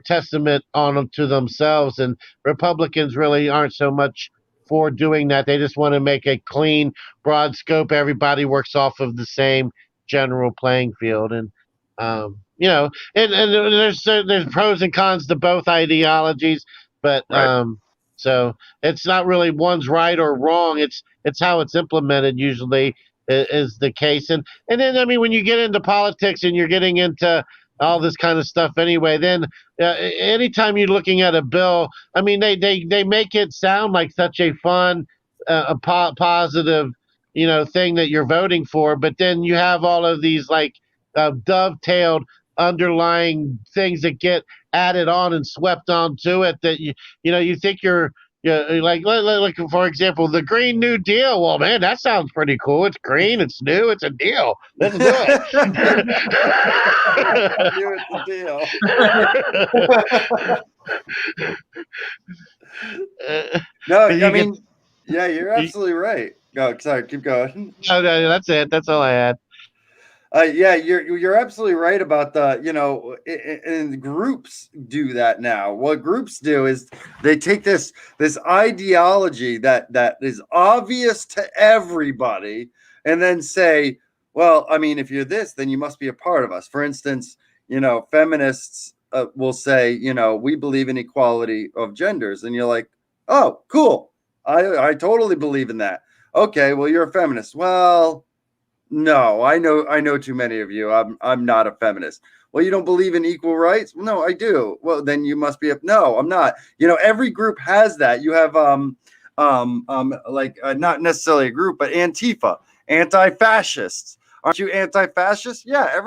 testament on them to themselves. And Republicans really aren't so much for doing that. They just want to make a clean, broad scope. Everybody works off of the same general playing field, and and there's pros and cons to both ideologies, but Right. so it's not really one's right or wrong. It's how it's implemented usually is the case, and then I mean when you get into politics and you're getting into all this kind of stuff anyway, then anytime you're looking at a bill, I mean, they make it sound like such a fun, positive, thing that you're voting for, but then you have all of these like dovetailed underlying things that get added on and swept onto it that you think you're. Yeah, like for example, the Green New Deal. Well, man, that sounds pretty cool. It's green, it's new, it's a deal. Let's do it. No, I mean, yeah, you're absolutely right. No, sorry, keep going. No, that's it. That's all I had. Yeah, you're absolutely right about the and groups do that now. What groups do is they take this ideology that is obvious to everybody, and then say, well, I mean, if you're this, then you must be a part of us. For instance, feminists will say, we believe in equality of genders, and you're like, oh, cool, I totally believe in that. Okay, well, you're a feminist. Well, no, I know too many of you. I'm not a feminist. Well, you don't believe in equal rights? No, I do. Well, then you must be a no, I'm not. Every group has that. You have not necessarily a group, but Antifa, anti-fascists. Aren't you anti-fascist? Yeah,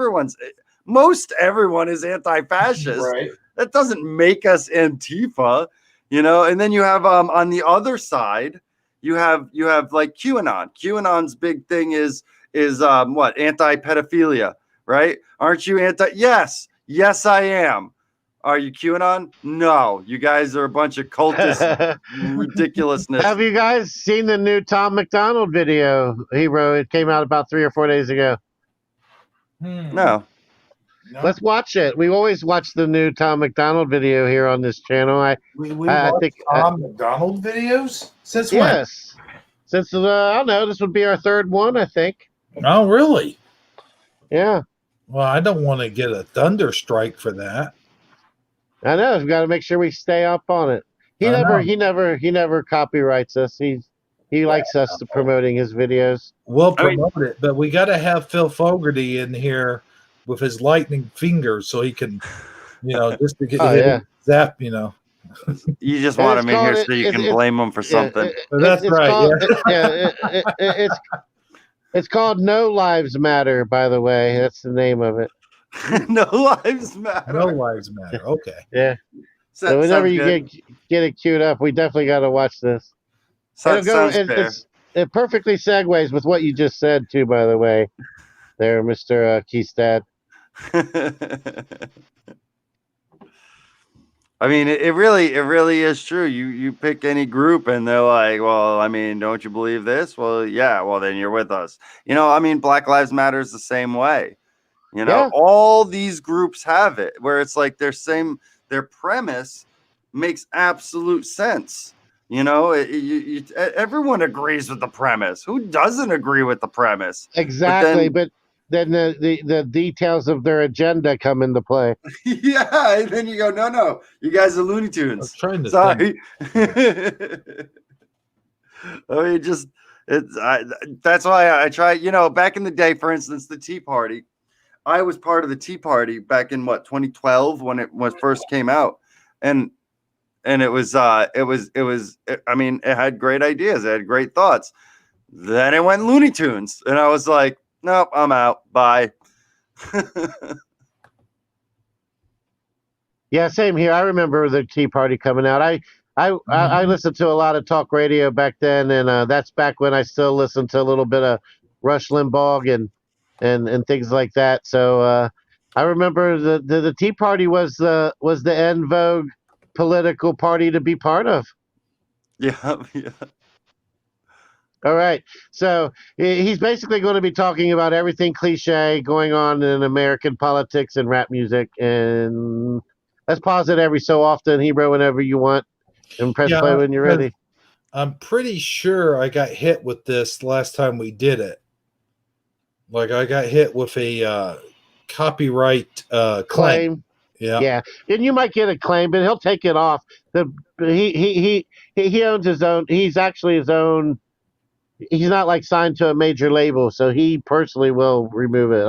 most everyone is anti-fascist. Right. That doesn't make us Antifa, and then you have on the other side, you have like QAnon. QAnon's big thing is what? Anti-pedophilia, right? Aren't you anti? Yes, I am. Are you QAnon? No, you guys are a bunch of cultist ridiculousness. Have you guys seen the new Tom McDonald video he wrote? It came out about 3 or 4 days ago. No. Let's watch it. We always watch the new Tom McDonald video here on this channel. I think Tom McDonald videos since when? Yes, since I don't know. This would be our third one, I think. Oh, really? Yeah. Well, I don't want to get a thunder strike for that. I know. We've got to make sure we stay up on it. He never copyrights us. He likes us to promoting his videos. We'll promote it, but we got to have Phil Fogarty in here with his lightning fingers so he can, just to get zap, You just want him in here so you can blame him for something. That's right. It's called No Lives Matter, by the way. That's the name of it. No Lives Matter. No Lives Matter. Okay. Yeah. So whenever you get it queued up, we definitely got to watch this. It perfectly segues with what you just said, too, by the way, there, Mr. Keystad. I mean, it really is true. You pick any group and they're like, well, I mean, don't you believe this? Well, yeah, well, then you're with us. I mean, Black Lives Matter is the same way. All these groups have it where it's like their premise makes absolute sense. Everyone agrees with the premise. Who doesn't agree with the premise? Exactly. But then the details of their agenda come into play. Yeah, and then you go, no, you guys are Looney I'm Tunes. trying to Sorry. I mean, just that's why I try. Back in the day, for instance, the Tea Party. I was part of the Tea Party back in 2012 when it first came out, and I mean, it had great ideas, it had great thoughts. Then it went Looney Tunes, and I was like, nope, I'm out. Bye. Yeah, same here. I remember the Tea Party coming out. I listened to a lot of talk radio back then, and that's back when I still listened to a little bit of Rush Limbaugh and things like that. So I remember the Tea Party was the en vogue political party to be part of. Yeah, yeah. All right. So he's basically going to be talking about everything cliche going on in American politics and rap music. And let's pause it every so often, Hebrew, whenever you want, and press play when you're ready. I'm pretty sure I got hit with this last time we did it. Like I got hit with a copyright claim. Yeah. Yeah. And you might get a claim, but he'll take it off. He owns his own. He's actually his own. He's not like signed to a major label, so he personally will remove it.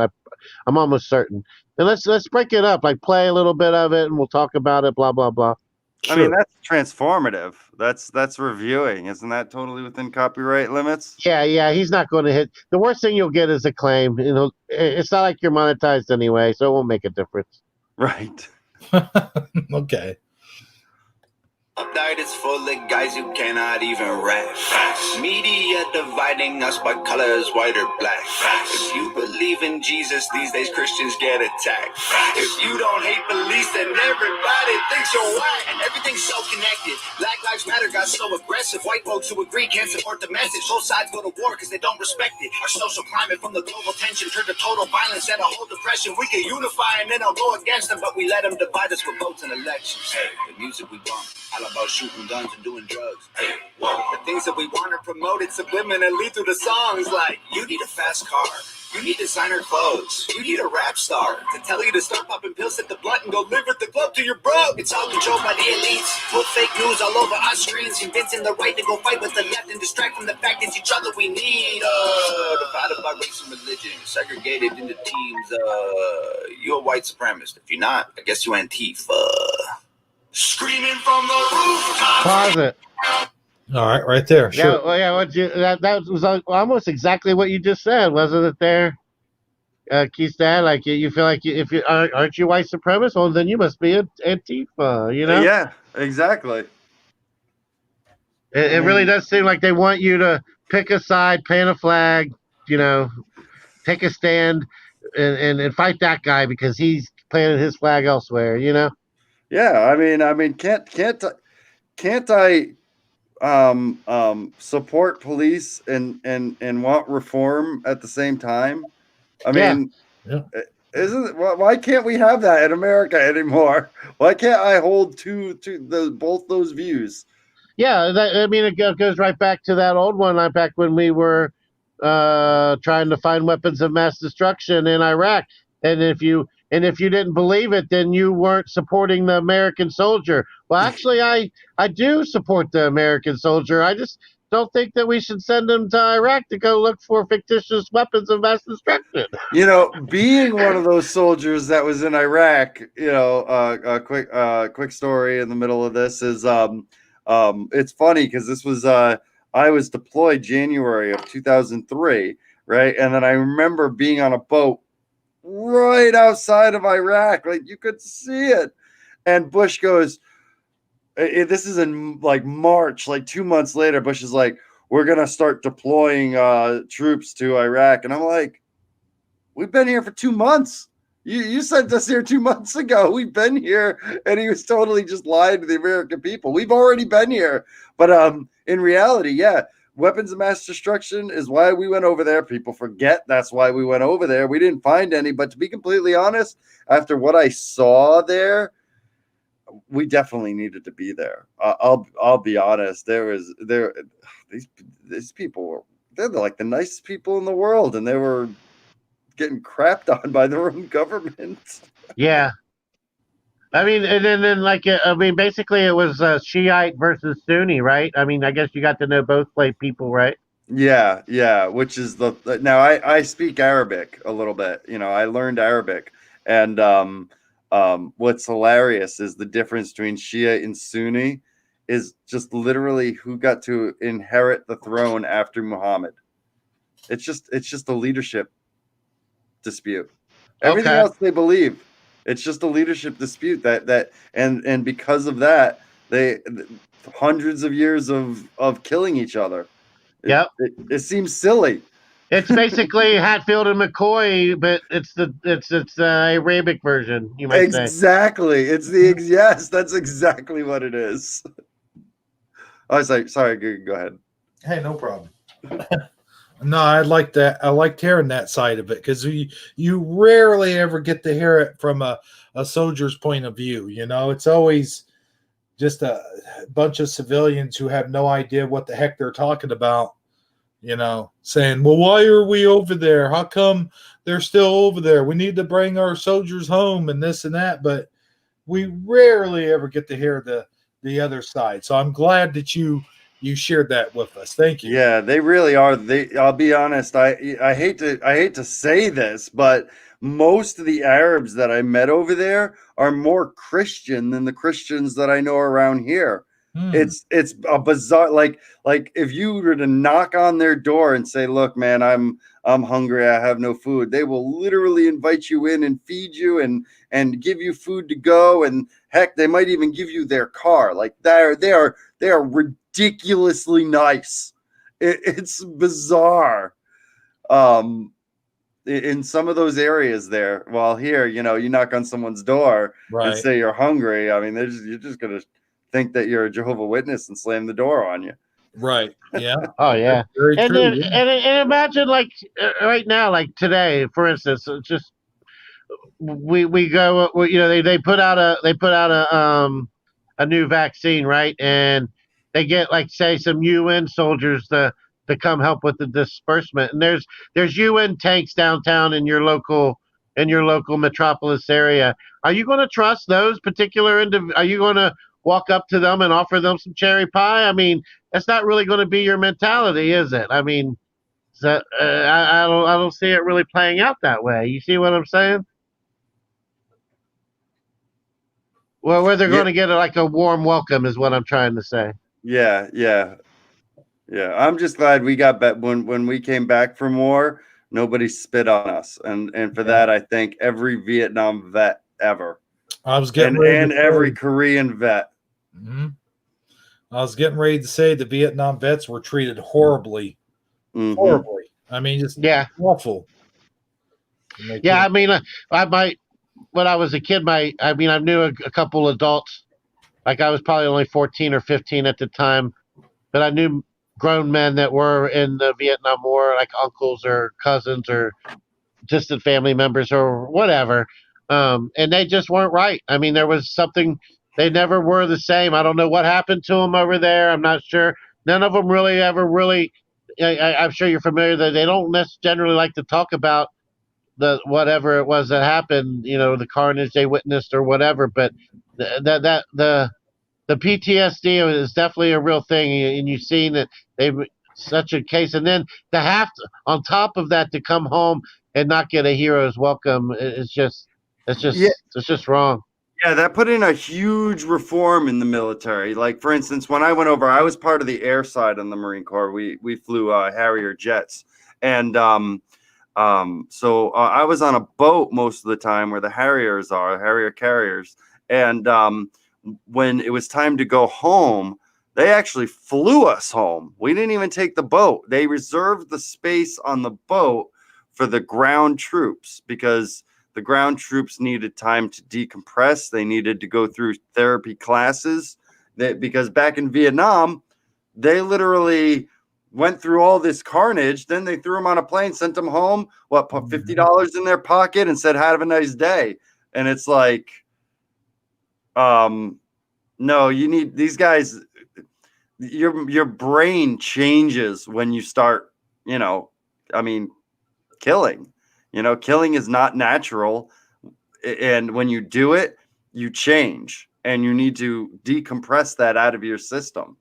I'm almost certain. And let's break it up. Like play a little bit of it, and we'll talk about it. Blah blah blah. Sure. I mean, that's transformative. That's reviewing. Isn't that totally within copyright limits? Yeah. He's not going to hit. The worst thing you'll get is a claim. It's not like you're monetized anyway, so it won't make a difference. Right. Okay. Night is full of guys who cannot even rap. Media dividing us by colors, white or black. If you believe in Jesus, these days Christians get attacked. If you don't hate police, then everybody thinks you're whack. And everything's so connected. Black Lives Matter got so aggressive. White folks who agree can't support the message. Both sides go to war because they don't respect it. Our social climate from the global tension turned to total violence and a whole depression. We can unify and then I'll go against them, but we let them divide us with votes and elections. Hey, the music we bump. All about shooting guns and doing drugs. Hey, whoa. The things that we want are promoted subliminally through the songs like, you need a fast car, you need designer clothes, you need a rap star to tell you to start popping pills at the blunt and go live at the club till you're broke. It's all controlled by the elites. Put fake news all over our screens, convincing the right to go fight with the left and distract from the fact it's each other we need. Divided by race and religion, segregated into teams. You're a white supremacist. If you're not, I guess you Antifa. Screaming from the rooftop. Pause it. All right there. Sure. That was almost exactly what you just said, wasn't it? There, Keith's dad. Like you feel like if you aren't you white supremacist, well then you must be an Antifa. You know? Yeah, exactly. It really does seem like they want you to pick a side, plant a flag. Take a stand and fight that guy because he's planted his flag elsewhere. Yeah, I mean, can't I support police and want reform at the same time? I mean, why can't we have that in America anymore? Why can't I hold both those views? Yeah, it goes right back to that old one. Back when we were trying to find weapons of mass destruction in Iraq, and if you didn't believe it, then you weren't supporting the American soldier. Well, actually, I do support the American soldier. I just don't think that we should send him to Iraq to go look for fictitious weapons of mass destruction. Being one of those soldiers that was in Iraq, a quick story in the middle of this is it's funny because this was I was deployed January of 2003, right? And then I remember being on a boat right outside of Iraq, like you could see it. And Bush goes, this is in like March, like 2 months later, Bush is like, we're going to start deploying troops to Iraq. And I'm like, we've been here for 2 months. You sent us here 2 months ago. We've been here. And he was totally just lying to the American people. We've already been here. But in reality, yeah, weapons of mass destruction is why we went over there. People forget that's why we went over there. We didn't find any. But to be completely honest, after what I saw there, we definitely needed to be there. I'll be honest. These people they're like the nicest people in the world, and they were getting crapped on by their own government. Yeah. I mean, and then like, I mean, basically it was Shiite versus Sunni, right? I mean, I guess you got to know both play people, right? Yeah, which is now I speak Arabic a little bit. I learned Arabic, and what's hilarious is the difference between Shia and Sunni is just literally who got to inherit the throne after Muhammad. It's just a leadership dispute. Everything Okay. else they believe. It's just a leadership dispute and because of that, they hundreds of years of killing each other. Yep. It seems silly. It's basically Hatfield and McCoy, but it's Arabic version, you might say. Exactly. Yes, that's exactly what it is. I was like, sorry, go ahead. Hey, no problem. No, I like that. I liked hearing that side of it because you rarely ever get to hear it from a soldier's point of view. It's always just a bunch of civilians who have no idea what the heck they're talking about. Saying, well, why are we over there? How come they're still over there? We need to bring our soldiers home and this and that. But we rarely ever get to hear the other side. So I'm glad that you shared that with us. Thank you. Yeah, they really are. I'll be honest. I hate to say this, but most of the Arabs that I met over there are more Christian than the Christians that I know around here. It's a bizarre, like if you were to knock on their door and say, "Look, man, I'm hungry. I have no food." They will literally invite you in and feed you and give you food to go, and heck, they might even give you their car. Like they are ridiculously nice. It's bizarre. In some of those areas there, while here, you knock on someone's door and Right. say you're hungry. I mean, you're just gonna think that you're a Jehovah's Witness and slam the door on you. Right. Yeah. Oh yeah. Very And true. then Yeah. and imagine like right now, like today, for instance, it's just we go, they put out a new vaccine, right? And they get like say some UN soldiers to come help with the disbursement. And there's UN tanks downtown in your local metropolis area. Are you going to trust those particular Are you going to walk up to them and offer them some cherry pie? I mean, that's not really going to be your mentality, is it? I mean, I don't see it really playing out that way. You see what I'm saying? Well, where they're Yeah, going to get like a warm welcome is what I'm trying to say. yeah. I'm just glad we got back when we came back from war. Nobody spit on us, and for that, I thank every Vietnam vet ever, I was getting and ready and to every say, Korean vet. I was getting ready to say the Vietnam vets were treated horribly. Horribly. I mean, just Yeah, awful. yeah. I mean, when I was a kid, I knew a couple adults. Like I was probably only 14 or 15 at the time, but I knew grown men that were in the Vietnam War, like uncles or cousins or distant family members or whatever. And they just weren't right. I mean, there was something, they never were the same. I don't know what happened to them over there. I'm not sure. None of them really ever really, I'm sure you're familiar that they don't generally like to talk about the whatever it was that happened, the carnage they witnessed or whatever. But the PTSD is definitely a real thing, and you've seen that they such a case, and then to have to, on top of that, to come home and not get a hero's welcome is just Yeah, it's just wrong. yeah, that put in a huge reform in the military. Like, for instance, when I went over, I was part of the air side in the Marine Corps. We flew Harrier jets, and so I was on a boat most of the time where the Harriers are, Harrier carriers, and when it was time to go home, they actually flew us home. We didn't even take the boat. They reserved the space on the boat for the ground troops because the ground troops needed time to decompress. They needed to go through therapy classes because back in Vietnam, they literally went through all this carnage. Then they threw them on a plane, sent them home, put $50 in their pocket and said, have a nice day. And it's like, no, you need these guys. Your brain changes when you start, killing. You know, killing is not natural. And when you do it, you change, and you need to decompress that out of your system.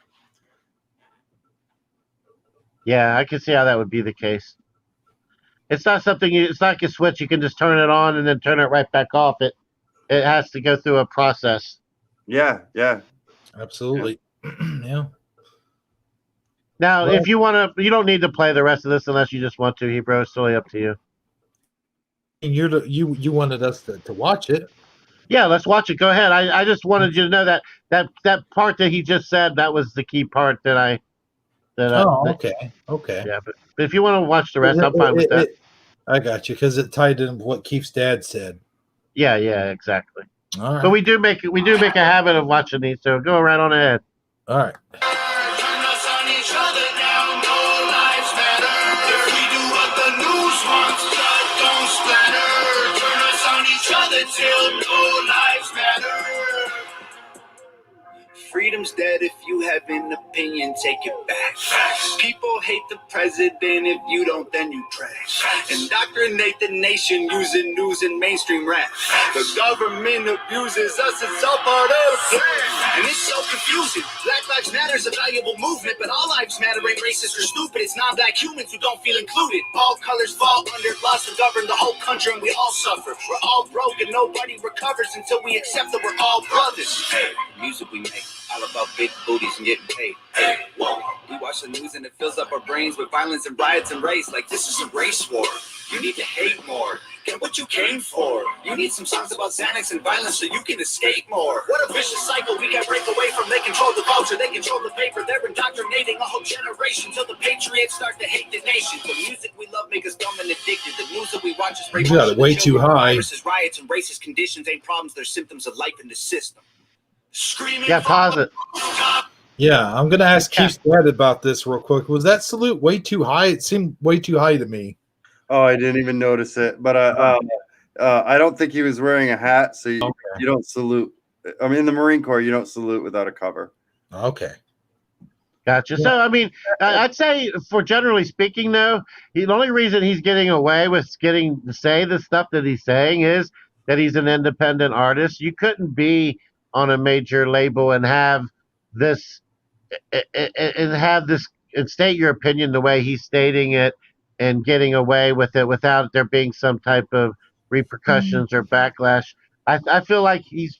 Yeah, I can see how that would be the case. It's not something it's not like a switch you can just turn it on and then turn it right back off. It has to go through a process. Yeah, yeah. Absolutely. Yeah. Now, Well- if you want to, you don't need to play the rest of this unless you just want to, Hebrew. It's totally up to you. And you wanted us to watch it. Yeah, let's watch it. Go ahead. I just wanted you to know that part that he just said, that was the key part Okay. yeah. But if you want to watch the rest, I'm fine with that. I got you, because it tied in with what Keith's dad said. Yeah, exactly. All right. But we do make a habit of watching these, so go right on ahead. All right. Turn us on each other now, no lives matter. If we do what the news wants, blood don't splatter. Turn us on each other till no lives matter. Freedom's dead. If you have an opinion, take it back. Facts. People hate the president. If you don't, then you trash. Facts. Indoctrinate the nation using news and mainstream rap. Facts. The government abuses us. It's all part of the plan. And it's so confusing. Black Lives Matter is a valuable movement, but all lives matter ain't racist or stupid. It's non-black humans who don't feel included. All colors fall under laws to govern the whole country, and we all suffer. We're all broke, and nobody recovers until we accept that we're all brothers. Hey, music we make. All about big booties and getting paid. Hey, whoa. We watch the news and it fills up our brains with violence and riots and race. Like this is a race war. You need to hate more. Get what you came for. You need some songs about Xanax and violence so you can escape more. What a vicious cycle we can't break away from. They control the culture, they control the paper. They're indoctrinating a whole generation till the patriots start to hate the nation. The music we love make us dumb and addicted. The news that we watch is You got it way too high. Viruses, riots, and racist conditions ain't problems. They're symptoms of life in the system. Screaming. Yeah, pause it. Yeah, I'm going to ask Yeah. Keith's dad about this real quick. Was that salute way too high? It seemed way too high to me. Oh, I didn't even notice it. But I don't think he was wearing a hat, so you don't salute. I mean, in the Marine Corps, you don't salute without a cover. Okay. Gotcha. So, I mean, I'd say, for generally speaking, though, the only reason he's getting away with getting to say the stuff that he's saying is that he's an independent artist. You couldn't be on a major label and have this and state your opinion the way he's stating it and getting away with it without there being some type of repercussions or backlash. I feel like he's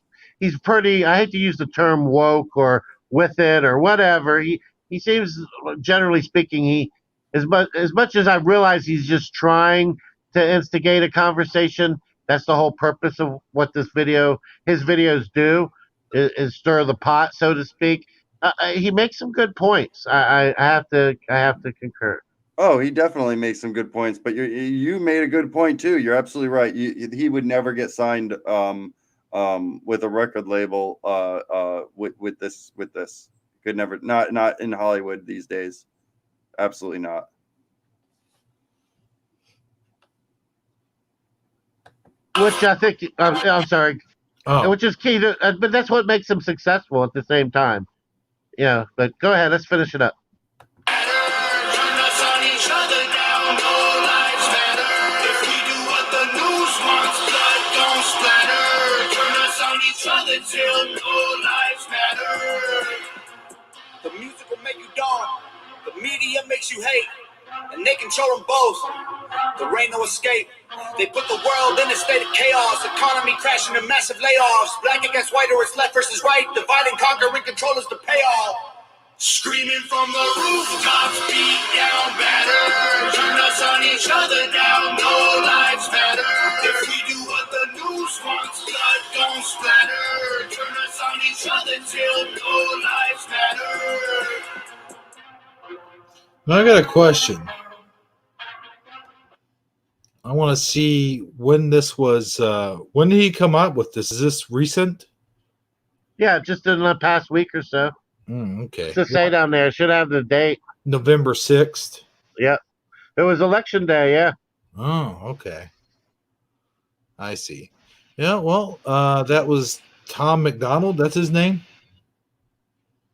pretty, I hate to use the term woke or with it or whatever. He seems, generally speaking, he as much as I realize he's just trying to instigate a conversation. That's the whole purpose of what his videos do, is stir the pot, so to speak. He makes some good points. I have to concur. Oh, he definitely makes some good points, but you made a good point too. You're absolutely right. He would never get signed with a record label with this. Could never, not in Hollywood these days. Absolutely not. Which I think, I'm sorry, Oh, which is key to, but that's what makes him successful at the same time. Yeah, but go ahead, let's finish it up. Turn us on each other now, no lives matter. If we do what the news wants, blood don't splatter. Turn us on each other till no lives matter. The music will make you dawn, the media makes you hate, and they control them both. There ain't no escape. They put the world in a state of chaos, economy crashing and massive layoffs. Black against white, or it's left versus right. Divide and conquer, and control is the payoff. Screaming from the rooftops, beat down batter. Turn us on each other now, no lives matter. If we do what the news wants, blood don't splatter. Turn us on each other till no lives matter. now I got a question. I want to see when this was. When did he come out with this? Is this recent? Yeah, just in the past week or so. Okay. To say down there, should have the date. November 6th. Yep. It was election day, yeah. Oh, okay. I see. Yeah, well, that was Tom McDonald. That's his name?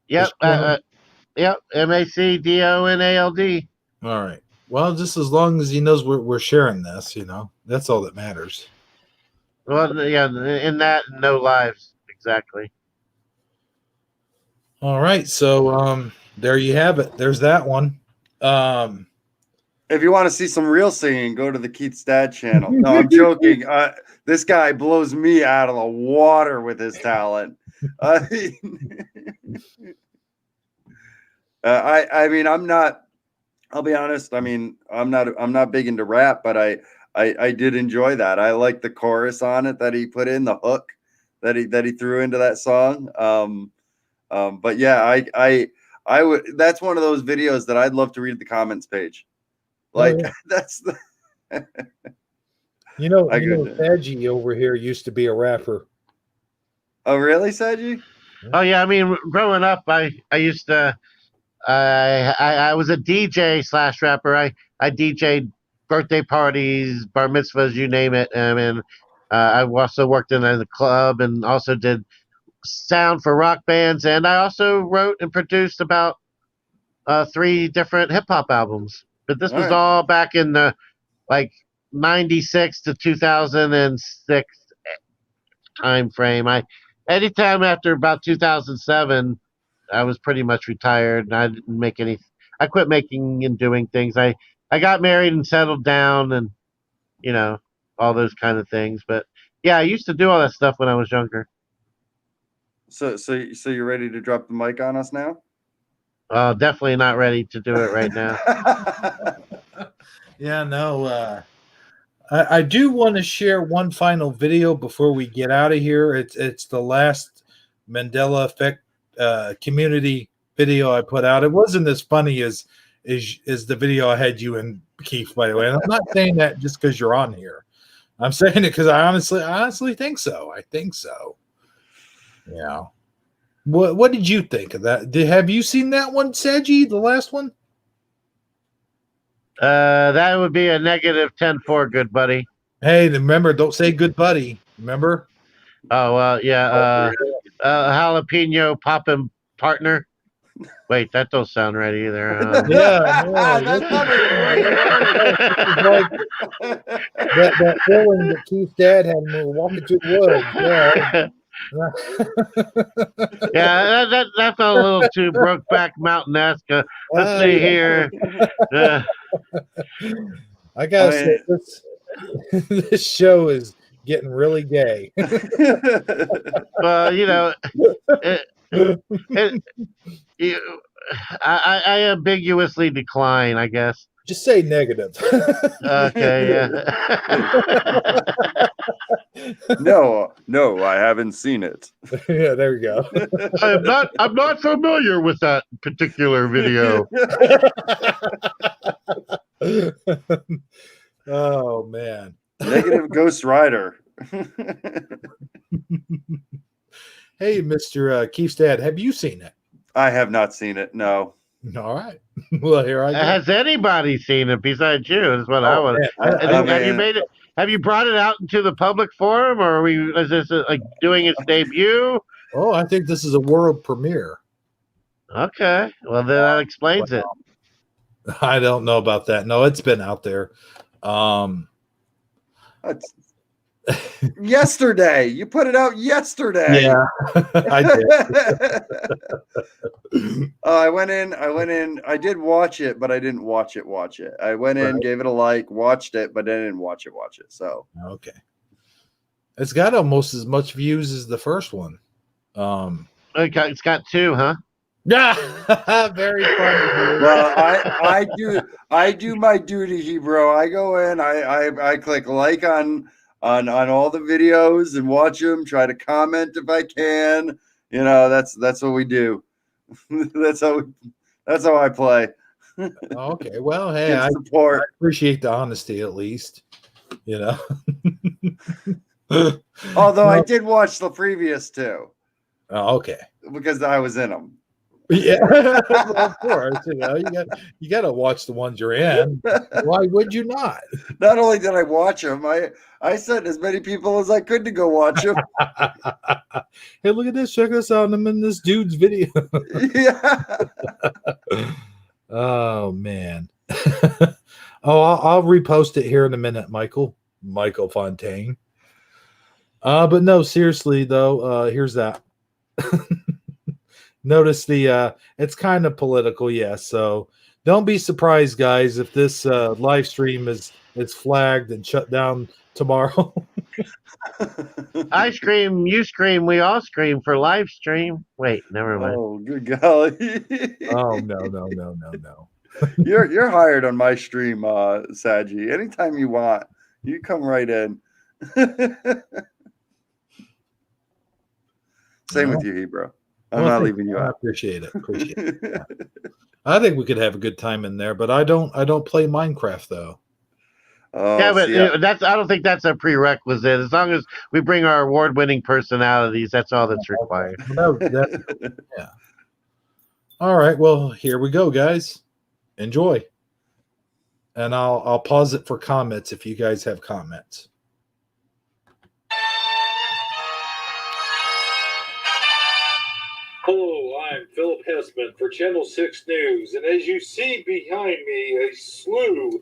Yep. Yep. MacDonald. All right. Well, just as long as he knows we're sharing this, that's all that matters. Well, yeah, in that, no lives. Exactly. All right. So there you have it. There's that one. If you want to see some real singing, go to the Keith's Dad channel. No, I'm joking. This guy blows me out of the water with his talent. I mean, I'm not. I'll be honest. I mean, I'm not big into rap, but I did enjoy that. I like the chorus on it that he put in, the hook that he threw into that song. But yeah, I would. That's one of those videos that I'd love to read the comments page. Like that's the. Sagi over here used to be a rapper. Oh, really, Sagi? Oh yeah, I mean, growing up, I used to. I was a DJ / rapper. I DJ'd birthday parties, bar mitzvahs, you name it. I mean, I also worked in a club and also did sound for rock bands, and I also wrote and produced about 3 different hip hop albums. But this was all back in the like 96 to 2006 time frame. Anytime after about 2007, I was pretty much retired, and I didn't make any. I quit making and doing things. I got married and settled down, and all those kind of things. But yeah, I used to do all that stuff when I was younger. So you're ready to drop the mic on us now? Definitely not ready to do it right now. Yeah, no. I do want to share one final video before we get out of here. It's the last Mandela Effect community video I put out. It wasn't as funny as the video I had you and Keith, by the way. And I'm not saying that just because you're on here. I'm saying it because I honestly think so. I think so. Yeah. What did you think of that? Have you seen that one, Sagi, the last one? That would be a negative 10-4, good buddy. Hey, remember, don't say good buddy. Remember? Oh, well, yeah. Jalapeno poppin' partner. Wait, that don't sound right either. That's not that feeling that Keith's dad had when we were walking through the woods. Yeah. Yeah, that felt a little too Brokeback Mountain-esque. Let's see here. I gotta say, this show is getting really gay. Well, I ambiguously decline, I guess. Just say negative. Okay, yeah. No, I haven't seen it. Yeah, there you go. I'm not familiar with that particular video. Oh man. Negative Ghost Rider. Hey, Mr. Keith's dad, have you seen it? I have not seen it. No. All right. Well, here I go. Has anybody seen it besides you? Is what I was. Have you made it? Have you brought it out into the public forum, or is this like doing its debut? Oh, I think this is a world premiere. Okay. Well, then that explains it. I don't know about that. No, it's been out there. Yesterday. You put it out yesterday. Yeah, I did. I went in. I did watch it, but I didn't watch it. I went in, gave it a like, watched it, but I didn't watch it. So okay. It's got almost as much views as the first one. It's got 2, huh? Yeah, very funny. Well, I do my duty, Hebrew. I go in, I click like on all the videos and watch them. Try to comment if I can. That's what we do. that's how I play. Okay, well, hey, I appreciate the honesty at least. Although I did watch the previous 2. Oh, okay. Because I was in them. Yeah, well, of course. You got to watch the ones you're in. Why would you not? Not only did I watch them, I sent as many people as I could to go watch them. Hey, look at this! Check this out! I'm in this dude's video. Yeah. Oh man. Oh, I'll repost it here in a minute, Michael Fontaine. But no, seriously though, here's that. Notice the it's kind of political, yes. So don't be surprised, guys, if this live stream is flagged and shut down tomorrow. I scream, you scream, we all scream for live stream. Wait, never mind. Oh, good golly. Oh no. You're hired on my stream, Sagi. Anytime you want, you come right in. Same with you, Hebrew. I'm not leaving you I out. appreciate it. I think we could have a good time in there, but I don't play Minecraft though. Oh, Yeah, but see, that's I don't think that's a prerequisite. As long as we bring our award-winning personalities, that's all that's required. Yeah. All right. Well, here we go, guys. Enjoy. And I'll pause it for comments if you guys have comments. Hello, I'm Philip Hessman for Channel 6 News, and as you see behind me, a slew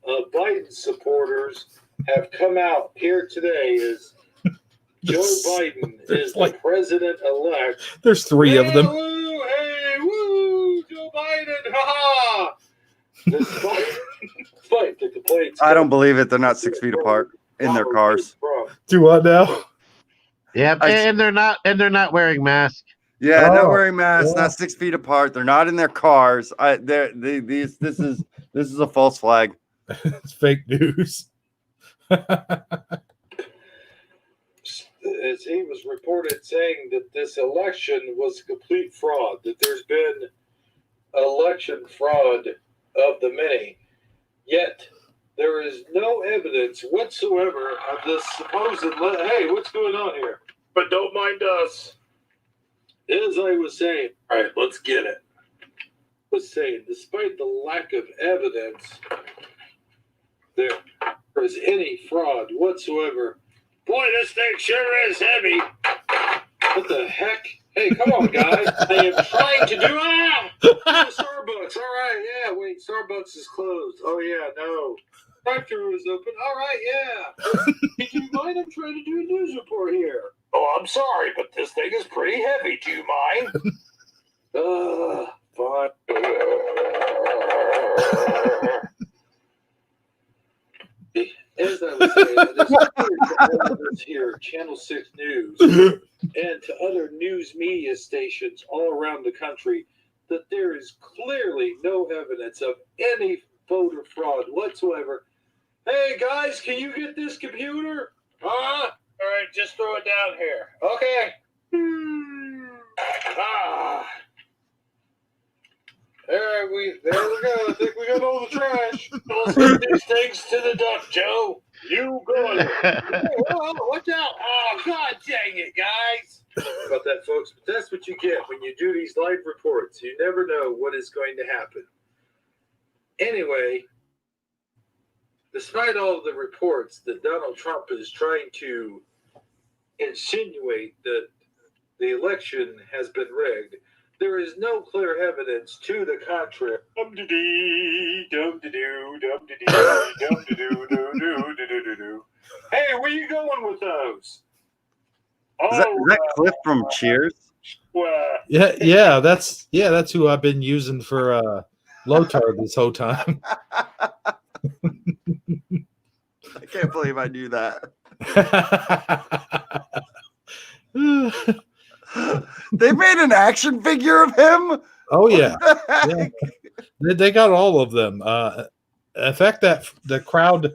of Biden supporters have come out here today as Joe Biden is the president-elect. There's 3 of them. Woo, hey, woo, Joe Biden, ha-ha! Despite the complaints. I don't believe it. They're not 6 feet apart in their cars. Do what now? Yeah, and they're not wearing masks. Yeah, not wearing masks, not 6 feet apart. They're not in their cars. This is a false flag. It's fake news. As he was reported saying that this election was a complete fraud, that there's been election fraud of the many, yet there is no evidence whatsoever of this supposed. Hey, what's going on here? But don't mind us. As I was saying, all right, let's get it. I was saying, despite the lack of evidence, there is any fraud whatsoever. Boy, this thing sure is heavy. What the heck? Hey, come on, guys. I am trying to do Starbucks. All right, yeah. Wait, Starbucks is closed. Oh, yeah, no. Drive-thru is open. All right, yeah. Do you mind? I'm trying to do a news report here. Oh, I'm sorry, but this thing is pretty heavy. Do you mind? Fine. As I was saying, it is clear to all of us here, Channel 6 News, and to other news media stations all around the country, that there is clearly no evidence of any voter fraud whatsoever. Hey, guys, can you get this computer? All right, just throw it down here. Okay. There we go. I think we got all the trash. Let's get these things to the dump, Joe. You go. Whoa, watch out. Oh, God dang it, guys. Sorry about that, folks, but that's what you get when you do these live reports. You never know what is going to happen. Anyway, despite all of the reports that Donald Trump is trying to insinuate that the election has been rigged, there is no clear evidence to the contrary. Hey, where you going with those? Is that Cliff from Cheers? Yeah, that's who I've been using for Lotard this whole time. I can't believe I knew that. They made an action figure of him. Oh yeah, They got all of them. In fact, that the crowd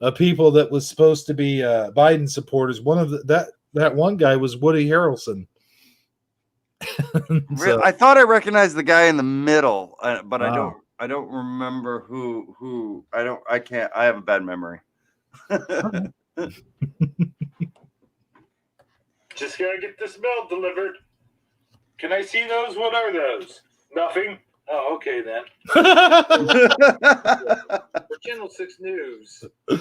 of people that was supposed to be Biden supporters. One of that one guy was Woody Harrelson. So, I thought I recognized the guy in the middle, but wow. I don't remember who. I can't. I have a bad memory. Just gotta get this mail delivered. Can I see those? What are those? Nothing. Oh, okay then. For Channel 6 News. Well,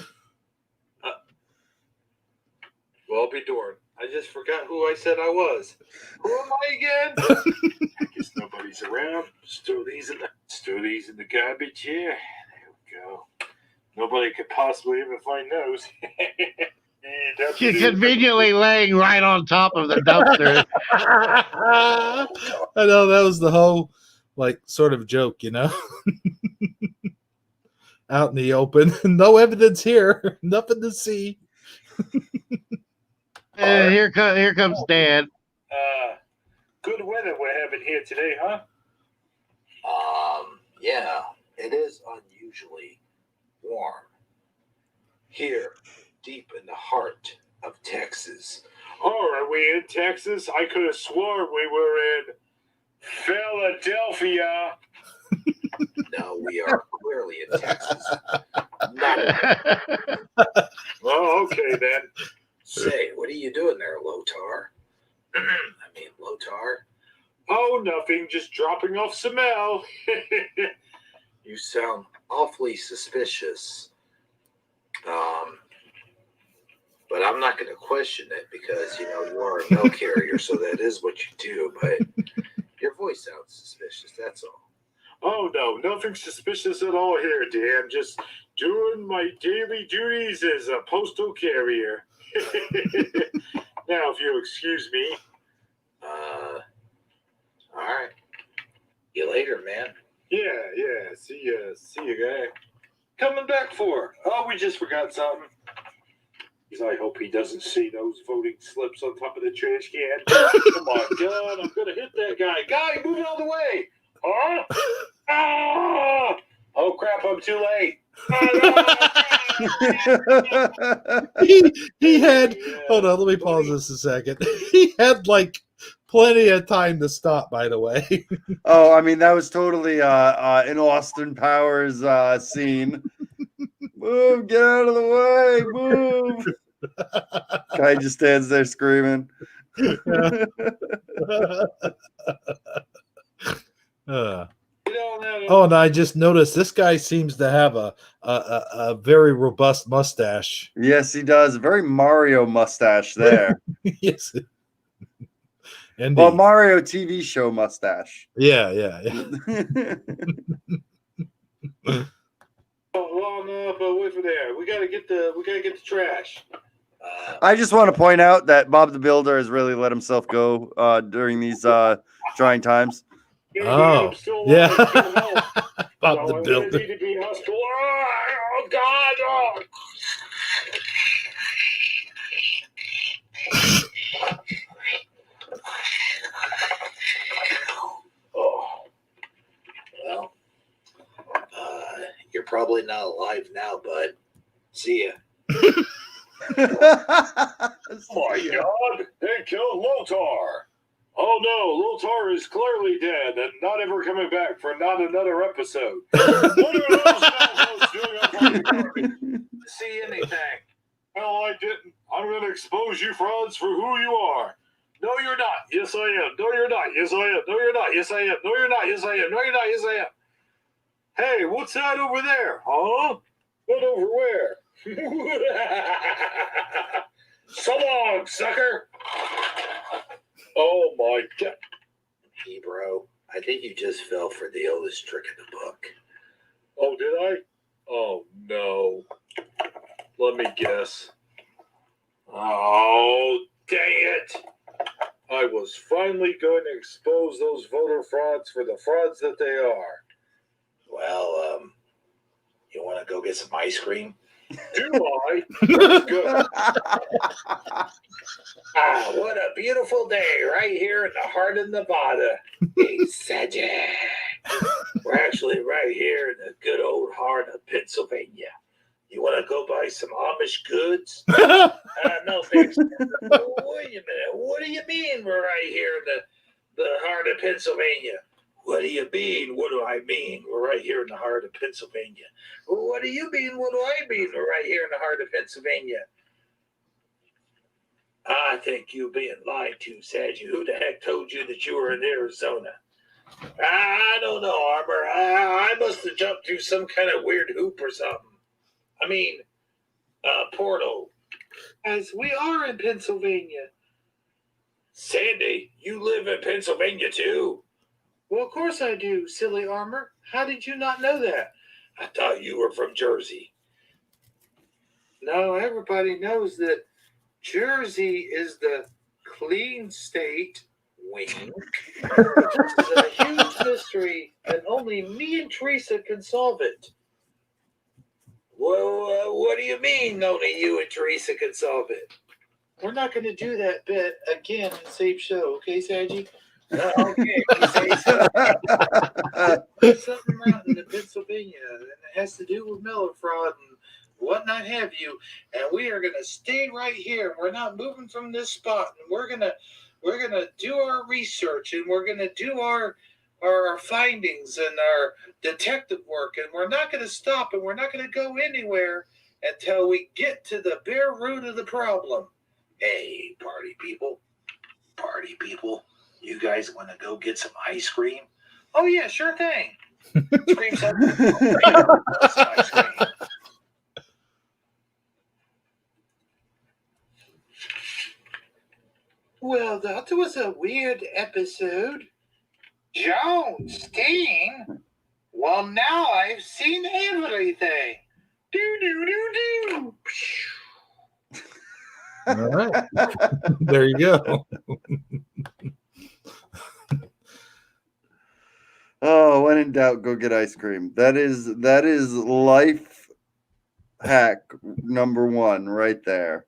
I'll be darned. I just forgot who I said I was. Who am I again? I guess nobody's around. Just throw these in the garbage here. Nobody could possibly even find those. She's conveniently laying right on top of the dumpster. I know that was the whole like sort of joke, you know. Out in the open, no evidence here, nothing to see. And here comes Dan. Good weather we're having here today, huh? Yeah, it is unusually warm. Here, deep in the heart of Texas. Oh, are we in Texas? I could have sworn we were in Philadelphia. No, we are clearly in Texas. Oh, okay then. Say, what are you doing there, Lotar? Lotar? Oh, nothing. Just dropping off some mail. You sound awfully suspicious. But I'm not going to question it because, you are a mail carrier, so that is what you do. But your voice sounds suspicious, that's all. Oh, no. Nothing suspicious at all here, Dan. Just doing my daily duties as a postal carrier. Now, if you'll excuse me. All right. See you later, man. Yeah. See you, guy. Coming back for? Oh, we just forgot something. I hope he doesn't see those voting slips on top of the trash can. Oh my God, I'm gonna hit that guy. Guy, move out of the way. Huh? Ah! Oh crap, I'm too late. he had hold on, let me pause this a second. He had like plenty of time to stop, by the way. Oh, I mean, that was totally an Austin Powers scene. Move, get out of the way, move. Guy just stands there screaming. Oh, and I just noticed this guy seems to have a very robust mustache. Yes, he does. Very Mario mustache there. Yes. Indeed. Well, Mario TV show mustache. Yeah. Long enough, wait for there. We gotta get the trash. I just want to point out that Bob the Builder has really let himself go during these trying times. Oh, yeah. Bob the Builder. Need to be hustled. Oh God! Oh. Well, you're probably not alive now, bud. See ya. Oh my God! They killed Lotar. Oh no, Lotar is clearly dead and not ever coming back for not another episode. What are those assholes doing up on the garden? See anything? Well, I didn't. I'm going to expose you frauds for who you are. No, you're not. Yes, I am. No, you're not. Yes, I am. No, you're not. Yes, I am. No, you're not. Yes, I am. No, you're not. Yes, I am. Hey, what's that over there? Huh? What over where? So long, sucker. Oh, my God. Hey, bro, I think you just fell for the oldest trick in the book. Oh, did I? Oh, no. Let me guess. Oh, dang it. I was finally going to expose those voter frauds for the frauds that they are. Well, you want to go get some ice cream? Do I? That's good. What a beautiful day right here in the heart of Nevada. Hey, Sagi. We're actually right here in the good old heart of Pennsylvania. You want to go buy some Amish goods? No, thanks. Wait a minute. What do you mean we're right here in the heart of Pennsylvania? What do you mean? What do I mean? We're right here in the heart of Pennsylvania. What do you mean? What do I mean? We're right here in the heart of Pennsylvania. I think you're being lied to, Sagi. Who the heck told you that you were in Arizona? I don't know, Arbor. I must have jumped through some kind of weird hoop or something. I mean, portal. As we are in Pennsylvania. Sandy, you live in Pennsylvania too? Well, of course I do, silly Armor. How did you not know that? I thought you were from Jersey. Now everybody knows that Jersey is the clean state. Wink. But this is a huge mystery, and only me and Teresa can solve it. Well, what do you mean only you and Teresa can solve it? We're not going to do that bit again in the same show, okay, Sagi? Okay, we say so. There's something around in Pennsylvania, and it has to do with Miller fraud and whatnot have you. And we are going to stay right here. We're not moving from this spot, and we're gonna do our research, and we're gonna do our findings and our detective work, and we're not going to stop, and we're not going to go anywhere until we get to the bare root of the problem. Hey, party people, you guys want to go get some ice cream? Oh yeah, sure thing. Scream something. Ice cream. Well, that was a weird episode. Joan Steen? Well, now I've seen everything. Do. All right. There you go. Oh, when in doubt, go get ice cream. That is life hack number 1 right there.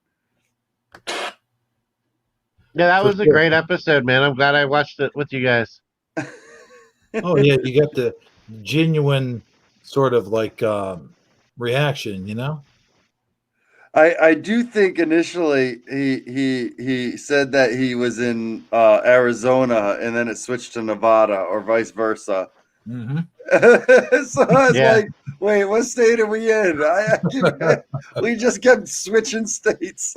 Yeah, that For was a sure. great episode, man. I'm glad I watched it with you guys. Oh yeah, you got the genuine sort of like reaction, you know? I do think initially he said that he was in Arizona and then it switched to Nevada or vice versa. Mm-hmm. So I was Yeah. like, wait, what state are we in? We just kept switching states.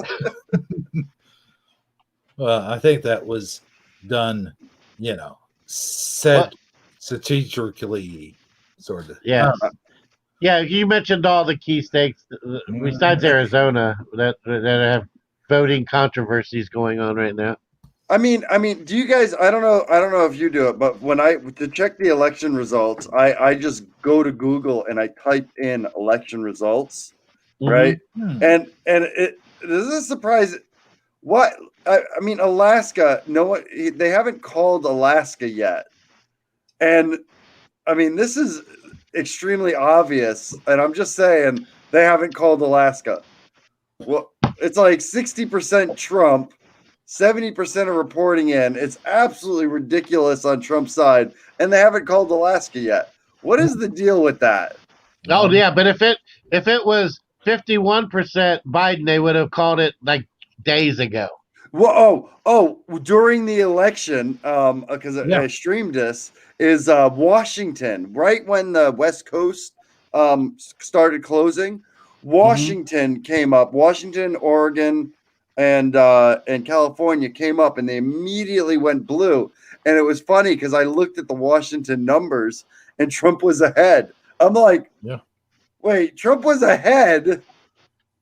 I think that was done, you know, said strategically, sort of. Yeah. Yeah, you mentioned all the key states besides Arizona that have voting controversies going on right now. I mean, do you guys? I don't know if you do it, but when to check the election results, I just go to Google and I type in election results, right? Hmm. And it this is a surprise. What I mean, Alaska, they haven't called Alaska yet, and I mean this is extremely obvious, and I'm just saying they haven't called Alaska. Well, it's like 60% Trump. 70% are reporting in. It's absolutely ridiculous on Trump's side, and they haven't called Alaska yet. What is the deal with that? Oh yeah, but if it was 51% Biden, they would have called it like days ago. Well, during the election, because I streamed this, is Washington, right when the West Coast started closing, Washington came up. Washington, Oregon, and California came up, and they immediately went blue. And it was funny because I looked at the Washington numbers, and Trump was ahead. I'm like, wait, Trump was ahead,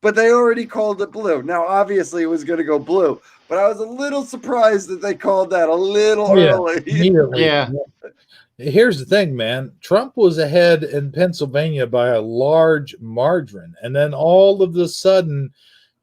but they already called it blue. Now, obviously, it was going to go blue, but I was a little surprised that they called that a little early. Yeah. Here's the thing, man. Trump was ahead in Pennsylvania by a large margin. And then all of a sudden,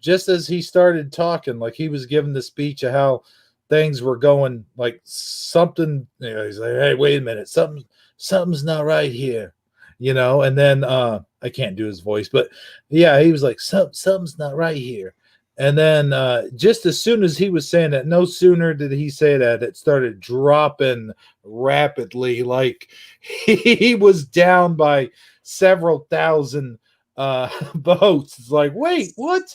just as he started talking, like he was giving the speech of how things were going, like something, he's like, hey, wait a minute, something's not right here, and then I can't do his voice, but yeah, he was like, something's not right here. And then just as soon as he was saying that, no sooner did he say that, it started dropping rapidly. Like he was down by several thousand votes. It's like, wait, what?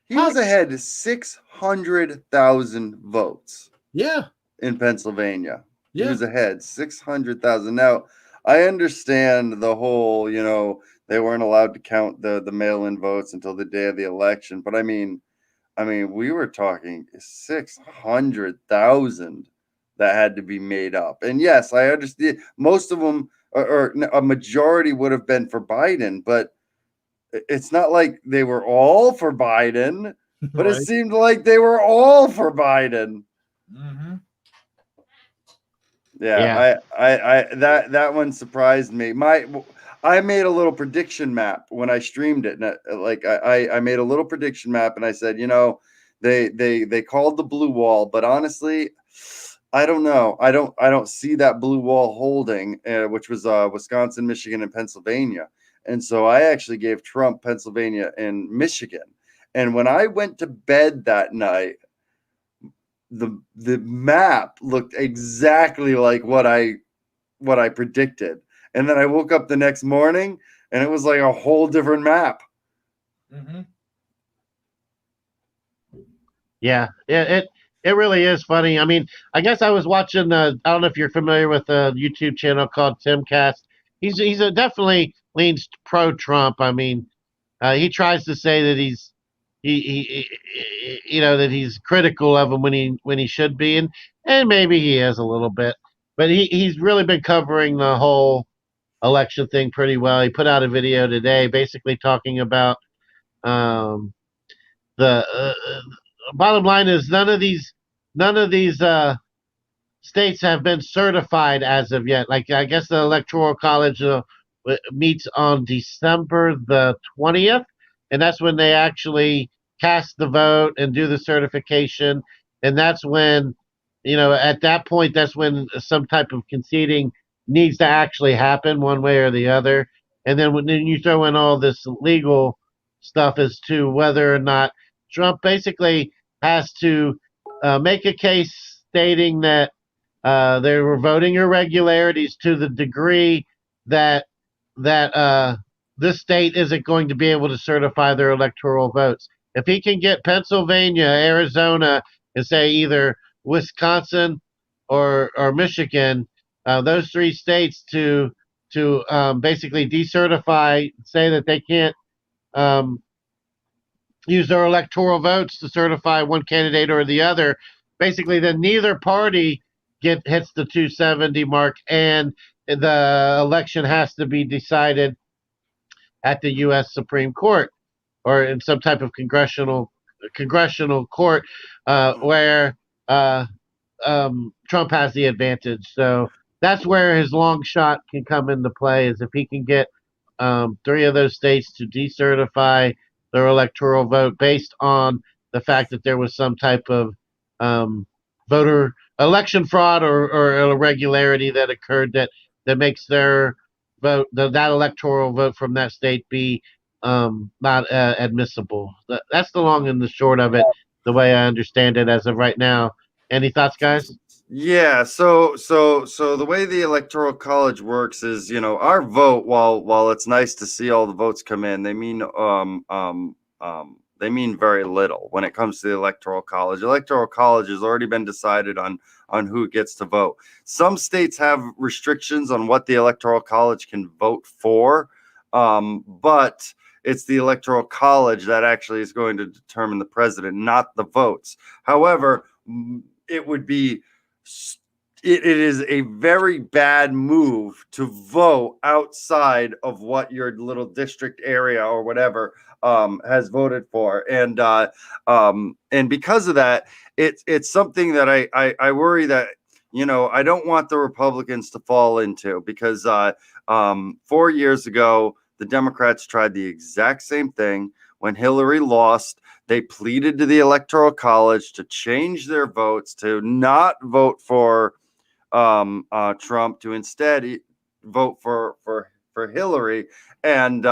He was ahead 600,000 votes. Yeah. In Pennsylvania. Yeah. He was ahead 600,000. Now, I understand the whole, they weren't allowed to count the mail-in votes until the day of the election. But I mean, we were talking 600,000 that had to be made up. And yes, I understand most of them, or a majority would have been for Biden, but it's not like they were all for Biden, but It seemed like they were all for Biden. Mm-hmm. Yeah. I that one surprised me. I made a little prediction map when I streamed it. I made a little prediction map, and I said, they called the blue wall, but honestly, I don't know. I don't see that blue wall holding, which was Wisconsin, Michigan, and Pennsylvania. And so I actually gave Trump Pennsylvania and Michigan. And when I went to bed that night, the map looked exactly like what I predicted. And then I woke up the next morning and it was like a whole different map. Mm-hmm. Yeah, it really is funny. I mean, I guess I was watching. I don't know if you're familiar with a YouTube channel called Timcast. He's definitely leans pro Trump. I mean, he tries to say that that he's critical of him when he should be, and maybe he is a little bit, but he's really been covering the whole election thing pretty well. He put out a video today, basically talking about um, the bottom line is none of these states have been certified as of yet. Like I guess the Electoral College meets on December the 20th, and that's when they actually cast the vote and do the certification. And that's when, at that point, that's when some type of conceding needs to actually happen one way or the other. And then when you throw in all this legal stuff as to whether or not Trump basically has to make a case stating that there were voting irregularities to the degree that this state isn't going to be able to certify their electoral votes. If he can get Pennsylvania, Arizona, and say either Wisconsin or Michigan, those three states to basically decertify, say that they can't um, use their electoral votes to certify one candidate or the other, basically then neither party hits the 270 mark, and the election has to be decided at the U.S. Supreme Court or in some type of congressional court where Trump has the advantage. So that's where his long shot can come into play, is if he can get three of those states to decertify their electoral vote based on the fact that there was some type of voter election fraud or irregularity that occurred that makes their vote, that electoral vote from that state, be not admissible. That's the long and the short of it, the way I understand it as of right now. Any thoughts, guys? Yeah, so the way the electoral college works is, our vote, while it's nice to see all the votes come in, they mean very little when it comes to the electoral college. Electoral college has already been decided on who gets to vote. Some states have restrictions on what the electoral college can vote for, but it's the electoral college that actually is going to determine the president, not the votes. However, it would be it is a very bad move to vote outside of what your little district area or whatever has voted for, and because of that, it's something that I worry that I don't want the Republicans to fall into, because 4 years ago the Democrats tried the exact same thing. When Hillary lost, they pleaded to the Electoral College to change their votes, to not vote for Trump, to instead vote for Hillary, and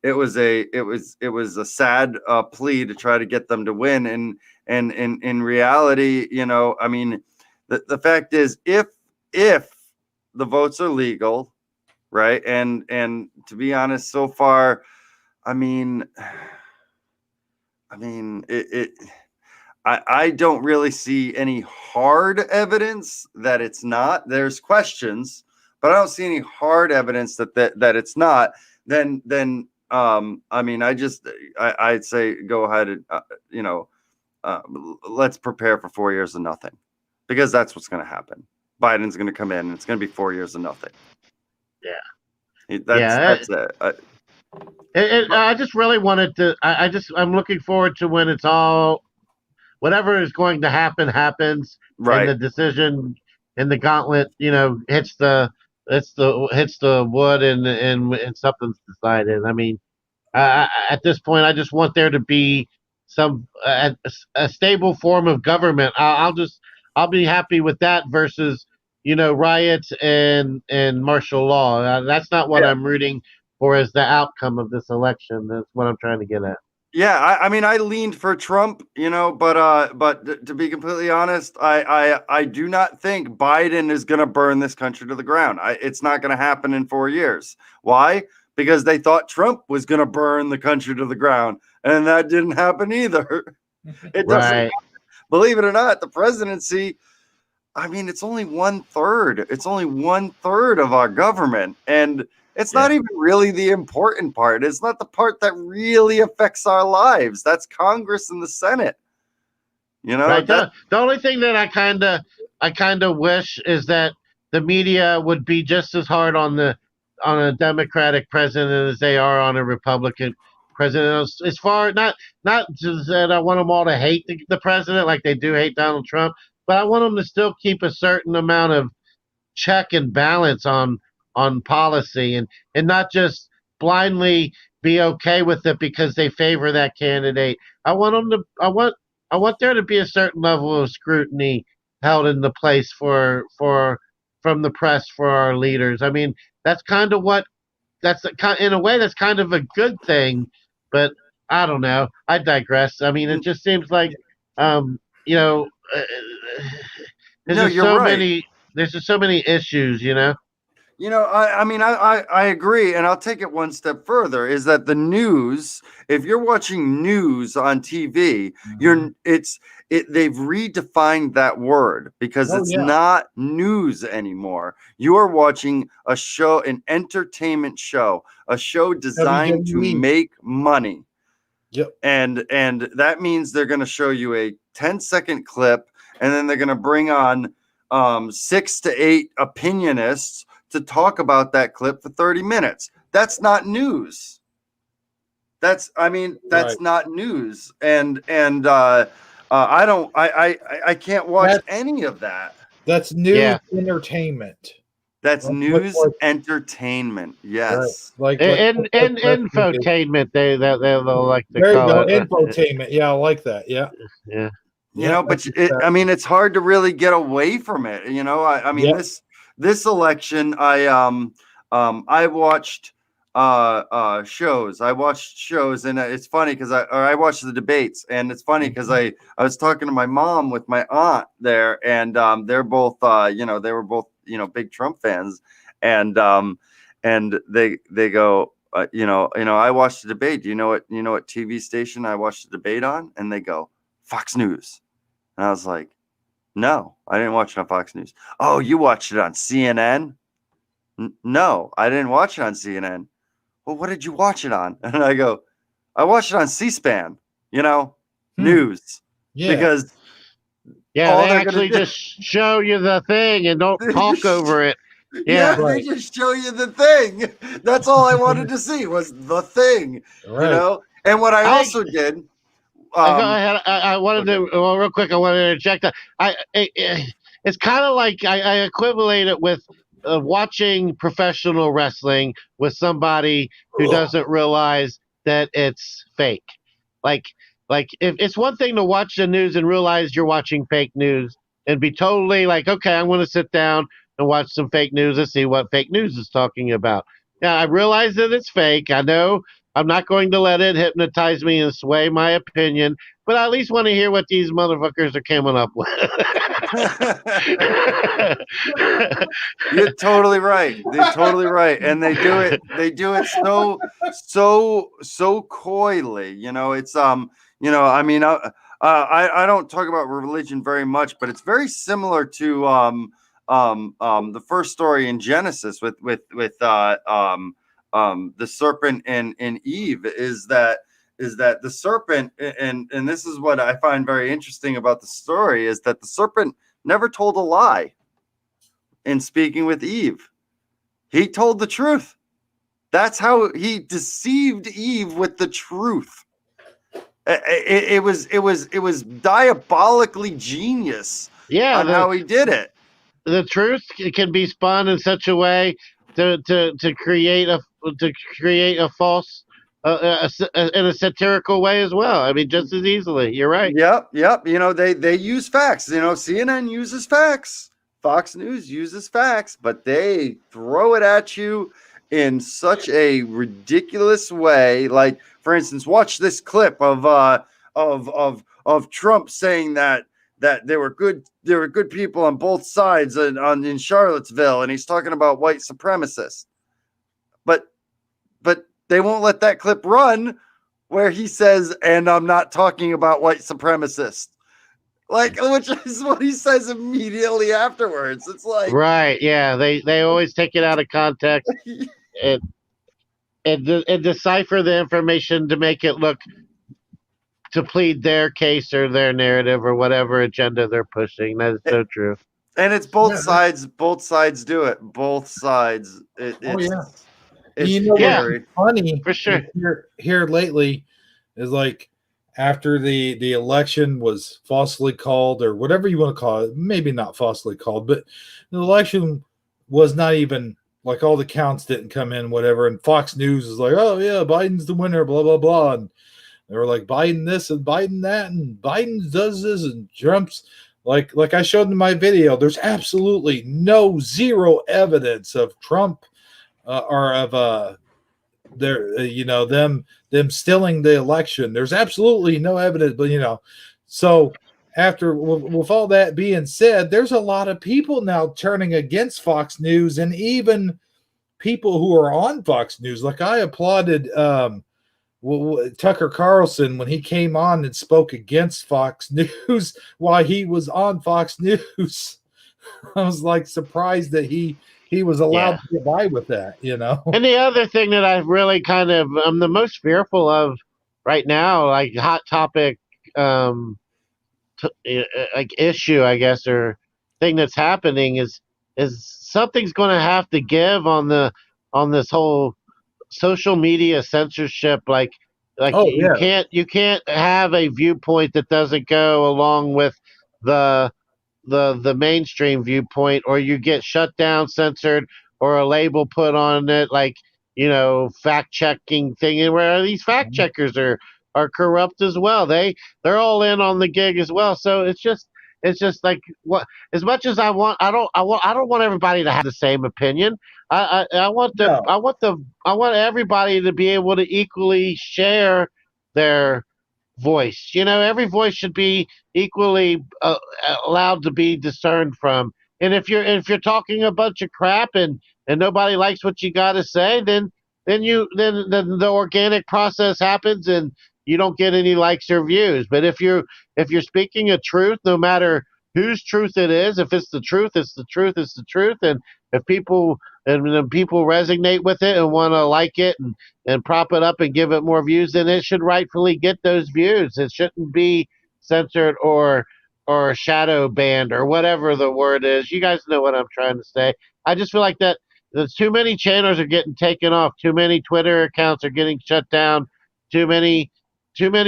it was a sad plea to try to get them to win. And in reality, I mean, the fact is, if the votes are legal, right, and to be honest, so far, I mean, I don't really see any hard evidence that it's not. There's questions, but I don't see any hard evidence that it's not. Then I mean, I'd say go ahead and let's prepare for 4 years of nothing, because that's what's going to happen. Biden's going to come in and it's going to be 4 years of nothing. Yeah. That's it. I just really wanted to. I'm looking forward to when it's all, whatever is going to happen happens, Right. and the decision and the gauntlet, hits the hits the wood and something's decided. I mean, at this point, I just want there to be some a stable form of government. I'll be happy with that versus riots and martial law. That's not what Yeah. I'm rooting for as the outcome of this election. That's what I'm trying to get at. Yeah, I mean, I leaned for Trump, but to be completely honest, I do not think Biden is going to burn this country to the ground. It's not going to happen in 4 years. Why? Because they thought Trump was going to burn the country to the ground, and that didn't happen either. It doesn't. Right. Believe it or not, the presidency. I mean, it's only 1/3. It's only 1/3 of our government, and it's not even really the important part. It's not the part that really affects our lives. That's Congress and the Senate. Right. The only thing that I kind of wish is that the media would be just as hard on a Democratic president as they are on a Republican president. As far not just that I want them all to hate the president like they do hate Donald Trump, but I want them to still keep a certain amount of check and balance on policy and not just blindly be okay with it because they favor that candidate. I want them to I want there to be a certain level of scrutiny held into place for from the press for our leaders. I mean, that's kind of what that's in a way that's kind of a good thing, but I don't know. I digress. I mean, it just seems like um, you know, there's No, just you're so right. many issues, I mean, I agree, and I'll take it one step further. Is that the news? If you're watching news on TV, they've redefined that word because it's not news anymore. You are watching a show, an entertainment show, a show designed to make money. Yep. And that means they're going to show you a 10-second clip, and then they're going to bring on 6 to 8 opinionists to talk about that clip for 30 minutes. That's not news. That's not news. And I can't watch any of that. That's news entertainment. That's news entertainment. Yes. Right. Infotainment. They'll like to there call you it. Go. Infotainment. Yeah, I like that. Yeah. Yeah. But I mean, it's hard to really get away from it. I mean, this election, I watched shows. I watched shows, and it's funny because I watched the debates, and it's funny because I was talking to my mom with my aunt there, and they're both they were both big Trump fans, and they go I watched the debate. Do you know what TV station I watched the debate on? And they go, Fox News. And I was like, no, I didn't watch it on Fox News. Oh, you watched it on CNN? No, I didn't watch it on CNN. Well, what did you watch it on? And I go, I watched it on C-SPAN, news. Yeah. Because they actually just show you the thing and don't talk over it. Yeah, they just show you the thing. That's all I wanted to see was the thing, right. And what I also did. Go ahead. I wanted to real quick. I wanted to interject that it's kind of like I equivalent it with watching professional wrestling with somebody who doesn't realize that it's fake. Like if it's one thing to watch the news and realize you're watching fake news and be totally like, okay, I'm going to sit down and watch some fake news and see what fake news is talking about. Yeah, I realize that it's fake. I know I'm not going to let it hypnotize me and sway my opinion, but I at least want to hear what these motherfuckers are coming up with. You're totally right. They're totally right, and they do it. They do it so coyly. It's I mean, I don't talk about religion very much, but it's very similar to the first story in Genesis with the serpent and Eve is that the serpent and this is what I find very interesting about the story is that the serpent never told a lie in speaking with Eve. He told the truth. That's how he deceived Eve with the truth. It was diabolically genius on how he did it. the truth can be spun in such a way to create a false in a satirical way as well. I mean, just as easily. You're right. Yep. You know, they use facts. You know, CNN uses facts. Fox News uses facts, but they throw it at you in such a ridiculous way. Like, for instance, watch this clip of Trump saying that there were good people on both sides in Charlottesville, and he's talking about white supremacists. But they won't let that clip run where he says, and I'm not talking about white supremacists. Like, which is what he says immediately afterwards. It's like, Right? Yeah. They always take it out of context and and decipher the information to make it look to plead their case or their narrative or whatever agenda they're pushing. That is so true. and it's both sides. Both sides do it. Both sides. It's You know Yeah, scary. what's funny for sure. here lately is like after the election was falsely called or whatever you want to call it, maybe not falsely called, but the election was not even like all the counts didn't come in, whatever. And Fox News is like, oh yeah, Biden's the winner, blah blah blah, and they were like Biden this and Biden that, and Biden does this and Trump's like I showed in my video. There's absolutely zero evidence of Trump or of their them stealing the election. There's absolutely no evidence, but so after with all that being said, there's a lot of people now turning against Fox News, and even people who are on Fox News. Like I applauded Tucker Carlson when he came on and spoke against Fox News while he was on Fox News. I was like surprised that he was allowed to get by with that, And the other thing that I really kind of I'm the most fearful of right now, like hot topic, like issue, I guess, or thing that's happening is something's going to have to give on this whole social media censorship. Like Oh yeah. you can't have a viewpoint that doesn't go along with the the mainstream viewpoint, or you get shut down, censored, or a label put on it, like fact checking thing. And where these fact checkers are corrupt as well. They're all in on the gig as well. So it's just like what as much as I don't want everybody to have the same opinion. I want No. I want everybody to be able to equally share their voice. Every voice should be equally allowed to be discerned from. And if you're talking a bunch of crap and nobody likes what you got to say, then the organic process happens and you don't get any likes or views. But if you're speaking a truth, no matter whose truth it is, if it's the truth, it's the truth, it's the truth. And if people resonate with it and want to like it and prop it up and give it more views, then it should rightfully get those views. It shouldn't be censored or shadow banned or whatever the word is. You guys know what I'm trying to say. I just feel like that there's too many channels are getting taken off, too many Twitter accounts are getting shut down, too many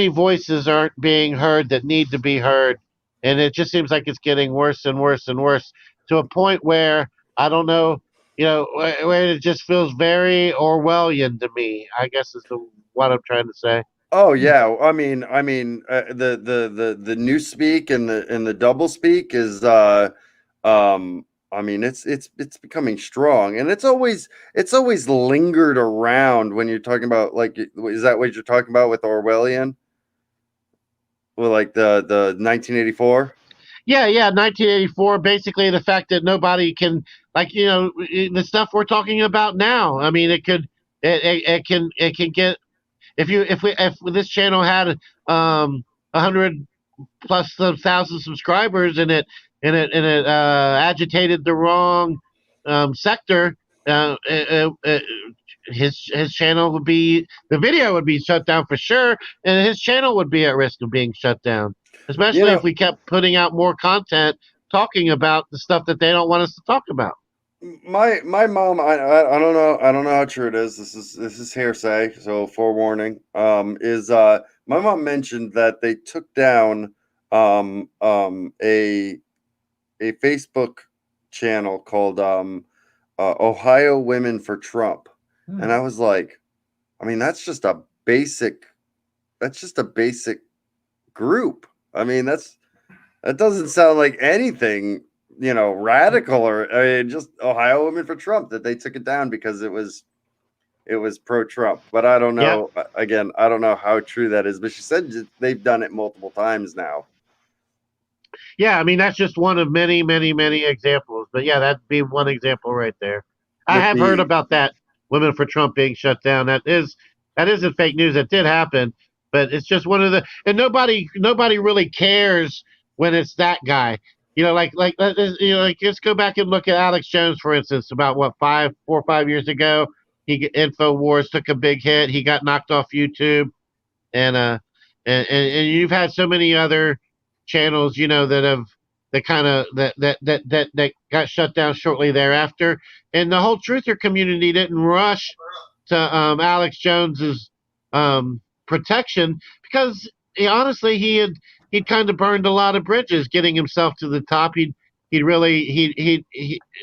voices aren't being heard that need to be heard, and it just seems like it's getting worse and worse and worse to a point where I don't know, where it just feels very Orwellian to me. I guess is what I'm trying to say. oh yeah. The new speak and the double speak is it's becoming strong, and it's always lingered around when you're talking about, like, is that what you're talking about with Orwellian? Well, like the 1984. Yeah, 1984. Basically, the fact that nobody can, like, the stuff we're talking about now. I mean, it can get if this channel had 100 plus thousand subscribers and it agitated the wrong sector. His channel would be the video would be shut down for sure, and his channel would be at risk of being shut down, especially if we kept putting out more content talking about the stuff that they don't want us to talk about. My mom, I don't know how true it is. This is hearsay, so forewarning. Is My mom mentioned that they took down a Facebook channel called Ohio Women for Trump, and I was like, I mean, that's just a basic group. I mean, that doesn't sound like anything, radical, or I mean, just Ohio Women for Trump, that they took it down because it was pro-Trump. But I don't Yeah. know. Again, I don't know how true that is. But she said they've done it multiple times now. Yeah, I mean that's just one of many, many, many examples. But yeah, that'd be one example right there. I With have heard the about that Women for Trump being shut down. That isn't fake news. That did happen, but it's just one of the and nobody really cares when it's that guy. Like just go back and look at Alex Jones, for instance. About what 4 or 5 years ago, Infowars took a big hit. He got knocked off YouTube, and and you've had so many other channels, that have that got shut down shortly thereafter, and the whole truther community didn't rush to Alex Jones's protection because honestly he'd kind of burned a lot of bridges getting himself to the top. He'd really he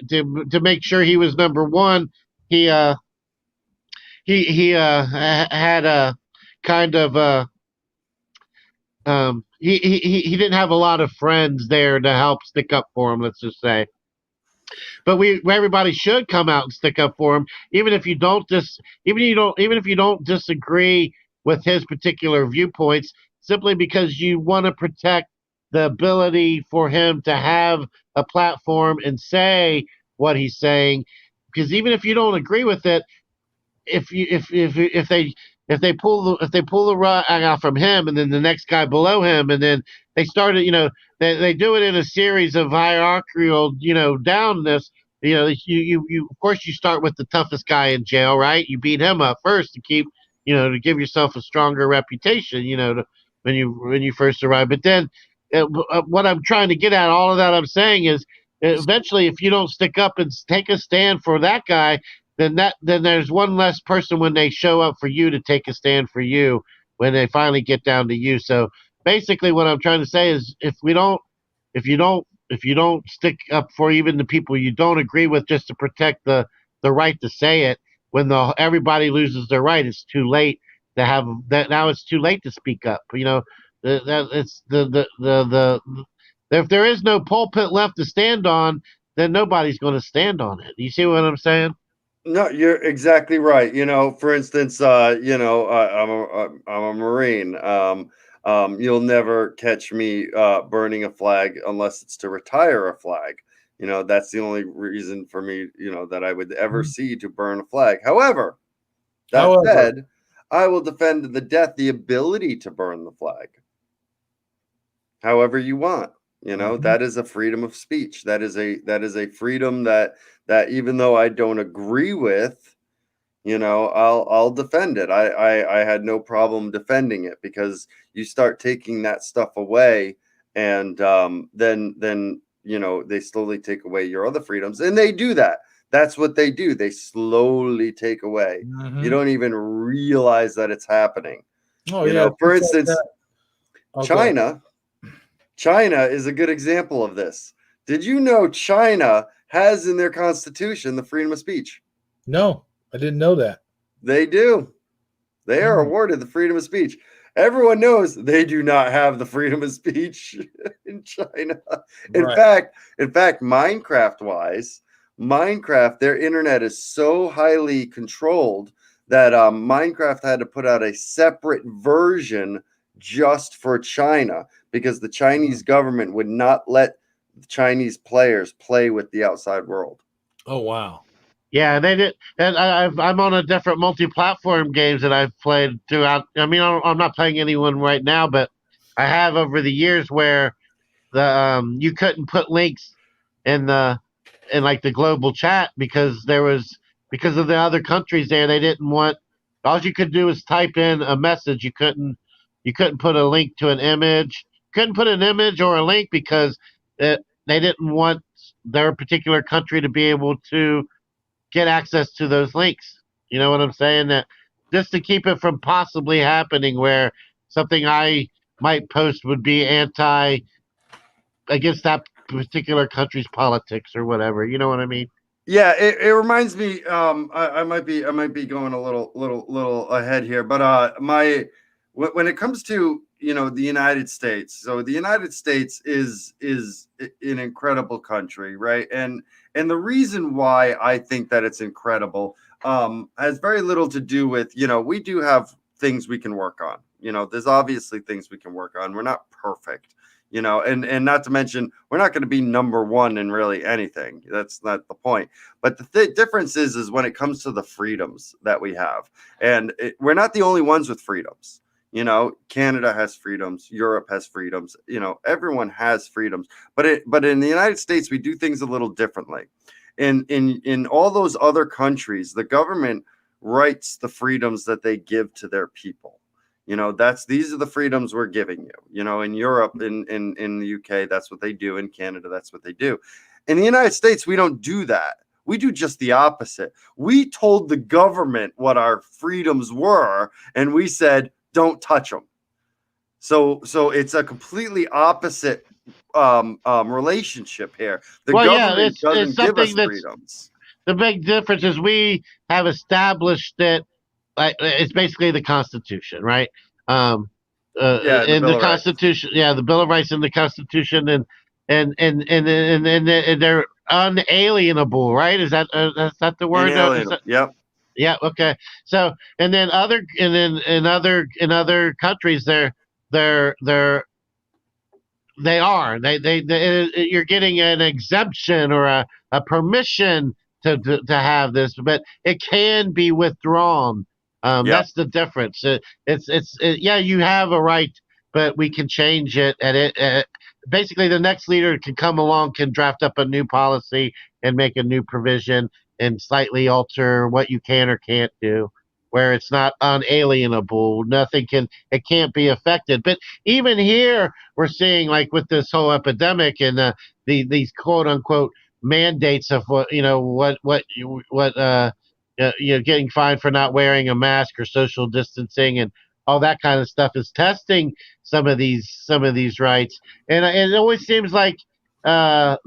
to make sure he was number one. He had a kind of he didn't have a lot of friends there to help stick up for him, let's just say. But everybody should come out and stick up for him, even if you don't even if you don't disagree with his particular viewpoints, simply because you want to protect the ability for him to have a platform and say what he's saying. Because even if you don't agree with it, if they pull the rug out from him and then the next guy below him and then they started, they do it in a series of hierarchical, downness. You of course you start with the toughest guy in jail, right? You beat him up first to keep, to give yourself a stronger reputation, when you first arrive. But then what I'm trying to get at, all of that I'm saying is eventually if you don't stick up and take a stand for that guy, then there's one less person when they show up for you to take a stand for you when they finally get down to you. So basically what I'm trying to say is if you don't stick up for even the people you don't agree with just to protect the right to say it, when everybody loses their right, it's too late to have that. Now it's too late to speak up. It's if there is no pulpit left to stand on, then nobody's going to stand on it. You see what I'm saying? No, you're exactly right. For instance, I'm a Marine. You'll never catch me burning a flag unless it's to retire a flag. That's the only reason for me, that I would ever see to burn a flag. However, that said, I will defend to the death the ability to burn the flag. However you want. That is a freedom of speech. That is a freedom that even though I don't agree with, I'll defend it. I had no problem defending it, because you start taking that stuff away, and then they slowly take away your other freedoms, and they do that. That's what they do. They slowly take away. You don't even realize that it's happening. For instance, China is a good example of this. Did you know China has in their constitution the freedom of speech? No, I didn't know that. They do. They are awarded the freedom of speech. Everyone knows they do not have the freedom of speech in China. In fact, Minecraft, their internet is so highly controlled that Minecraft had to put out a separate version just for China, because the Chinese government would not let Chinese players play with the outside world. Oh, wow. Yeah, they did. And I'm on a different multi-platform games that I've played throughout. I mean, I'm not playing anyone right now, but I have over the years where you couldn't put links in like the global chat because of the other countries there. They didn't want. All you could do is type in a message. You couldn't put a link to an image. Couldn't put an image or a link because they didn't want their particular country to be able to get access to those links. You know what I'm saying? That just to keep it from possibly happening where something I might post would be anti against that particular country's politics or whatever. You know what I mean? Yeah, it reminds me. I might be going a little ahead here, but when it comes to the United States, so the United States is an incredible country, right? And the reason why I think that it's incredible has very little to do with we do have things we can work on. There's obviously things we can work on. We're not perfect. And not to mention, we're not going to be number one in really anything. That's not the point. But the difference is when it comes to the freedoms that we have, and we're not the only ones with freedoms. Canada has freedoms, Europe has freedoms. Everyone has freedoms. But in the United States, we do things a little differently. In all those other countries, the government writes the freedoms that they give to their people. These are the freedoms we're giving you. In Europe, in the UK, that's what they do. In Canada, that's what they do. In the United States, we don't do that. We do just the opposite. We told the government what our freedoms were, and we said, don't touch them. So it's a completely opposite relationship here. The government doesn't give us freedoms. The big difference is we have established that it's basically the Constitution, right? The Constitution, the Bill of Rights and the Constitution, and they're unalienable, right? Is that the word? Yep. Yeah. Okay. So, and then in other countries, you're getting an exemption or a permission to have this, but it can be withdrawn. That's the difference. You have a right, but we can change it. And basically, the next leader can come along, can draft up a new policy and make a new provision and slightly alter what you can or can't do, where it's not unalienable. It can't be affected. But even here, we're seeing, like with this whole epidemic and these quote unquote mandates of getting fined for not wearing a mask or social distancing and all that kind of stuff is testing some of these rights. And it always seems like that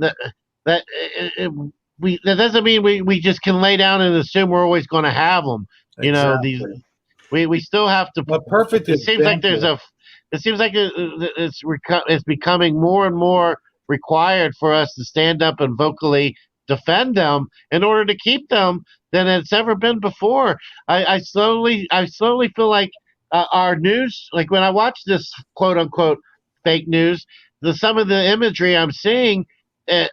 doesn't mean we just can lay down and assume we're always going to have them. Exactly. We still have to. A perfect It seems like it's becoming more and more required for us to stand up and vocally defend them in order to keep them than it's ever been before. I slowly feel like our news, like when I watch this quote unquote fake news, some of the imagery I'm seeing 10,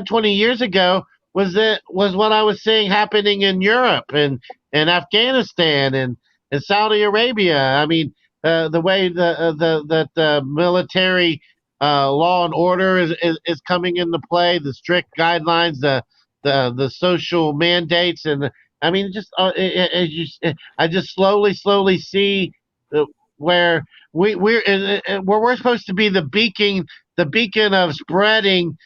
20 years ago was what I was seeing happening in Europe and Afghanistan and Saudi Arabia. I mean, the way the military law and order is coming into play, the strict guidelines, the social mandates, and I mean, I just slowly see where we're supposed to be the beacon of spreading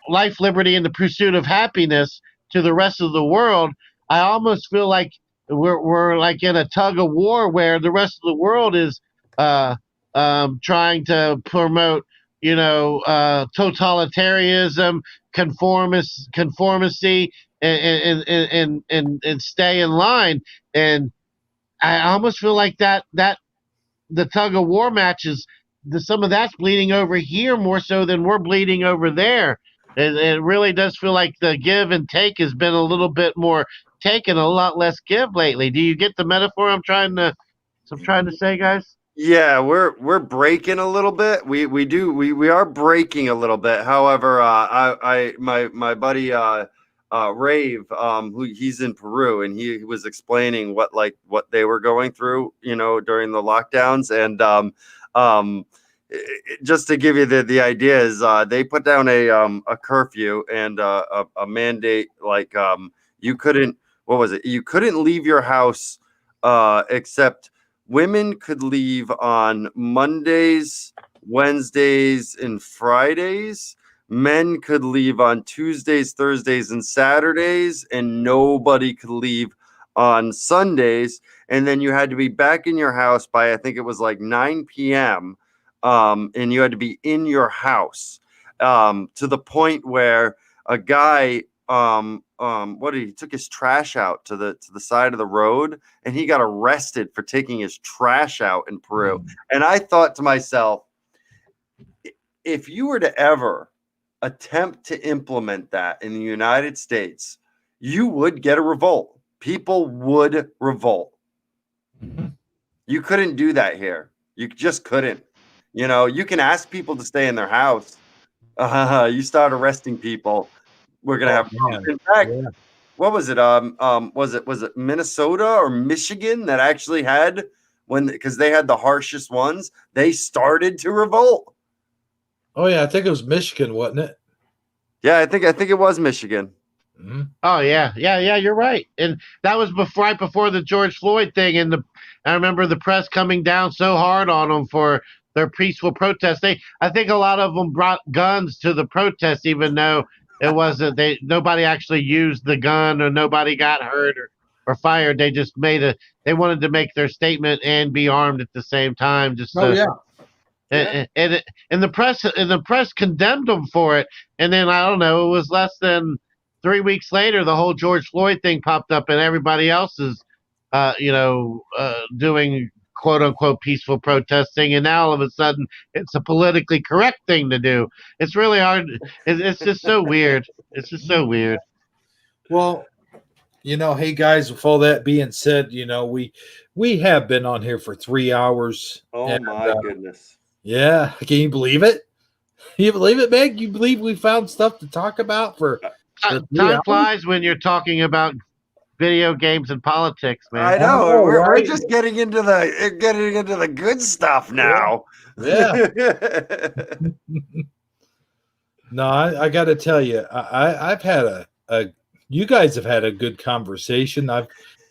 life, liberty, and the pursuit of happiness to the rest of the world. I almost feel like we're like in a tug of war where the rest of the world is trying to promote totalitarianism, conformity, and stay in line. And I almost feel like that the tug of war matches, some of that's bleeding over here more so than we're bleeding over there. It really does feel like the give and take has been a little bit more take and a lot less give lately. Do you get the metaphor I'm trying to say, guys? Yeah, we're breaking a little bit. We are breaking a little bit. However, my buddy Rave, who he's in Peru, and he was explaining what they were going through, during the lockdowns, and just to give you the idea is they put down a curfew and a mandate, like you couldn't leave your house except women could leave on Mondays, Wednesdays, and Fridays. Men could leave on Tuesdays, Thursdays, and Saturdays, and nobody could leave on Sundays. And then you had to be back in your house by, I think it was like 9 p.m. and you had to be in your house, to the point where a guy, he took his trash out to the side of the road, and he got arrested for taking his trash out in Peru. And I thought to myself, if you were to ever attempt to implement that in the United States, you would get a revolt. People would revolt. You couldn't do that here. You just couldn't. You can ask people to stay in their house. You start arresting people, we're gonna have problems. In fact, what was it? Was it Minnesota or Michigan that actually had, because they had the harshest ones, they started to revolt. Oh yeah, I think it was Michigan, wasn't it? Yeah, I think it was Michigan. Mm-hmm. Oh yeah, you're right. And that was right before the George Floyd thing, and I remember the press coming down so hard on them for their peaceful protest. I think a lot of them brought guns to the protest, even though it wasn't. Nobody actually used the gun, or nobody got hurt or fired. They just they wanted to make their statement and be armed at the same time. And the press condemned them for it. And then I don't know, it was less than 3 weeks later, the whole George Floyd thing popped up, and everybody else is, doing quote unquote peaceful protesting. And now all of a sudden, it's a politically correct thing to do. It's really hard. It's just so weird. It's just so weird. Well, hey guys, with all that being said, we have been on here for 3 hours. Oh my goodness. Yeah. Can you believe it? Can you believe it, Meg? You believe we found stuff to talk about for time flies when you're talking about video games and politics, man. I know. We're just getting into the good stuff now. Yeah. No, I got to tell you, I've had you guys have had a good conversation. I've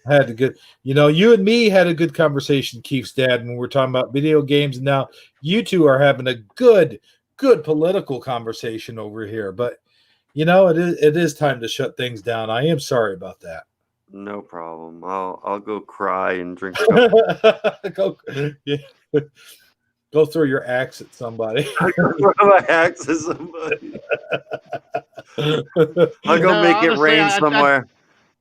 had a good, you and me had a good conversation, Keith's dad, when we're talking about video games. And now you two are having a good political conversation over here. But, it is time to shut things down. I am sorry about that. No problem. I'll go cry and drink. Go throw your axe at somebody. Throw my axe at somebody. I'll go make it rain somewhere.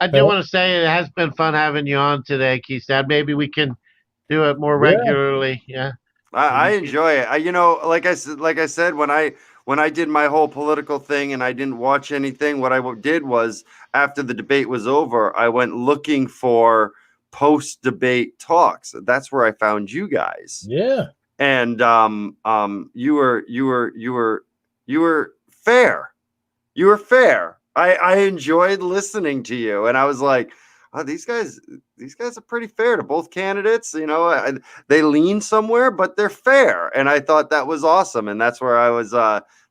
I do want to say it has been fun having you on today, Keith. Maybe we can do it more regularly. Yeah. I enjoy it. Like I said, when I did my whole political thing and I didn't watch anything, what I did was, after the debate was over, I went looking for post-debate talks. That's where I found you guys. Yeah. And you were fair. You were fair. I enjoyed listening to you, and I was like, oh, these guys are pretty fair to both candidates. They lean somewhere, but they're fair, and I thought that was awesome. And that's where I was.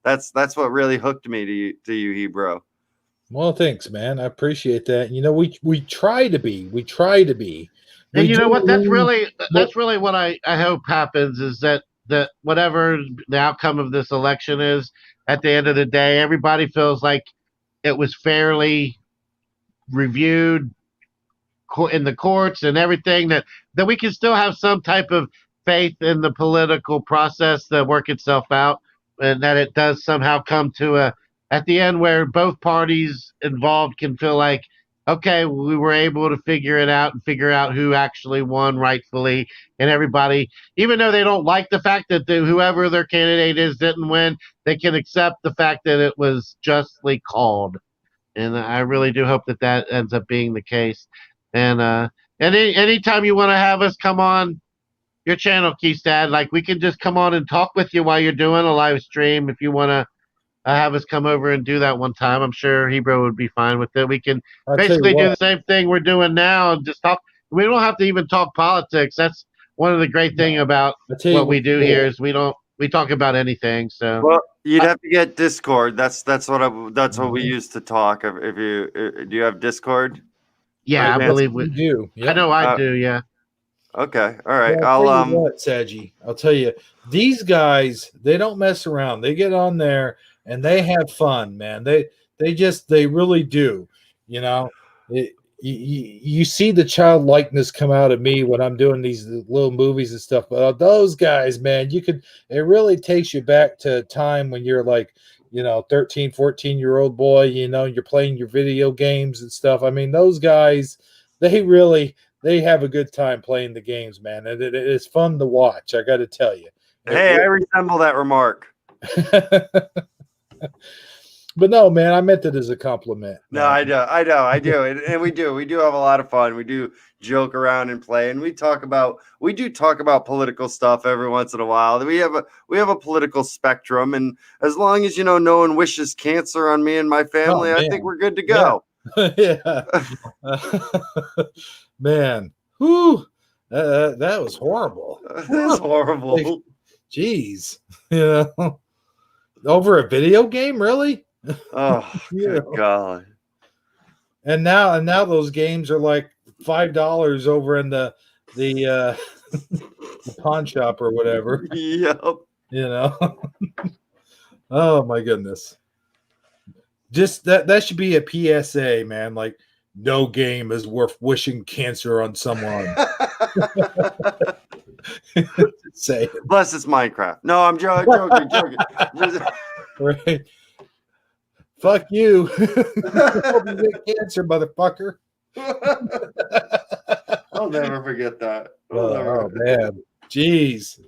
That's what really hooked me to you, Hebrew. Well, thanks, man. I appreciate that. We try to be. And you know what? That's really what I hope happens, is that whatever the outcome of this election is, at the end of the day, everybody feels like it was fairly reviewed in the courts and everything, that we can still have some type of faith in the political process to work itself out, and that it does somehow come to at the end where both parties involved can feel like, okay, we were able to figure it out and figure out who actually won rightfully, and everybody, even though they don't like the fact that whoever their candidate is didn't win, they can accept the fact that it was justly called. And I really do hope that ends up being the case. And anytime you want to have us come on your channel, Keystad, like, we can just come on and talk with you while you're doing a live stream. If you want to have us come over and do that one time, I'm sure Hebrew would be fine with it. We can basically do the same thing we're doing now and just talk. We don't have to even talk politics. That's one of the great thing about what we do here, is we talk about anything. So, well, you'd have to get Discord. That's what we use to talk. Do you have Discord? Yeah, I believe we do. Yeah. I know I do. Yeah. Okay. All right. Well, I'll tell you what, Sagi. I'll tell you, these guys, they don't mess around. They get on there and they have fun, man. They really do. you see the childlikeness come out of me when I'm doing these little movies and stuff. But those guys, man, it really takes you back to a time when you're like, 13, 14-year-old boy, you're playing your video games and stuff. I mean, those guys, they have a good time playing the games, man. And it is fun to watch. I got to tell you. Hey, I resemble that remark. But no, man, I meant it as a compliment. No, man. I do, and we do have a lot of fun. We do joke around and play, and we talk about political stuff every once in a while. We have a political spectrum, and as long as no one wishes cancer on me and my family, I think we're good to go. Yeah. Man, whew, that was horrible. That's horrible. Like, jeez, over a video game, really? Oh, good God. And now those games are like $5 over in the the pawn shop or whatever. Yep. Oh my goodness. Just that should be a PSA, man. Like, no game is worth wishing cancer on someone. Say it. Plus, it's Minecraft. No, I'm joking. Right. Fuck you. Hope you get cancer, motherfucker. I'll never forget that. Oh man. Jeez.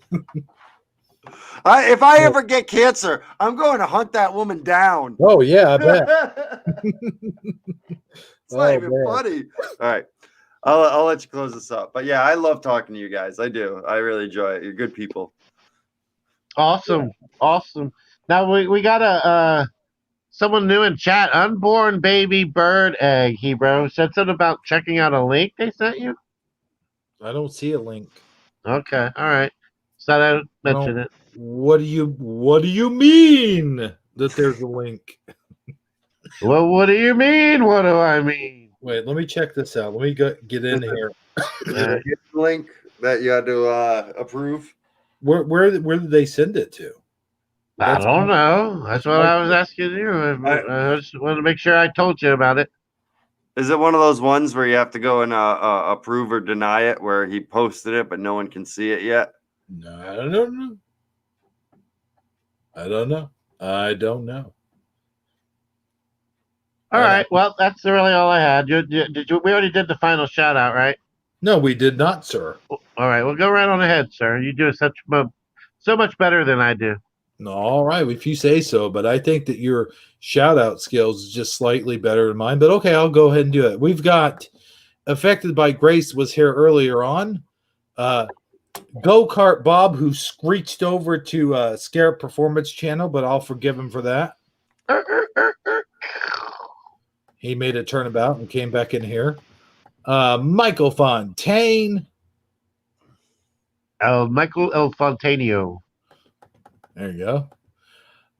If I ever get cancer, I'm going to hunt that woman down. Oh yeah, I bet. It's not even funny. All right. I'll let you close this up. But yeah, I love talking to you guys. I do. I really enjoy it. You're good people. Awesome. Now we got a someone new in chat. Unborn baby bird egg. Hebrew said something about checking out a link they sent you. I don't see a link. Okay, all right. So I mentioned it. What do you mean that there's a link? Well, what do you mean? What do I mean? Wait, let me check this out. Let me get in here. The link that you had to approve. Where did they send it to? I don't know. That's what I was asking you. I just wanted to make sure I told you about it. Is it one of those ones where you have to go and approve or deny it, where he posted it but no one can see it yet? No, I don't know. I don't know. All right. Well, that's really all I had. Did you? We already did the final shout out, right? No, we did not, sir. All right. Well, go right on ahead, sir. You do so much better than I do. No, all right, if you say so, but I think that your shout out skills is just slightly better than mine. But okay, I'll go ahead and do it. We've got Affected by Grace was here earlier on. Go-Kart Bob, who screeched over to Scare Performance Channel, but I'll forgive him for that. He made a turnabout and came back in here. Michael Fontaine. Michael El Fontanio. There you go.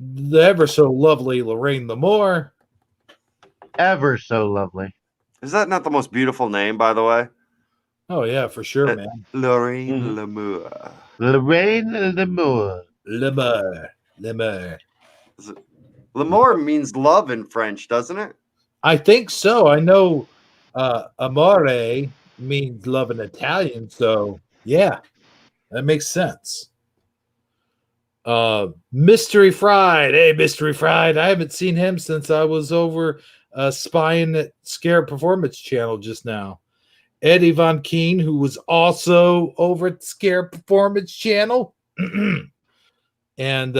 The ever so lovely Lorraine Lamore. Ever so lovely. Is that not the most beautiful name, by the way? Oh, yeah, for sure, man. Lorraine Lamore. Lorraine Lamore. Lamore. Lamore means love in French, doesn't it? I think so. I know amore means love in Italian, so yeah, that makes sense. Mystery Fried. Hey, Mystery Fried. I haven't seen him since I was over spying at Scare Performance Channel just now. Eddie Von Keen, who was also over at Scare Performance Channel. And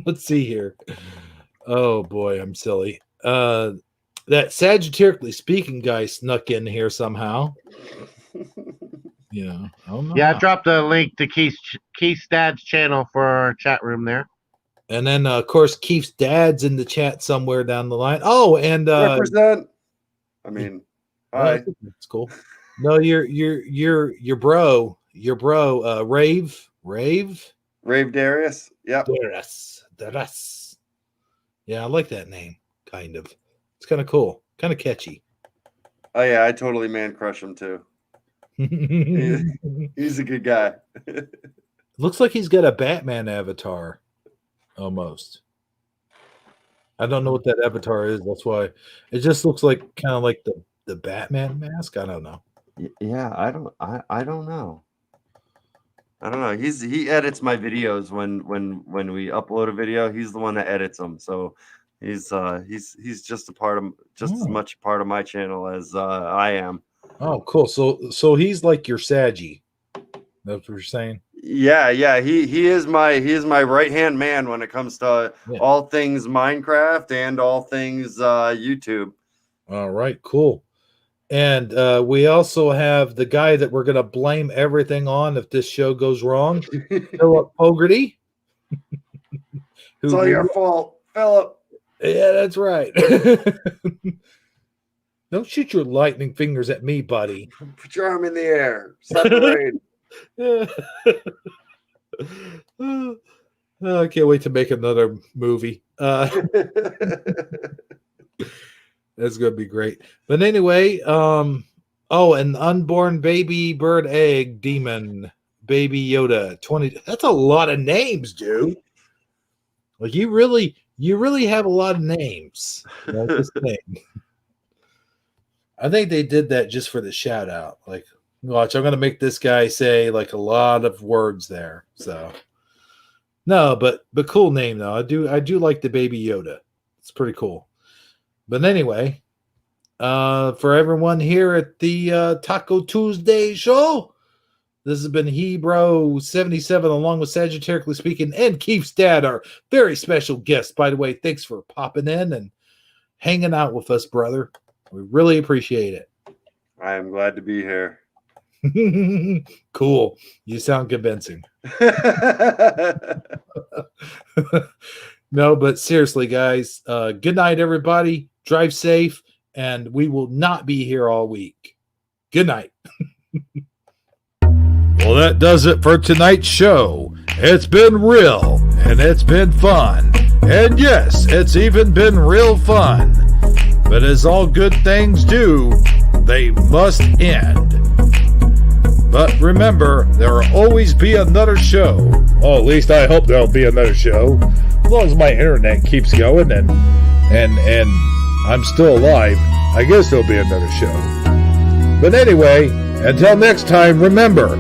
let's see here. Oh, boy, I'm silly. That Sagittariusly Speaking guy snuck in here somehow. I don't know. Yeah, I dropped a link to Keith's dad's channel for our chat room there. And then, of course, Keith's dad's in the chat somewhere down the line. Oh, and represent. I mean, hi. That's cool. No, your bro, Rave Darius. Yep. Darius. Yeah, I like that name. Kind of. It's kind of cool. Kind of catchy. Oh yeah, I totally man crush him too. He's a good guy. Looks like he's got a Batman avatar, almost. I don't know what that avatar is. That's why it just looks like kind of like the Batman mask? I don't know. Yeah, I don't know. I don't know. He edits my videos when we upload a video. He's the one that edits them. So he's just as much a part of my channel as I am. Oh, cool. So he's like your Sagi. That's what you're saying? Yeah. He is my right-hand man when it comes to all things Minecraft and all things YouTube. All right, cool. And we also have the guy that we're going to blame everything on if this show goes wrong, Philip Fogarty. It's all your fault, Philip. Yeah, that's right. Don't shoot your lightning fingers at me, buddy. Put your arm in the air. Stop the rain. I can't wait to make another movie. That's going to be great. But anyway, and unborn baby bird egg demon baby Yoda 20. That's a lot of names, dude. Like you really have a lot of names. This thing. I think they did that just for the shout out. Like, watch, I'm going to make this guy say like a lot of words there. So no, but cool name though. I do like the baby Yoda. It's pretty cool. But anyway, for everyone here at the Taco Tuesday show, this has been Hebro77 along with Sagittariusly Speaking and Keith's dad, our very special guest. By the way, thanks for popping in and hanging out with us, brother. We really appreciate it. I am glad to be here. Cool. You sound convincing. No, but seriously, guys, good night, everybody. Drive safe, and we will not be here all week. Good night. Well, that does it for tonight's show. It's been real, and it's been fun. And yes, it's even been real fun. But as all good things do, they must end. But remember, there will always be another show. Oh, at least I hope there'll be another show. As long as my internet keeps going and I'm still alive, I guess there'll be another show. But anyway, until next time, remember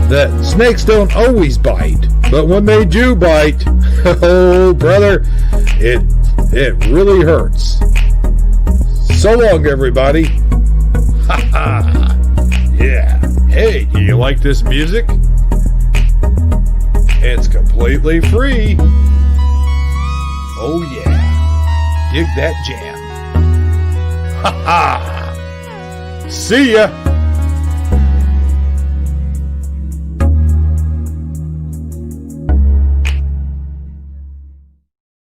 that snakes don't always bite, but when they do bite, oh brother, it really hurts. So long, everybody. Ha ha. Yeah. Hey, do you like this music? It's completely free. Oh yeah. Dig that jam. Ha ha. See ya.